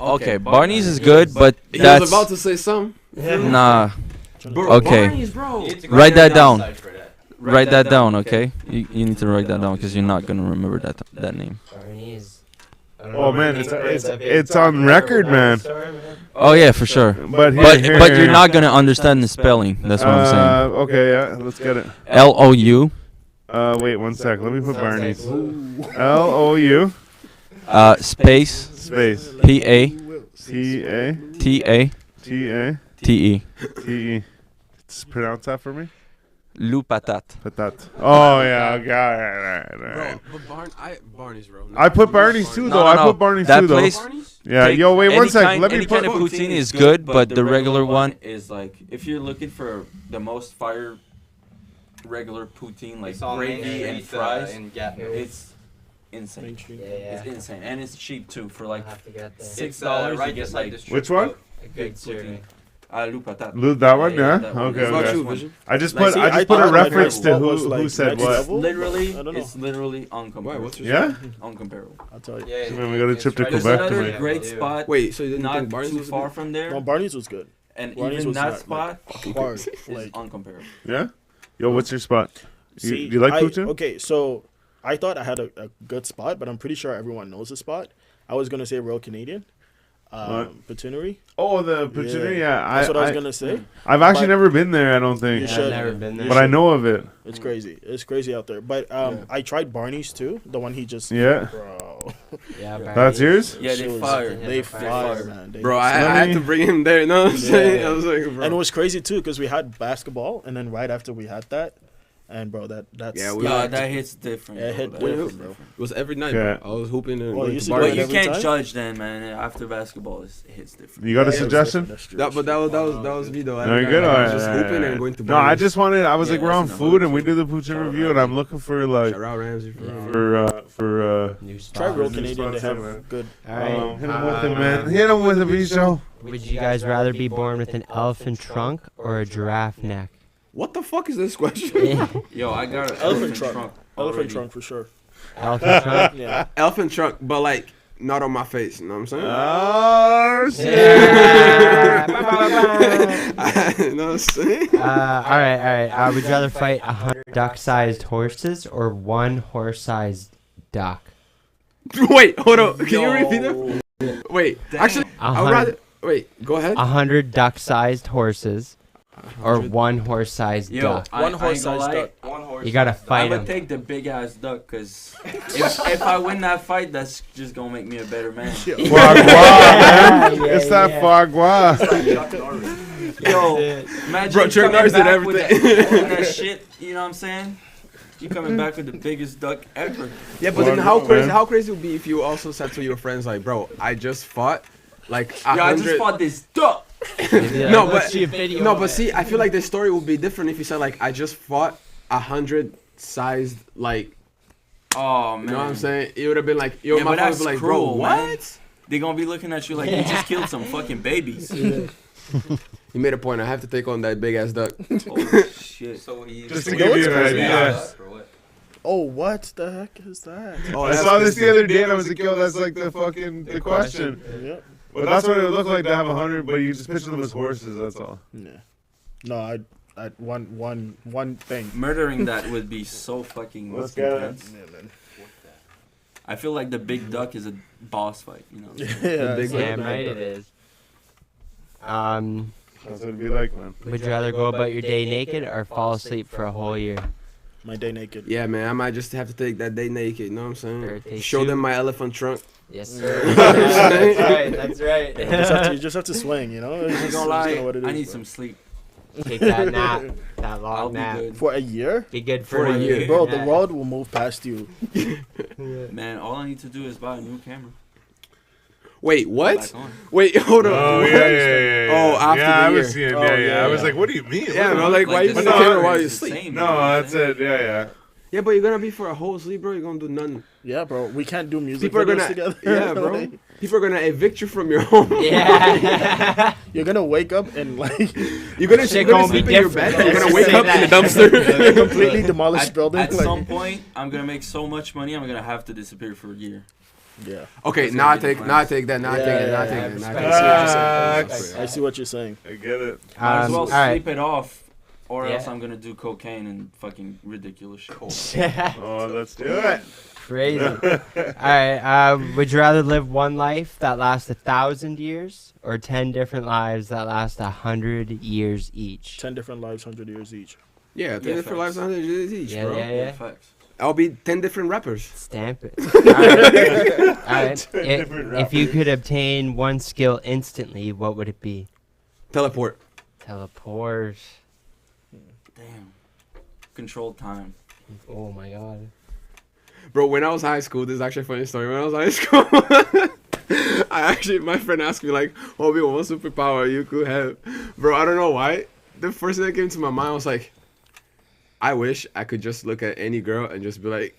Okay, Barney's is good, but He that's was about to say something. nah. Bro, Okay. Barney's, bro. Write that down. Write that down, okay? You need to write that down because you're not gonna remember that name. Barney's. Oh man, it's on record, man. Oh yeah, for sure. But But you're not gonna understand the spelling. That's what I'm saying. Okay, yeah, let's get it. LOU Wait 1 sec. Let me put Barney's. LOU space space PA TATATE. TE Just pronounce that for me. Lou Patat. Patat. Oh yeah, okay, all right. Bro, but Barney's, bro. I put Barney's too, though. No, I no. put Barney's That too, though. place- Barney's? Yeah, Take yo, wait 1 sec. Let me any put. kind of poutine is good, but the regular one is like if you're looking for the most fire regular poutine, like It's all gravy and fries. in Gatineau. It's insane. Mainstream. Yeah. It's insane, and it's cheap too. For like I'll have to get there. $6, right you get beside like the strip Which one? club. A good serving. Lou Patat. That one, yeah. that one. Okay, It's What about okay. you, Vision? I just Like, put see, I just I put a thought, like, reference to what was, who like, said next what. level? Literally, I don't know. it's literally Why? uncomparable. What's your Yeah. Uncomparable. I'll tell you. Yeah, Man, we got a it's trip to right There's Quebec beside to another make. great Yeah. spot, Wait, so you didn't not think Barnes too was far from there, No, Barney's was good. and Barney's even was that not, spot Hard. is Like, uncomparable. Yeah. Yo, what's your spot? You, see, you like I- Poutine? Okay, so I thought I had a good spot, but I'm pretty sure everyone knows the spot. I was gonna say Royal Canadian. Patinery. Oh, the Poutine. Yeah, That's what I was gonna say. I've actually but- never been there. I don't think, You Yeah, should. I've never been there. but I know of it. It's crazy. It's crazy out there. But I tried Barney's too. The one he just. Yeah. Bro. Yeah, That's yours. Yeah, they Shit was- fire. They fire, fire. man. They Bro, just- I had to bring him there. You know what I'm saying? I was like, bro. And it was crazy too because we had basketball, and then right after we had that, and bro, that's Yeah, we Yeah, were- that hits different. Yeah, it bro. hit That different, hits bro. It was every night, Yeah. bro. I was hooping and Well, going you to see bar. what But you every can't time? judge then, man. After basketball, it hits different. You got a Yeah, it was suggestion? different, that's true, That, but that was me though. No, you're I good. was Alright, just alright, hooping alright. and going to No, bar. I just wanted. I was like, Yeah, we're on that's food, and we another do the Poutine review, and I'm looking for like Shout out Ramsey for New spot. Try Real New Canadian. They spots, have man. good. All right. hit him with it, man. Hit him with a V-show. Would you guys rather be born with an elephant trunk or a giraffe neck? What the fuck is this question? Yo, I got an Elephant trunk. Elephant already. trunk for sure. Elephant trunk? Yeah. Elephant trunk, but like not on my face. You know what I'm saying? Oh shit! Yeah. You know what I'm saying? All right. Would you rather fight 100 duck-sized horses or one horse-sized duck? Wait, hold on. Can you repeat that? Wait, actually, I would rather. Wait, go ahead. 100 duck-sized horses or one horse-sized Yo, duck. I One ain't gonna horse-sized lie, duck. One horse. You gotta I fight would them. take the big ass duck because if I win that fight, that's just gonna make me a better man. Foie gras, man. Yeah, It's that yeah. foie gras. Yo, imagine Bro, you Chuck coming Norris did back with everything. that shit. You know what I'm saying? You coming back with the biggest duck ever. Yeah, but then Foie how gras, crazy? man. How crazy would it be if you also said to your friends like, "Bro, I just fought like Yo, I just 100." fought this duck. No, but see, I feel like the story would be different if you said like, "I just fought 100 sized like." Oh man. You know what I'm saying? It would have been like, your Yeah, mom but would that's be like, cruel, "Bro, man. what?" They gonna be looking at you like you just killed some fucking babies. He made a point. I have to take on that big ass duck. Holy shit. So he Just to You give know you what's an crazy? idea. For what? Oh, what the heck is that? Oh, I saw this the other day, and I was like, yo, that's like the fucking the question. Yep. But that's what it would look like to have 100, but you just picture them as horses. That's all. Yeah. No, I one thing. Murdering that would be so fucking Let's get it. intense. Yeah, man. I feel like the big duck is a boss fight, you know. Yeah, big Damn right it is. That's what it'd be like, man. Would you rather go about your day naked or fall asleep for a whole year? My day naked. Yeah, man, I might just have to take that day naked. You know what I'm saying? Birthday Show suit. them my elephant trunk. Yes, sir. That's right. That's right. You just have to swing, you know. It's I ain't just- gonna it's kinda what lie, it I is, need bro. some sleep. Take that nap. That I'll long be nap. good. For a year, Be good For for a year. bro. Yeah. The world will move past you. Man, all I need to do is buy a new camera. Wait, what? Back on. Wait, hold on. Oh, What? yeah. Oh, after yeah, the I was year. seeing, Oh, yeah. yeah, I was yeah. like, what do you mean? Yeah, What bro, the- like, why you the put the camera while camera you is the sleep? same, No, you know what I'm that's saying? it. Yeah. Yeah, but you're gonna be for a whole sleep, bro. You're gonna do nothing. Yeah, bro. We can't do music People are videos gonna, together. yeah, bro. People are gonna evict you from your home. Yeah. You're gonna wake up and like You're gonna, Shit you're gonna gonna be sleep in your different. bed. You're Let's gonna just wake say up in the that. dumpster. completely demolished building. At like- some point, I'm gonna make so much money, I'm gonna have to disappear for a year. Yeah. Okay, That's now I gonna be the take, now I take that, now I take Yeah, it, now I yeah, take yeah, it, now I respect. take it. I see what you're saying. I get it. Might as well all right. sleep it off, or Yeah. else I'm gonna do cocaine and fucking ridiculous shit. Oh, let's do it. Crazy. All right. Would you rather live one life that lasts 1,000 years or 10 different lives that last 100 years each? 10 different lives, 100 years each. Yeah, 10 different facts. lives, 100 years each, Yeah, bro. yeah, yeah. Facts. I'll be 10 different rappers. Stamp it. All right. All right. different If you could obtain one skill instantly, what would it be? Teleport. Teleport. Damn. Controlled time. Oh my god. Bro, when I was high school, this is actually a funny story. When I was high school, my friend asked me, like, what would be one superpower you could have? Bro, I don't know why. The first thing that came to my mind was like, I wish I could just look at any girl and just be like,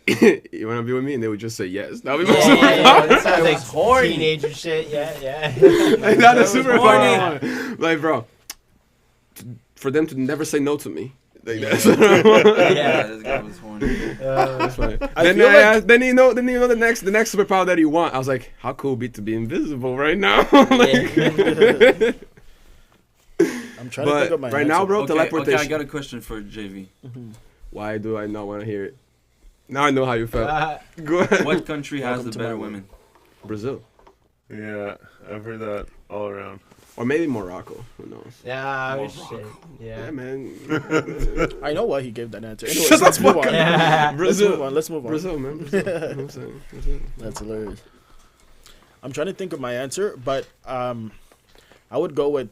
"You want to be with me?" And they would just say yes. That would be my superpower. That sounds like teenager shit. Yeah. Like, not a superpower. Like, bro, for them to never say no to me. Like, that's what I want. This guy was horny. That's fine. like- Then you know the next superpower that you want. I was like, how cool would it be to be invisible right now? Like, I'm trying to think of my right now, answer. bro, Okay, teleportation. I got a question for JV. Why do I not want to hear it? Now I know how you felt. Go ahead. What country has Welcome the to better my women? Brazil. Yeah, I've heard that all around. Or maybe Morocco. Who knows? Yeah, shit. Yeah, Yeah. man. I know why he gave that answer. Anyways, Shut let's the move fuck on. up. Yeah. Let's move on. Brazil, man. Brazil. You know what I'm saying? That's it. That's hilarious. I'm trying to think of my answer, but I would go with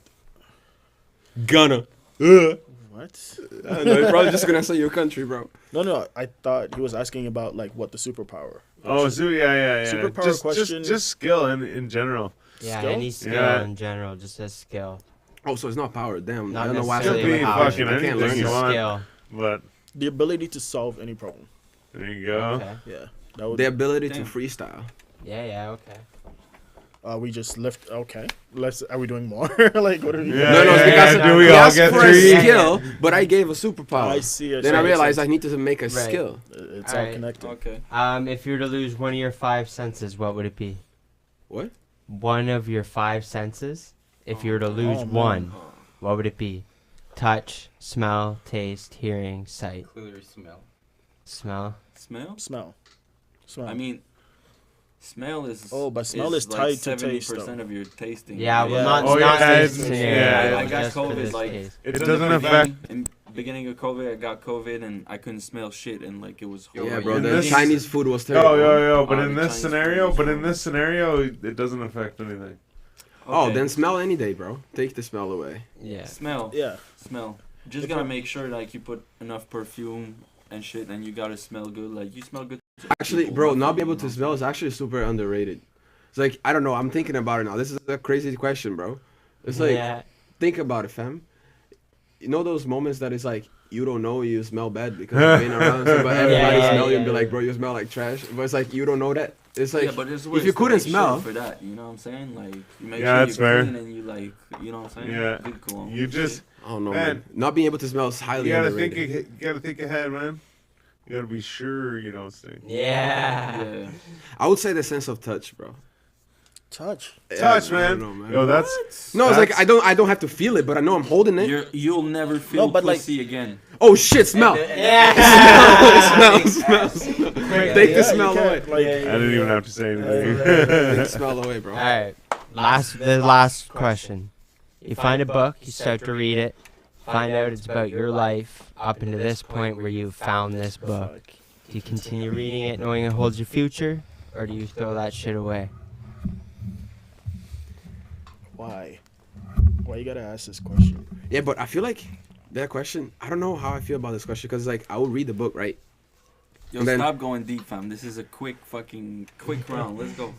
Ghana. what? I don't know, you're probably just gonna say your country, bro. No. I thought he was asking about like what the superpower. Oh, so yeah. Superpower question. Just skill in general. Yeah, Skill? any skill Yeah. in general, just a skill. Oh, so it's not power. Damn. Not I don't know why I necessarily said Could be power. fucking I can't anything learn you this. want. Skill. But The ability to solve any problem. there you go. Okay. Yeah, that would. The ability Damn. to freestyle. Yeah, okay. We just lift. Okay, let's. Are we doing more? Like what are we? Yeah, No, it's because do we he all asked get for three? a skill, but I gave a superpower. I see it. Then I So realized I it's, need to make a Right. skill. it's All all right. connected. Okay. If you were to lose one of your 5 senses, what would it be? What? One of your 5 senses. If you were to lose man. one, what would it be? Touch, smell, taste, hearing, sight. Clearly smell. Smell. Smell? Smell. I mean, smell is. Oh, but smell is tied to taste, though. 70% of your tasting. Yeah, Yeah. well, not, Oh, not yeah, this it's- scenario. yeah. I got just for COVID, this like- case. It In the doesn't affect. In beginning of COVID, I got COVID and I couldn't smell shit and like it was. Yeah, horrible. bro. In The this- Chinese food was terrible. Yo, but Oh, in the this Chinese scenario, food is horrible. it doesn't affect anything. Oh, Okay. then smell any day, bro. Take the smell away. Yeah. Smell. Yeah. Smell. Just If gotta I- make sure like you put enough perfume and shit, and you gotta smell good. Like you smell good. to Actually, people, bro, not not to be able you, to know? smell is actually super underrated. It's like, I don't know. I'm thinking about it now. This is a crazy question, bro. It's like, yeah. think about it, fam. You know those moments that it's like, you don't know you smell bad because you've been around somebody, but everybody Yeah, smell you and be yeah. like, bro, you smell like trash. But it's like, you don't know that. It's like, yeah, but there's if ways you to couldn't make smell- shit for that, you know what I'm saying? Like you make Yeah, sure that's you're fair. clean and you like, you know what I'm saying? Yeah. Good cologne. You just I don't know, Man. man. Not being able to smell is highly you gotta underrated. you gotta think ahead, man. You gotta be sure you don't stink. Yeah. Yeah. I would say the sense of touch, bro. Touch. Touch, I man. don't know, Yo, that's No, it's like that's- I don't have to feel it, but I know I'm holding it. You'll never feel but, like- pussy again. Oh shit, smell. Yeah. smell. Take the smell away. I didn't even have to say Take anything. the smell away, bro. All right. The last question. You find a book, you start to read it, find out it's about your life up into this point where you found this book. Do you continue reading it knowing it holds your future, or do you throw that shit away? Why? Why you gotta ask this question? Yeah, but I feel like that question. I don't know how I feel about this question because like I will read the book, right? Yo, And then- stop going deep, fam. This is a quick round. Let's go.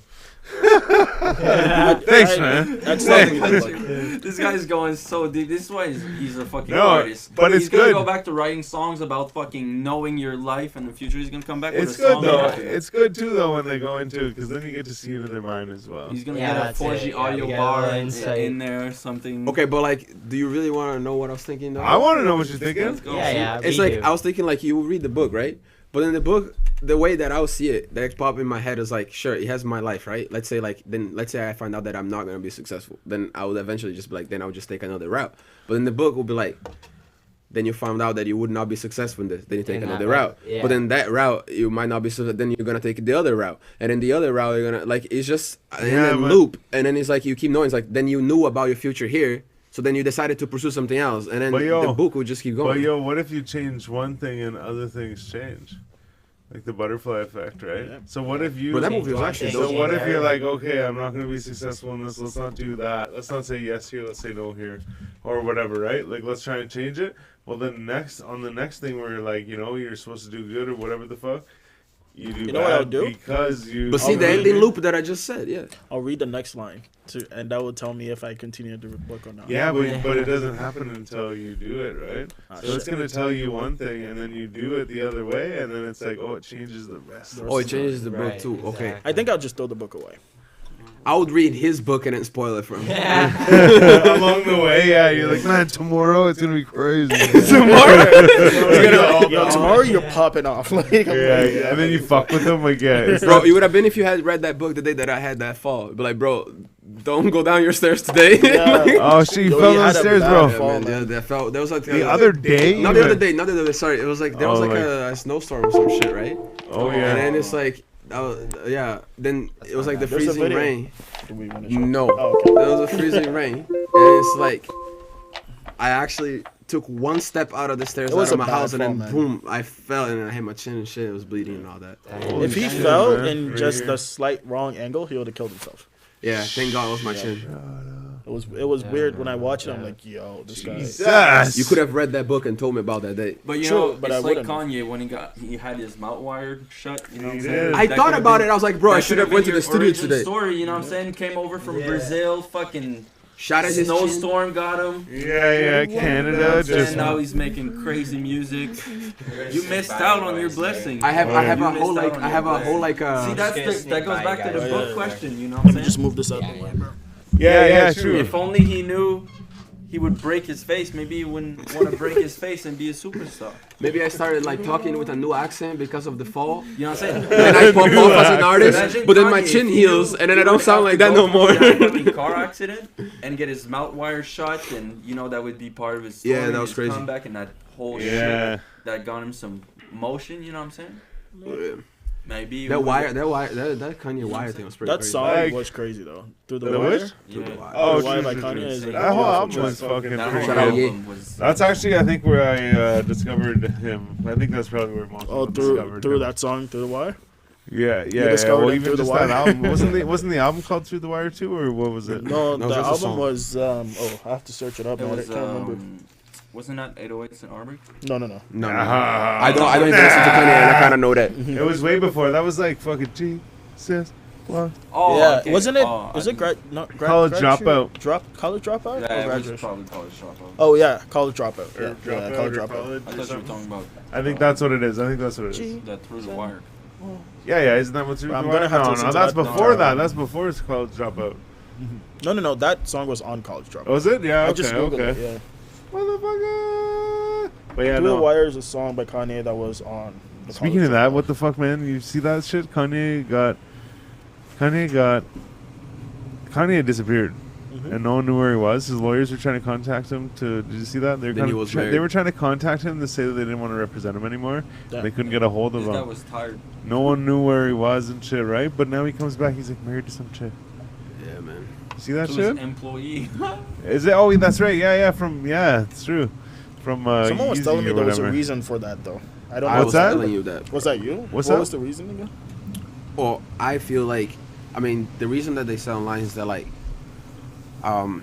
Thanks, man. That's not reading the book. This guy's going so deep. This is why he's a fucking No, artist. but he's it's gonna good. go back to writing songs about fucking knowing your life and the future. He's gonna come back with It's a good song. though. about it. It's good too though when they go into it because then you get to see into their mind as well. He's gonna Yeah, get a that's 4G it. Yeah, audio we get a bar little in insight. there or something. Okay, but like, do you really want to know what I was thinking though? I want to know what you're Let's thinking. go. Yeah. It's we like do. I was thinking like you will read the book, right? But in the book, the way that I'll see it, that pop in my head is like, sure, it has my life, right? Let's say I find out that I'm not gonna be successful, then I would eventually just be like, then I'll just take another route. But in the book, will be like, then you found out that you would not be successful in this, then you take In that another route, route. yeah. But in that route, you might not be successful. Then you're gonna take the other route, and in the other route, you're gonna like it's just in Yeah, a but- loop. And then it's like you keep knowing. It's like then you knew about your future here. So then you decided to pursue something else, and then But yo- the book would just keep But going. yo, what if you change one thing and other things change? Like the butterfly effect, right? Yeah. So what if you? But that movie was actually So dope. what if you're like, okay, I'm not gonna be successful in this. Let's not do that. Let's not say yes here. Let's say no here, or whatever, right? Like let's try and change it. Well, then on the next thing where you're like, you're supposed to do good or whatever the fuck, You do You know what bad I'll do? because you. But see I'll the read ending it. loop that I just said. Yeah. I'll read the next line, and that will tell me if I continue the book or not. Yeah, but it doesn't happen until you do it, right? So it's gonna tell you one thing, and then you do it the other way, and then it's like, oh, it changes the rest. Oh, it changes the book Right, too. Okay. exactly. I think I'll just throw the book away. I would read his book and then spoil it for him. Along the way, yeah, you're like, man, tomorrow it's gonna be crazy. Yo, tomorrow you're popping off. Like, I'm Yeah, and then you fuck with them like, yeah. It's Bro, you would have been if you had read that book the day that I had that fall. But like, bro, don't go down your stairs today. oh shit, you Yo, fell you had a downstairs, bad bro. fall. Man, yeah, that felt. There was like The other day, Not the other day. Not the other day. Sorry, it was like there was Oh, like like- a snowstorm or some shit, right? Oh And yeah. then it's like, yeah. Then it was like the There's a freezing video. rain. Do we wanna show? No, Oh, okay. there was a freezing rain, and it's like I actually took one step out of the stairs It out was of a my bad house, and then fall, man. boom, I fell and I hit my chin and shit. It was bleeding and all that. If he shit, fell man. in Right just here. the slight wrong angle, he would have killed himself. Yeah, thank God it was my chin. It was weird when I watched it. I'm like, yo, this guy. Jesus. You could have read that book and told me about that day. But you True, know, but I it's like wouldn't. Kanye when he had his mouth wired shut. You know what I'm He saying? did. I That thought could've about been- it. I was like, bro, I that should have could've went to been the your studio origin today. Story, you know what I'm saying? Came over from Brazil, fucking Shot at his chin. snowstorm got him. Yeah, You know Canada what I'm saying? just. Now he's making crazy music. You missed out on your blessing. I have You a missed whole out like on I your have a blessing. whole like See, that goes back to the guys. book Yeah. question. You know Let what me I'm just saying? move this out the way, bro. Yeah, true. If only he knew he would break his face, maybe he wouldn't want to break his face and be a superstar. maybe I started like talking with a new accent because of the fall. You know what I'm saying? And I pop off as an artist, Imagine but then my Kanye, chin if heals, he and then I would don't sound have like to that go no more. through that fucking car accident and get his mouth wire shut, and you know that would be part of his story. Yeah, that was his crazy. Comeback and that whole Yeah. shit that got him some motion. You know what I'm saying? Maybe That Kanye Wire thing was pretty That crazy. song Like- was crazy though. Through The the which? wire. Through the Yeah. wire. Oh, Why true, by true, Kanye true. is like That whole a album track. was fucking That pretty whole Shout out good. Ye. album was. That's actually, I think, where I discovered him. I think that's probably where most Oh, people through discovered through him. that song, Through the Wire. Yeah. discovered Well, him even through the just that wire. album wasn't the album called Through the Wire too, or what was it? No, No, the just a album song. was. Oh, I have to search it up. It Man. I was. can't remember. Wasn't that 808s and Armory? No. No, Ah. I don't even listen to Kanye, and I kind of know that. It was way before. That was like fucking Jesus. Well, Oh, Yeah, okay. wasn't it? Oh, Was I it not College Dropout. College dropout? Yeah, or it was graduation? probably college dropout. Oh yeah, college dropout. or Yeah, Dropout, college or dropout. college I or thought you were something. talking about I think that's what it is. I think that's what it is. that Through the Wire. Yeah. Isn't that what Through I'm the gonna Wire? have to No, listen no, to that's that. before No. that. That's before it's College Dropout. No. That song was on college dropout. Oh, was it? Yeah. I Okay. just googled Okay. it. Yeah. Motherfucker. But yeah, Through the no. Wire is a song by Kanye that was on. the Speaking College of that, Dropout. what the fuck, man? You see that shit? Kanye disappeared, Mhm. and no one knew where he was. His lawyers were trying to contact him. Did you see that? They were, Then kind he of was they married. were trying to contact him to say that they didn't want to represent him anymore. Yeah. They couldn't get a hold of This guy him. was tired. No one knew where he was and shit, right? But now he comes back. He's like married to some chick. Yeah, man. You see that To shit? his employee. Is it? Oh, that's right. Yeah. It's true. From Someone was Yeezy telling me or there was a whatever. reason for that though. I don't I know. What's was that? telling you that. Was that you? What's what that? was the reason again? Well, I feel like, I mean, the reason that they said online is that like,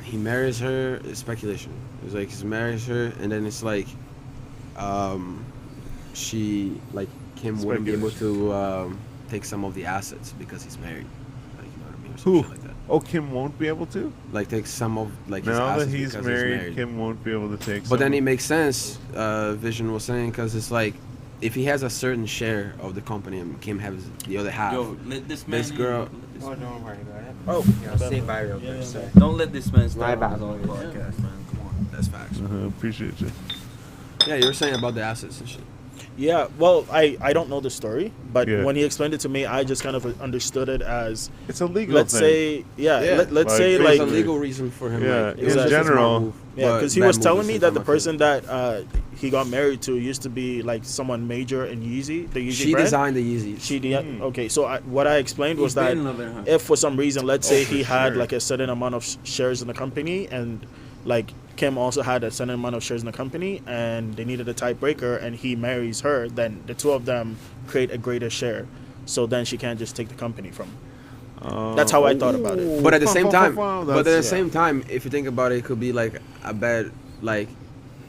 he marries her. It's speculation. It's like he marries her, and then it's like, she like Kim wouldn't be able to take some of the assets because he's married. Like, you know what I mean? Or some Who? shit like that. Oh, Kim won't be able to. Like take some of like his Now that assets he's because married, Kim won't be able to take. But then some. it makes sense. Vision was saying because it's like, if he has a certain share of the company and Kim has the other half. Yo, let this man. This girl- let this Oh, man- don't worry about it. Oh, Yeah, stay by real quick, Yeah, sorry. Don't let this man start My on his bad. own podcast, man. Come on. That's facts. Appreciate you. Yeah, you were saying about the assets and shit. Yeah, well, I don't know the story, but Yeah. when he explained it to me, I just kind of understood it as, It's a legal let's thing. say, Yeah. let's Like, say There's like, a legal reason for him. Yeah, like, in it's just a smart general. move, yeah, but because he bad was move telling at me same that the time, I feel. person that he got married to used to be like someone major in Yeezy, the Yeezy She brand. designed the Yeezys. Okay, so what I explained was He's that been loving her. if for some reason, let's say he had sure. like a certain amount of shares in the company, and like Kim also had a certain amount of shares in the company, and they needed a tiebreaker, and he marries her, then the two of them create a greater share. So then she can't just take the company from him. That's how I thought about it. But at the same time, Wow, but at the that's- same time, if you think about it, it could be like a bad, like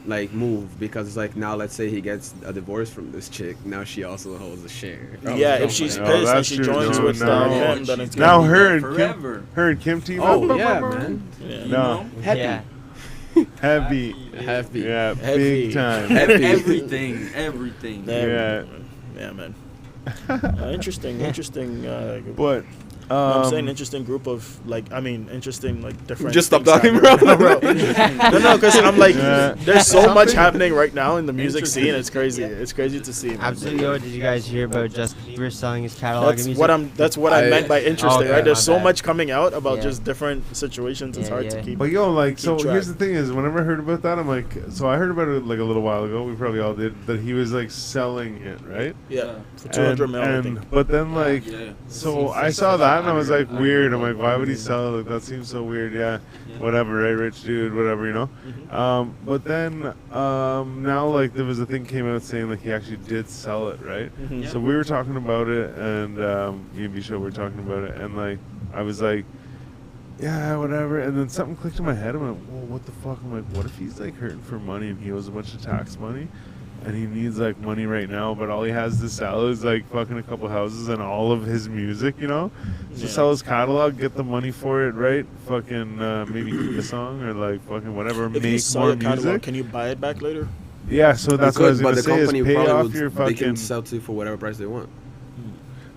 like move because it's like now let's say he gets a divorce from this chick, now she also holds a share. Yeah, if she's Oh, pissed and that's she true. joins No, with no. him, then it's Now gonna be her and forever. Kim team Oh up. yeah, man. Yeah. No, Happy. Yeah. heavy. Happy. Yeah, Heavy. big time. Happy. Everything. Yeah. Yeah, man. Interesting. But I'm saying interesting group of interesting different. Just stop things talking, happening. bro. No, because I'm like, Yeah. there's so much happening right now in the music scene. It's crazy. It's crazy to see. Man. Absolutely. Yo, did you guys hear about Justin Bieber selling his catalog of music? That's what I meant by interesting. Okay, Right? There's my so bad. much coming out about Yeah. just different situations. It's Yeah, hard to yeah. keep. But yo, like, so track. here's the thing: is whenever I heard about that, I'm like, so I heard about it like a little while ago. We probably all did that. He was like selling it, right? Yeah, for 200 million. I think. But then like, Yeah. so I saw that and I was like, weird. I'm like, why would he sell it? Like, that seems so weird. Yeah, whatever, right? Rich dude, whatever, you know. But then now like there was a thing came out saying like he actually did sell it, right? So we were talking about it, and me and Bisha were talking about it, and like I was like, yeah, whatever. And then something clicked in my head. I'm like, well, what the fuck? I'm like, what if he's like hurting for money and he owes a bunch of tax money? And he needs like money right now, but all he has to sell is like fucking a couple houses and all of his music, you know? So sell his catalog, get the money for it, right? Fucking maybe keep the song or like fucking whatever, If you make sell more your catalog, music. can you buy it back later? Yeah, so that's what I was but gonna the say is company pay probably off would, your they can fucking. sell to you for whatever price they want.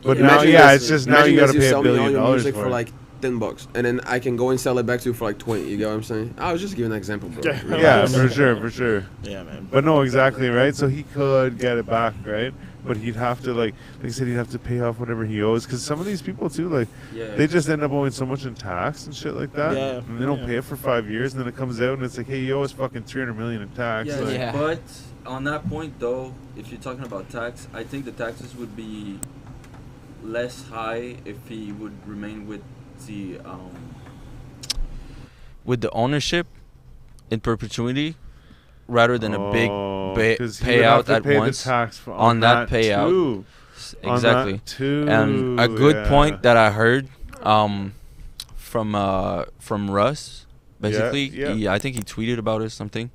But Imagine now, yeah, this- it's just now imagine you gotta this, pay sell $1 me all billion your music for for it. like $10, and then I can go and sell it back to you for like 20. You get what I'm saying? I was just giving an example, bro. Yeah. Yeah, for sure. Yeah, man. But no, exactly, right? So he could get it back, right? But he'd have to, like I said, he'd have to pay off whatever he owes. Because some of these people, too, like, they just end up owing so much in tax and shit like that. Yeah. And they don't pay it for 5 years, and then it comes out, and it's like, hey, you owe us fucking $300 million in tax. Yeah, like, Yeah. but on that point though, if you're talking about tax, I think the taxes would be less high if he would remain with the ownership in perpetuity rather than a big 'cause he would have payout to at pay the once tax for, on that payout. too. On that Exactly. too, And a good yeah. point that I heard from Russ, basically, yeah. I think he tweeted about it or something.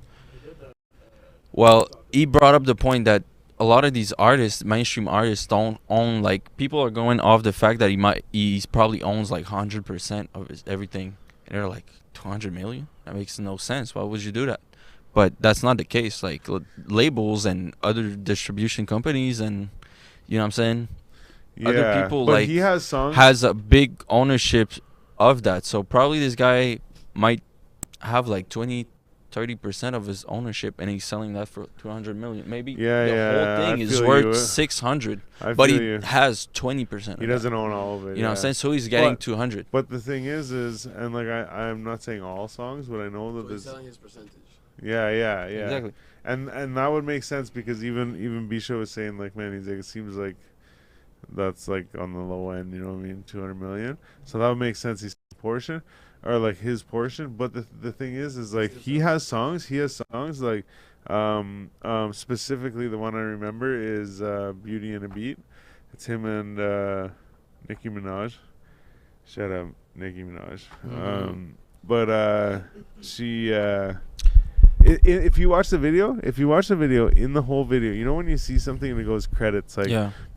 Well, he brought up the point that a lot of these artists, mainstream artists, don't own, like, people are going off the fact that he probably owns like 100% of his everything, and they're like 200 million. That makes no sense. Why would you do that? But that's not the case. Like labels and other distribution companies, and you know what I'm saying. Other people but like he has songs. has a big ownership of that. So probably this guy might have like 20-30% of his ownership, and he's selling that for 200 million. Maybe the whole thing is worth 600, but he has 20%. He doesn't own all of it. You know what I'm saying? So he's getting 200. But the thing is, and like I'm not saying all songs, but I know that He's there's. selling his percentage. Yeah. Exactly. And that would make sense because even Bisha was saying like, man, he's like, it seems like that's like on the low end, you know what I mean, 200 million. So that would make sense. He's portion or like his portion. But the thing is like he has songs like specifically the one I remember is Beauty and a Beat. It's him and Nicki Minaj. Shut up, Nicki Minaj. But she if you watch the video, in the whole video, you know when you see something and it goes credits like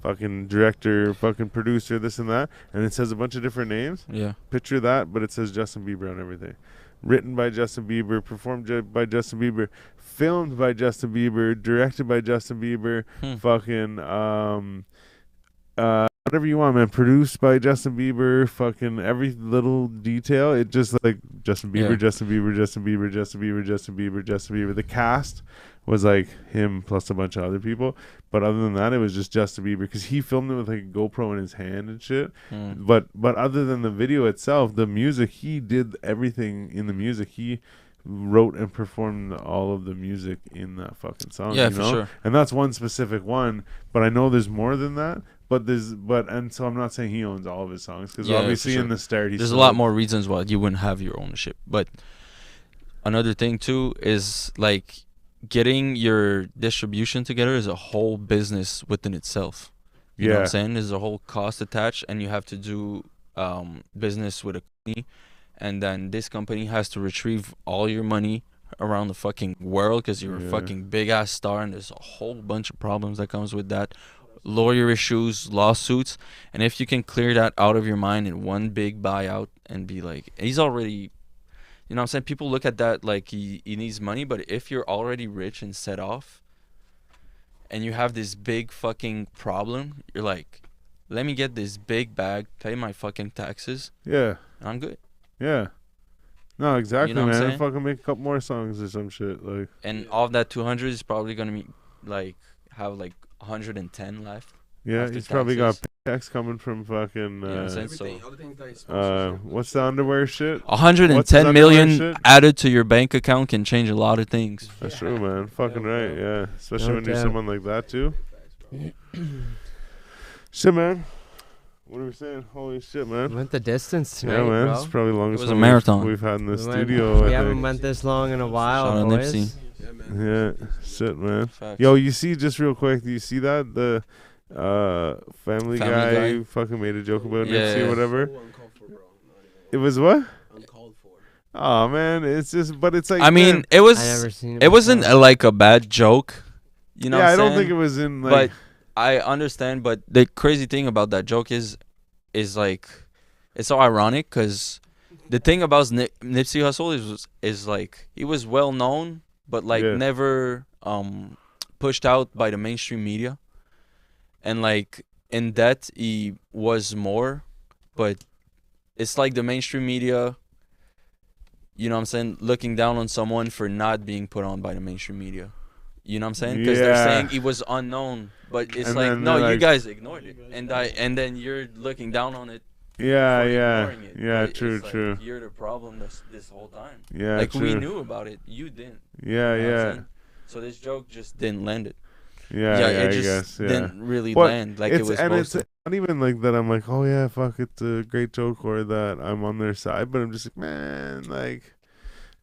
fucking director, fucking producer, this and that, and it says a bunch of different names. Yeah. Picture that, but it says Justin Bieber on everything. Written by Justin Bieber, performed by Justin Bieber, filmed by Justin Bieber, directed by Justin Bieber, fucking whatever you want, man. Produced by Justin Bieber, fucking every little detail. It just like Justin Bieber, Justin Bieber, Justin Bieber, Justin Bieber, Justin Bieber, Justin Bieber. The cast was like him plus a bunch of other people, but other than that, it was just Justin Bieber because he filmed it with like a GoPro in his hand and shit. But other than the video itself, the music, he did everything in the music. He wrote and performed all of the music in that fucking song. Yeah, you for know? sure. And that's one specific one, but I know there's more than that. And so I'm not saying he owns all of his songs because obviously in the start there's a lot more reasons why you wouldn't have your ownership. But another thing too is like getting your distribution together is a whole business within itself. You know what I'm saying? There's a whole cost attached, and you have to do business with a company, and then this company has to retrieve all your money around the fucking world because you're a Yeah. fucking big ass star, and there's a whole bunch of problems that comes with that. Lawyer issues, lawsuits, and if you can clear that out of your mind in one big buyout and be like, he's already, you know what I'm saying? People look at that like he needs money, but if you're already rich and set off and you have this big fucking problem, you're like, let me get this big bag, pay my fucking taxes, Yeah. and I'm good. Yeah. No, exactly, know what I'm man. saying? Fucking make a couple more songs or some shit. Like, And all of that 200 is probably gonna be like have like 110 left. yeah, After he's probably got taxes. paychecks coming from fucking, You know what I'm saying? So what's the underwear shit? What's his 110 underwear million shit? added to your bank account can change a lot of things. That's true, man. Fucking right, yeah. Especially No when you're doubt. someone like that, too. Shit, man. What are we saying? Holy shit, man. Went the distance tonight, Yeah, man. bro. It's probably the longest was a one marathon. we've had in the We studio, I haven't think. went this long in a Shout while, out boys. Nipsey. Yeah, shit, man. Facts. Yo, you see, just real quick, do you see that? The Family Guy Guy? fucking made a joke about Yeah, Nipsey or yeah. whatever. It was what? Oh, man. It's just, but it's like, I mean, man, it I was. never seen it. It wasn't before. like a bad joke. You know yeah, what I I'm don't saying? think it was in, But like, I understand. But the crazy thing about that joke is like, it's so ironic because the thing about Nipsey Hussle is like he was well known, but like Yeah. never pushed out by the mainstream media, and like in that he was more, but it's like the mainstream media. You know what I'm saying? Looking down on someone for not being put on by the mainstream media. You know what I'm saying? Because they're Yeah. saying he was unknown, but it's And like then no, they're you like- guys ignored it, and then you're looking down on it. yeah, for yeah. ignoring it. Yeah, But true, it's like, true. you're the problem this whole time. Yeah, like true. we knew about it, you didn't. Yeah, You know what I'm yeah. saying? So this joke just didn't land it. Yeah, yeah, it I just guess, yeah. didn't really But land like it was and supposed it's to. not even like that. I'm like, oh yeah, fuck, it's a great joke, or that I'm on their side. But I'm just like, man, like,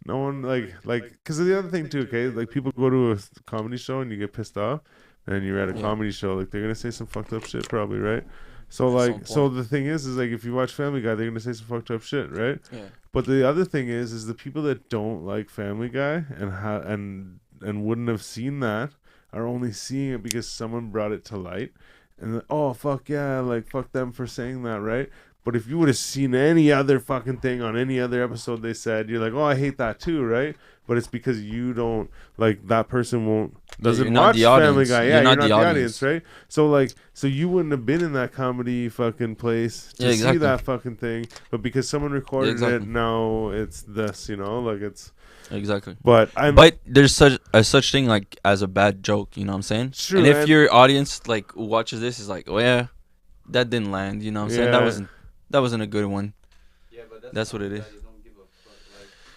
no one like, because the other thing too, okay, like people go to a comedy show and you get pissed off, and you're at a Yeah. comedy show, like they're gonna say some fucked up shit, probably, right? So At like, some so point. the thing is like, if you watch Family Guy, they're gonna say some fucked up shit, right? Yeah. But the other thing is the people that don't like Family Guy and wouldn't have seen that are only seeing it because someone brought it to light, and then, oh fuck yeah, like fuck them for saying that, right? But if you would have seen any other fucking thing on any other episode they said, you're like, oh, I hate that too, right? But it's because you don't like that person doesn't you're not watch the Family audience. Guy. You're Yeah, not you're the not the audience. audience, right? So like, so you wouldn't have been in that comedy fucking place to Yeah, exactly. see that fucking thing, but because someone recorded exactly. it, now it's this, you know, like it's. Exactly. But I'm. But there's such thing like as a bad joke, you know what I'm saying? True, and if and- your audience like who watches this is like, oh yeah, that didn't land, you know what I'm saying? Yeah. That wasn't a good one. Yeah, but That's what it is.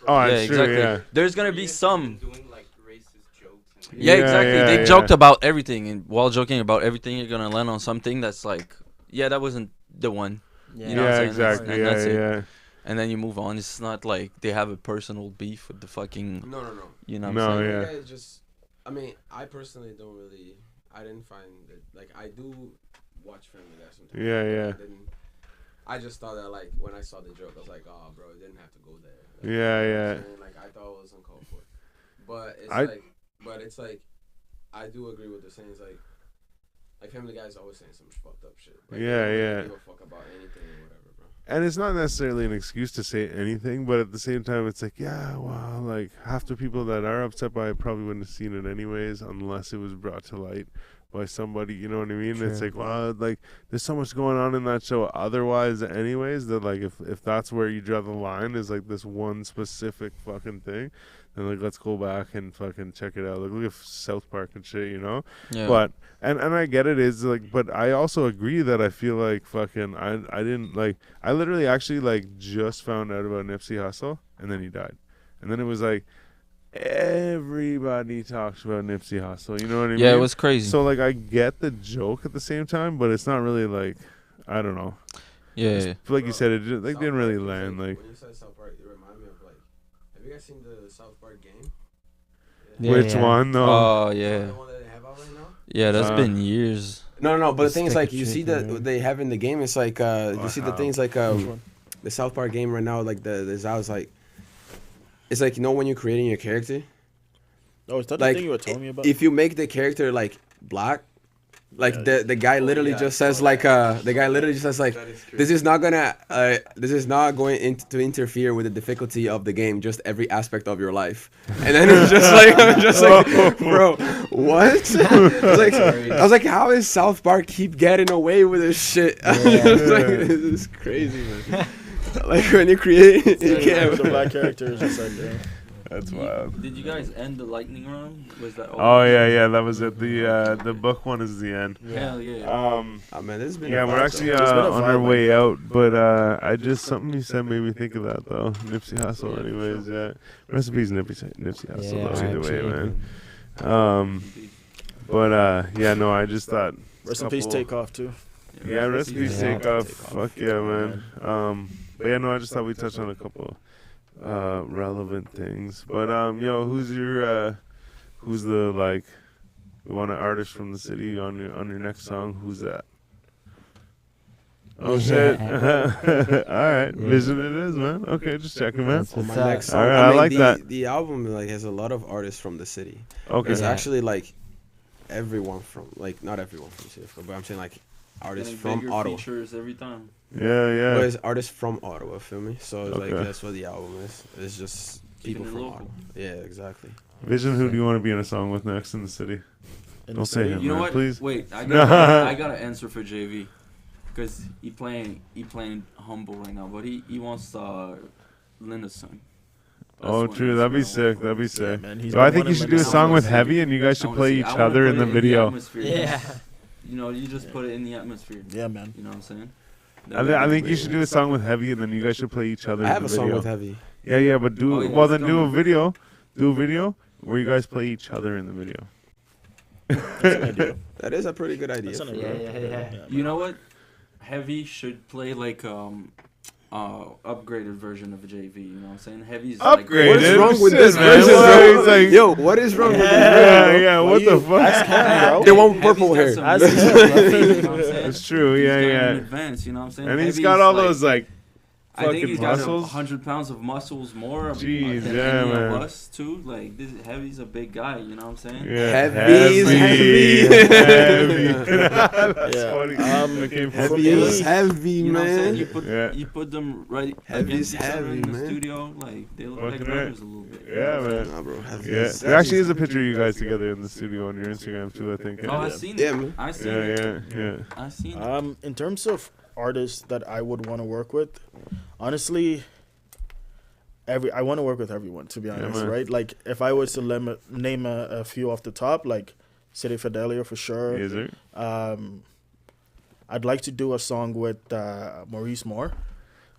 Oh, Yeah, it's true, exactly. yeah. There's gonna be some. doing like racist jokes. And Yeah, Yeah, exactly. yeah, They yeah. joked about everything, and while joking about everything, you're gonna land on something that's like, yeah, that wasn't the one. Yeah. You know what I'm Yeah, saying? exactly. And Yeah, that's it. yeah. And then you move on. It's not like they have a personal beef with the fucking. No. You know what No, I'm saying? yeah. Family Guy is just, I mean, I personally don't really, I didn't find it, like, I do watch Family Guy sometimes. Yeah, but yeah. I just thought that, like, when I saw the joke, I was like, oh, bro, it didn't have to go there. Like, Yeah, you know what I'm yeah. saying? Like, I thought it was uncalled for. But it's like, I do agree with the saying, it's like Family Guy is always saying some fucked up shit. Like, Yeah, they don't really yeah. give a fuck about anything or whatever, bro. And it's not necessarily an excuse to say anything, but at the same time, it's like, yeah, well, like half the people that are upset by it probably wouldn't have seen it anyways, unless it was brought to light by somebody. You know what I mean? It's True. like, well, like there's so much going on in that show otherwise, anyways, that like if that's where you draw the line is like this one specific fucking thing, then like let's go back and fucking check it out. Like look at South Park and shit, you know? Yeah. But and I get it is like, but I also agree that I feel like fucking I didn't like, I literally actually like just found out about Nipsey Hussle and then he died, and then it was like everybody talks about Nipsey Hussle, you know what I mean? Yeah, it was crazy. So like I get the joke at the same time, but it's not really like, I don't know. yeah. Like you said, it just, like South didn't really Park is land. Like when you said South Park, it reminded me of like, have you guys seen the South Park game? Yeah, which yeah. one? No. Oh yeah. The one that they have out right now? Yeah, that's Uh, been years. No, but the The thing is, stick like, of you see chicken, that yeah. they have in the game, it's like, you see the Wow. things like, Which one? the South Park game right now, like, there's, I was like, it's like, you know, when you're creating your character, Oh, is that like, the thing you were telling me about? if you make the character like black, like Yeah. the guy literally yeah, just I says saw like that. the guy literally just says like, That is crazy. this is not going to interfere with the difficulty of the game, just every aspect of your life. And then it's just like, I'm just like, bro, what? I was like, how is South Park keep getting away with this shit? I'm just like, this is crazy, man. Like when you create, you can't. The black character is just like, yeah. That's wild. Did you guys end the lightning round? Was that? Oh yeah, that was it. The book one is the end. Hell yeah. Oh man, this has been Yeah, a we're vibe, actually though. It's been a on our vibe, way out, but I just something you said made me think of that though. Nipsey Hussle, anyways. Yeah, rest in peace, Nipsey Hussle. Yeah, though, either way, R.I.P. man. But yeah, no, I just thought. Rest in peace, Takeoff too. Yeah, rest in peace, Yeah. Takeoff. Fuck yeah, man. But yeah, no, I just thought we touched on a couple relevant things. But yo, who's the like one artist from the city on your next song? Who's that? Oh shit! All right, Vision it is, man. Okay, just checking, man. That's On what's my up. next song, Alright, I mean, like that. The album like has a lot of artists from the city. Okay. It's Yeah. actually like everyone from, like, not everyone from the city, but I'm saying like artists Getting from bigger Ottawa. features every time. But Yeah. it's artists from Ottawa, feel me? So it's like Okay. that's what the album is. It's just Keeping people it from local. Ottawa. Yeah, exactly. Vision, who do you want to be in a song with next in the city? In Don't the say city. him. You know man, what? please. Wait, I got an answer for JV, because he playing humble right now, but he wants Linda's son. That's Oh, one true. answer That'd be I sick. want. That'd be sick. man, he's So I been think you wanting should to do a make song with see- Heavy, and you guys I should wanna play see- each I wanna other put in it the video. atmosphere. Yeah. You know, you just put it in the atmosphere. Yeah, man. You know what I'm saying? I think you should do a song with Heavy, and then you guys should play each other. I have in a the song video. with Heavy. Yeah, but do Oh, yeah, well. let's Then do go. a video. Do a video where you guys play each other in the video. That's an idea. That is a pretty good idea. That's an for idea. real. Yeah. You know what? Heavy should play like upgraded version of a JV. You know what I'm saying? Heavy's Upgraded? What is wrong with Shit, this man. version, What? bro? He's like- Yo, what is wrong with this Yeah, version, yeah. What the fuck? Ask him, The bro. one with purple hair. Ask him, bro. You know what I'm saying? That's true. He's Yeah, got yeah. in advance, you know what I'm saying? And he's Heavy's got all like- those like I think fucking he's got muscles. 100 pounds of muscles more Jeez, than yeah, any man. of us too. Like this, Heavy's a big guy. You know what I'm saying? Yeah, Heavy's heavy. That's Yeah. funny. That came from Heavy me- is heavy, You know what I'm saying? man. You put them right Heavy's against each other heavy, in the man. studio. Like they look Fucking like right. brothers a little bit. you know Yeah, what I'm man. saying? Nah, bro. Heavy Yeah, is- there actually is a picture of you guys together in the studio on your Instagram too. I think. Oh, I seen Yeah, it. man. I seen it. Yeah. I seen it. In terms of artists that I would want to work with, honestly, I want to work with everyone, to be honest, man. right? Like if I was to name a few off the top, like City Fidelia for sure. Is it? I'd like to do a song with Maurice Moore.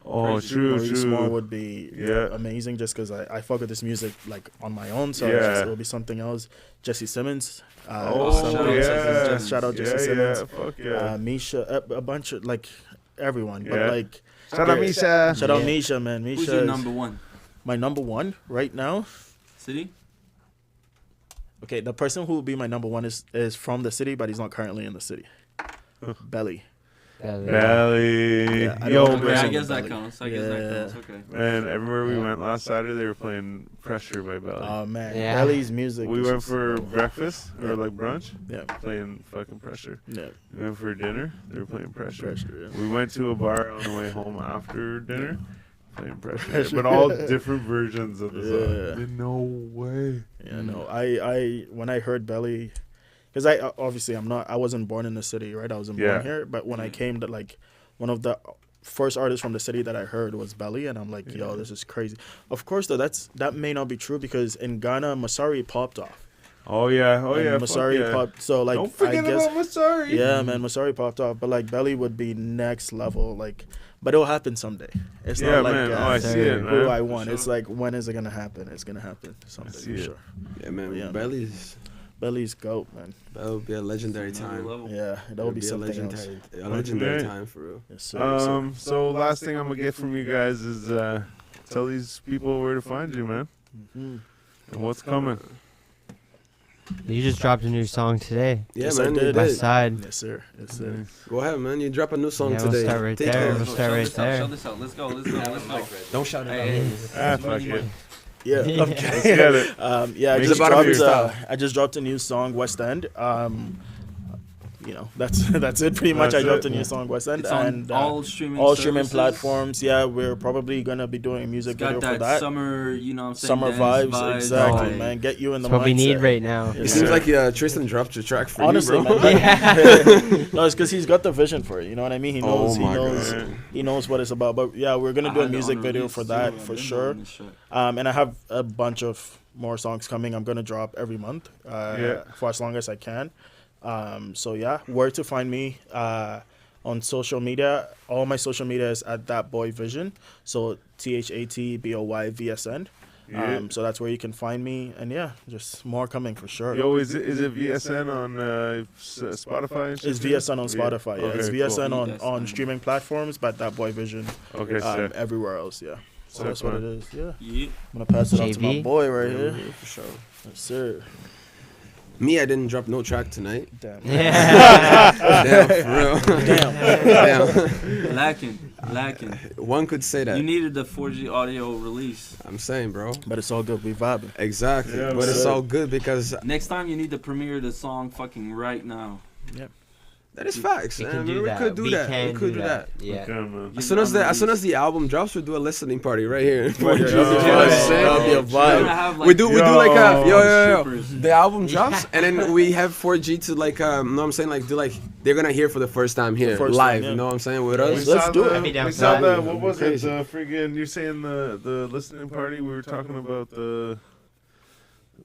Oh, true, Maurice Moore true. would be Yeah. amazing, just because I fuck with this music like on my own, so Yeah. it'll be something else. Jesse Simmons. Oh, Shout out Jesse yeah, Simmons. fuck yeah. Misha, a bunch of like everyone, Yeah. but like Shout out Misha. shout out Yeah. Misha, man. Misha Who's your is number one? my number one right now. City? Okay, the person who will be my number one is from the city, but he's not currently in the city. Belly. Belly. Yeah, I Yo, don't know Okay, I Belly. guess that counts. I guess that Yeah. counts. Okay. man, everywhere we went last Saturday, they were playing Pressure by Belly. Oh man, Yeah. Belly's music. We is went just- for breakfast or like brunch, yeah, playing fucking Pressure. yeah, We went for dinner, they were playing Pressure. pressure. Yeah. We went to a bar on the way home after dinner, playing Pressure, Pressure. but all different versions of the Yeah. song. No way. Yeah, no, I when I heard Belly, because I obviously I wasn't born in the city, right? I wasn't Yeah. born here, but when I came to like one of the first artists from the city that I heard was Belly, and I'm like, yo, this is crazy. Of course, though, that may not be true because in Ghana, Masari popped off. Oh yeah, And fuck Masari yeah. popped. So like, Don't forget I guess, about Masari. yeah, man, Masari popped off, but like Belly would be next level, like, but it'll happen someday. It's Yeah, not like man. Oh, I see it, man. who I For want. sure. It's like when is it gonna happen? It's gonna happen someday see for it. sure. Yeah, man. Yeah. Belly's goat, man. That would be a legendary Another time. level. Yeah, that would be something else. A legendary Okay. time for real. Yes, sir, yes, sir. So last thing I'm gonna get from you guys is tell these people where to find you, man, Mhm. and what's coming. You just dropped a new song today. Yeah, Yes, I man. You did. West did. Side. Yes, sir. Yes, sir. Go ahead, man. You drop a new song Yeah, we'll today. start right Take there. it. We'll start right there. Show this out. Let's go. Let's go. Let's go. Don't shout it Hey, out. hey, Ah, this is fuck money, it. money. Yeah, I'm Let's get kidding. it. Yeah, Make it about freestyle. I just dropped a new song, West End. That's it pretty much. That's I dropped it. a new song, West End, It's on and all streaming all streaming services. platforms. Yeah, we're probably gonna be doing a music It's got video for that that. summer, you know what I'm saying? Summer dance vibes, exactly, Oh. man. Get you in the That's what we need mindset. right now. It Yes, seems sir. like Tristan dropped your track for Honestly, you, bro. man. Yeah. No, it's because he's got the vision for it. You know what I mean? He knows. Oh he my knows. God. He knows what it's about. But yeah, we're gonna do a music video for that for sure. And I have a bunch of more songs coming. I'm gonna drop every month for as long as I can. So yeah, where to find me on social media? All my social media is at That Boy Vision. So ThatBoyVSN. Yeah. So that's where you can find me. And yeah, just more coming for sure. Yo, is it VSN on Spotify? And shit It's too? VSN on Spotify. Yeah, Okay, it's cool. VSN on VSN. streaming platforms, but That Boy Vision Okay, sick. everywhere else. Yeah. So that's what it is. Yeah. Yeah. I'm gonna pass it on to my JV? boy right here. For sure. Yes, sir. Me, I didn't drop no track tonight. Damn. Yeah. Damn, for real. Damn. Lacking. One could say that. You needed the 4G audio release. I'm saying, bro. But it's all good. We vibing. Exactly. Yeah, but it's man. all good because Next time you need to premiere the song fucking right now. that is facts. We man. can do We that. could do We that. can We could do that. Yeah. Okay, man. As soon as the album drops, we'll do a listening party right here. Right here. You know what I'm saying? That'll be a We're vibe. gonna have, like, we do like a yo. strippers. The album drops and then we have 4G to like know what I'm saying, like do like they're gonna hear for the first time here first live. time, yeah. You know what I'm saying, with Yeah. us. Let's do it. I'd be down We for saw that. the, what was Crazy. it? Friggin', you're saying the listening party. We were talking about the.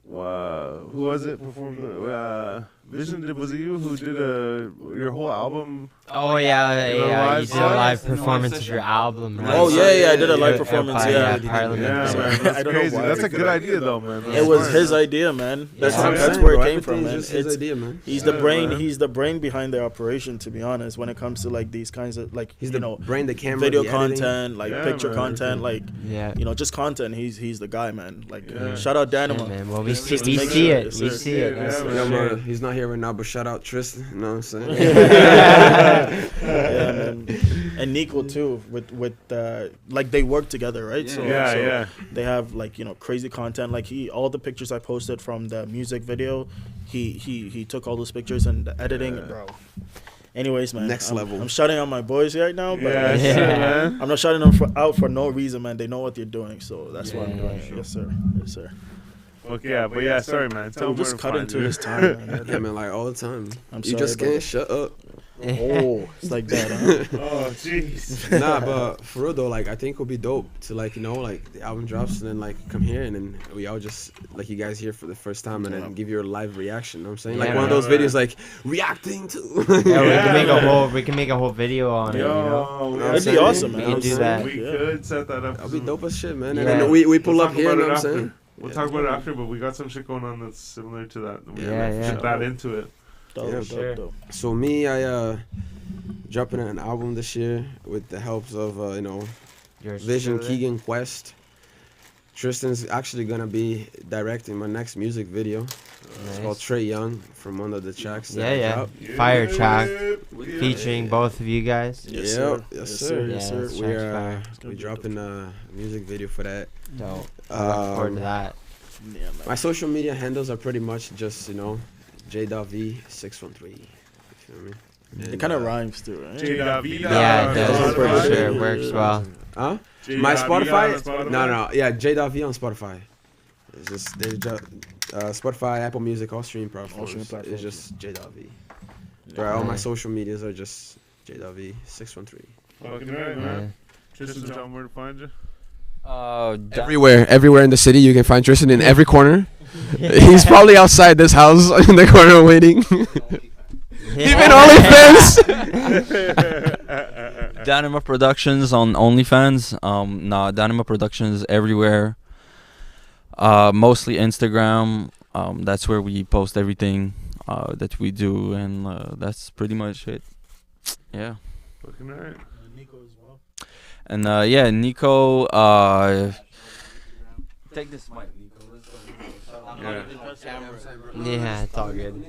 Who was it performed the Vision? Was it you who did your whole album? Oh yeah, You know, yeah. live You did a session? live No, live performance of session. your album. Right? Oh yeah, I did a live Yeah, performance. yeah, Yeah. Parliament. Yeah, Yeah. man, I that's don't know crazy. why. That's a good idea, though, man. It was his idea, man. That's Yeah. that's saying, where bro, it came from, man. everything's just his It's, idea, man. he's the Yeah, brain. man. He's the brain behind the operation. To be honest, when it comes to like these kinds of like He's you the know brain, the camera, video the editing. content, like Yeah, picture man. content, like Yeah. you know just content. He's the guy, man. Like Yeah. shout out Yeah, Danima. man. Well, we Just see, to we make see sure, it. yes, We sir. see it. Yeah, That's for man. Yeah, sure. man, he's not here right now, but shout out Tristan. You know what I'm saying? Yeah, man. And Nico too. With like they work together, right? Yeah. So, Yeah, so yeah. They have like you know crazy content. Like all the pictures I posted from the music video, he took all those pictures and the editing, bro. Anyways, man. Next level. I'm shouting out my boys right now, but Yeah, Yeah. shit, man. I'm not shouting them out for no reason, man. They know what they're doing, so that's what I'm doing. Yeah. Yes, sir. Yes, sir. Okay, yeah, but yeah, sorry, man. Tell We'll him just where to cut find into you. his time, man. Yeah, man, like all the time. I'm You sorry, just brother. can't shut up. Oh, it's like that, huh? Oh, jeez. Nah, but for real though, like I think it'll be dope to like, you know, like the album drops and then like come here and then we all just like you guys here for the first time and then give your live reaction. You know what I'm saying? Like Yeah, one of those man. videos like reacting to. Yeah, Yeah. we can make a whole video on it. You know? Yo, That'd be saying? awesome, We man. can do that. We Yeah. could set that up. That'll be dope as shit, man. And Yeah. then we pull We'll up talk here, you about know it what I'm after. saying? We'll Yeah. talk about it after, but we got some shit going on that's similar to that. We Yeah, gotta yeah. fit that into it. Dope, Yeah, dope, sure. dope. So me, I dropping an album this year with the helps of you know, Yours Vision, truly. Keegan, Quest. Tristan's actually gonna be directing my next music video. It's called Nice. Trey Young from one of the tracks that Yeah, I yeah. dropped. Fire track Yeah. featuring both of you guys. Yes, Yep, sir. yes, Yes, sir. sir. Yeah, Yes, sir. that's We're fire. gonna we be dropping a music video for that. Dope. Look forward to Um, that. Yeah, man. my social media handles are pretty much just, you know, J.V613. You feel me? It kind of rhymes too, right? Yeah, it Yeah, does. that's For pretty sure. good. Works well. Huh? J. My Dot Spotify? V on No, yeah, J.V on Spotify. It's just there's just Spotify, Apple Music, all streaming platforms. streaming platforms. It's just J.V. Right, all my Yeah. social medias are just J.V613. Fucking right, Yeah. man. Tristan, tell him where to find you. Everywhere in the city, you can find Tristan in every corner. He's probably outside this house in the corner waiting. Even OnlyFans. Dynamo Productions on OnlyFans. Dynamo Productions everywhere. Mostly Instagram. That's where we post everything that we do, and that's pretty much it. Yeah. Fucking right. Nico as well. And yeah, Nico. Take this mic, Nico. Let's go. Yeah. Yeah, it's all good.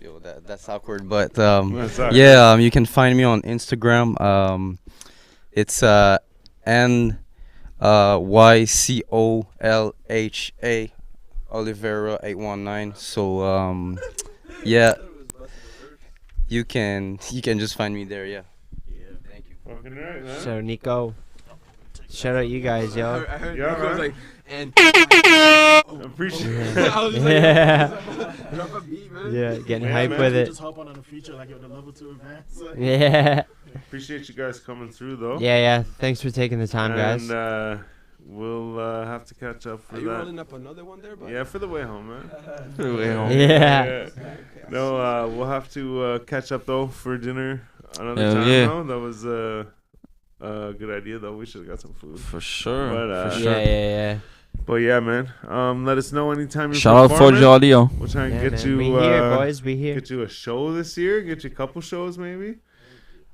Yo, that's awkward, but That's all right. yeah, you can find me on Instagram. It's YCOLHA Oliveira 819. So yeah, you can just find me there. Yeah. Thank you. Fucking right, man. So Nico, shout out you guys, yo. I heard Yeah, Nico was man. like, and Appreciate Yeah. I was just like, Yeah. drop a beat, man. Yeah, getting Yeah, hype man. with We it. just hop on a feature like the level 2 advance. Yeah. Appreciate you guys coming through though. Yeah. Thanks for taking the time, guys. And we'll have to catch up for Are you that. rolling up another one there, bud? Yeah, for the way home, man. For the way home. Yeah. No, we'll have to catch up though for dinner another Hell time. yeah. No, that was a good idea though. We should have got some food. For sure. But, for Yeah, sure. yeah. But yeah, man. Let us know anytime you're Shout out performing. 4G Audio. We'll try and Yeah, get man. you. We here, boys. We here. Get you a show this year. Get you a couple shows maybe.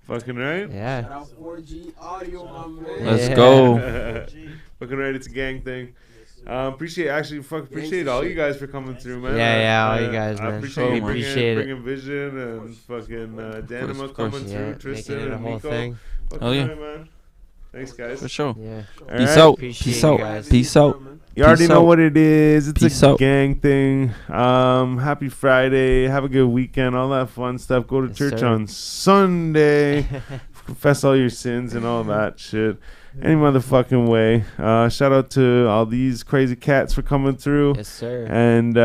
Fucking right. Yeah. Shout out 4G Audio, my man. Let's Yeah. go. Fucking right. It's a gang thing. Appreciate all you guys for coming through, man. Yeah, all you guys, I man. appreciate We you appreciate it. bringing Vision and fucking Danima of course. coming Yeah, through, Tristan making it a and whole Nico. thing. Fucking Oh, yeah. right, man. Thanks, guys. For sure. Yeah. All Peace right. out. Appreciate Peace you out. guys. Peace out. You already Peace know out. what it is. It's Peace a out. gang thing. Happy Friday. Have a good weekend. All that fun stuff. Go to Yes, church sir. on Sunday. Confess all your sins and all that shit. Any motherfucking way. Shout out to all these crazy cats for coming through. Yes, sir. And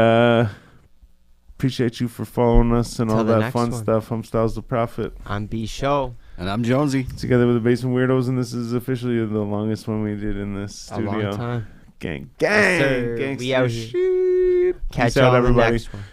appreciate you for following us and Till all the that next fun one. stuff. I'm Styles the Prophet. I'm B Show. And I'm Jonesy. Together with the Basement Weirdos, and this is officially the longest one we did in this A studio. long time. Gang, Yes, sir. gang, We out gangster here. shit. Catch Peace out, y'all on the everybody. next one.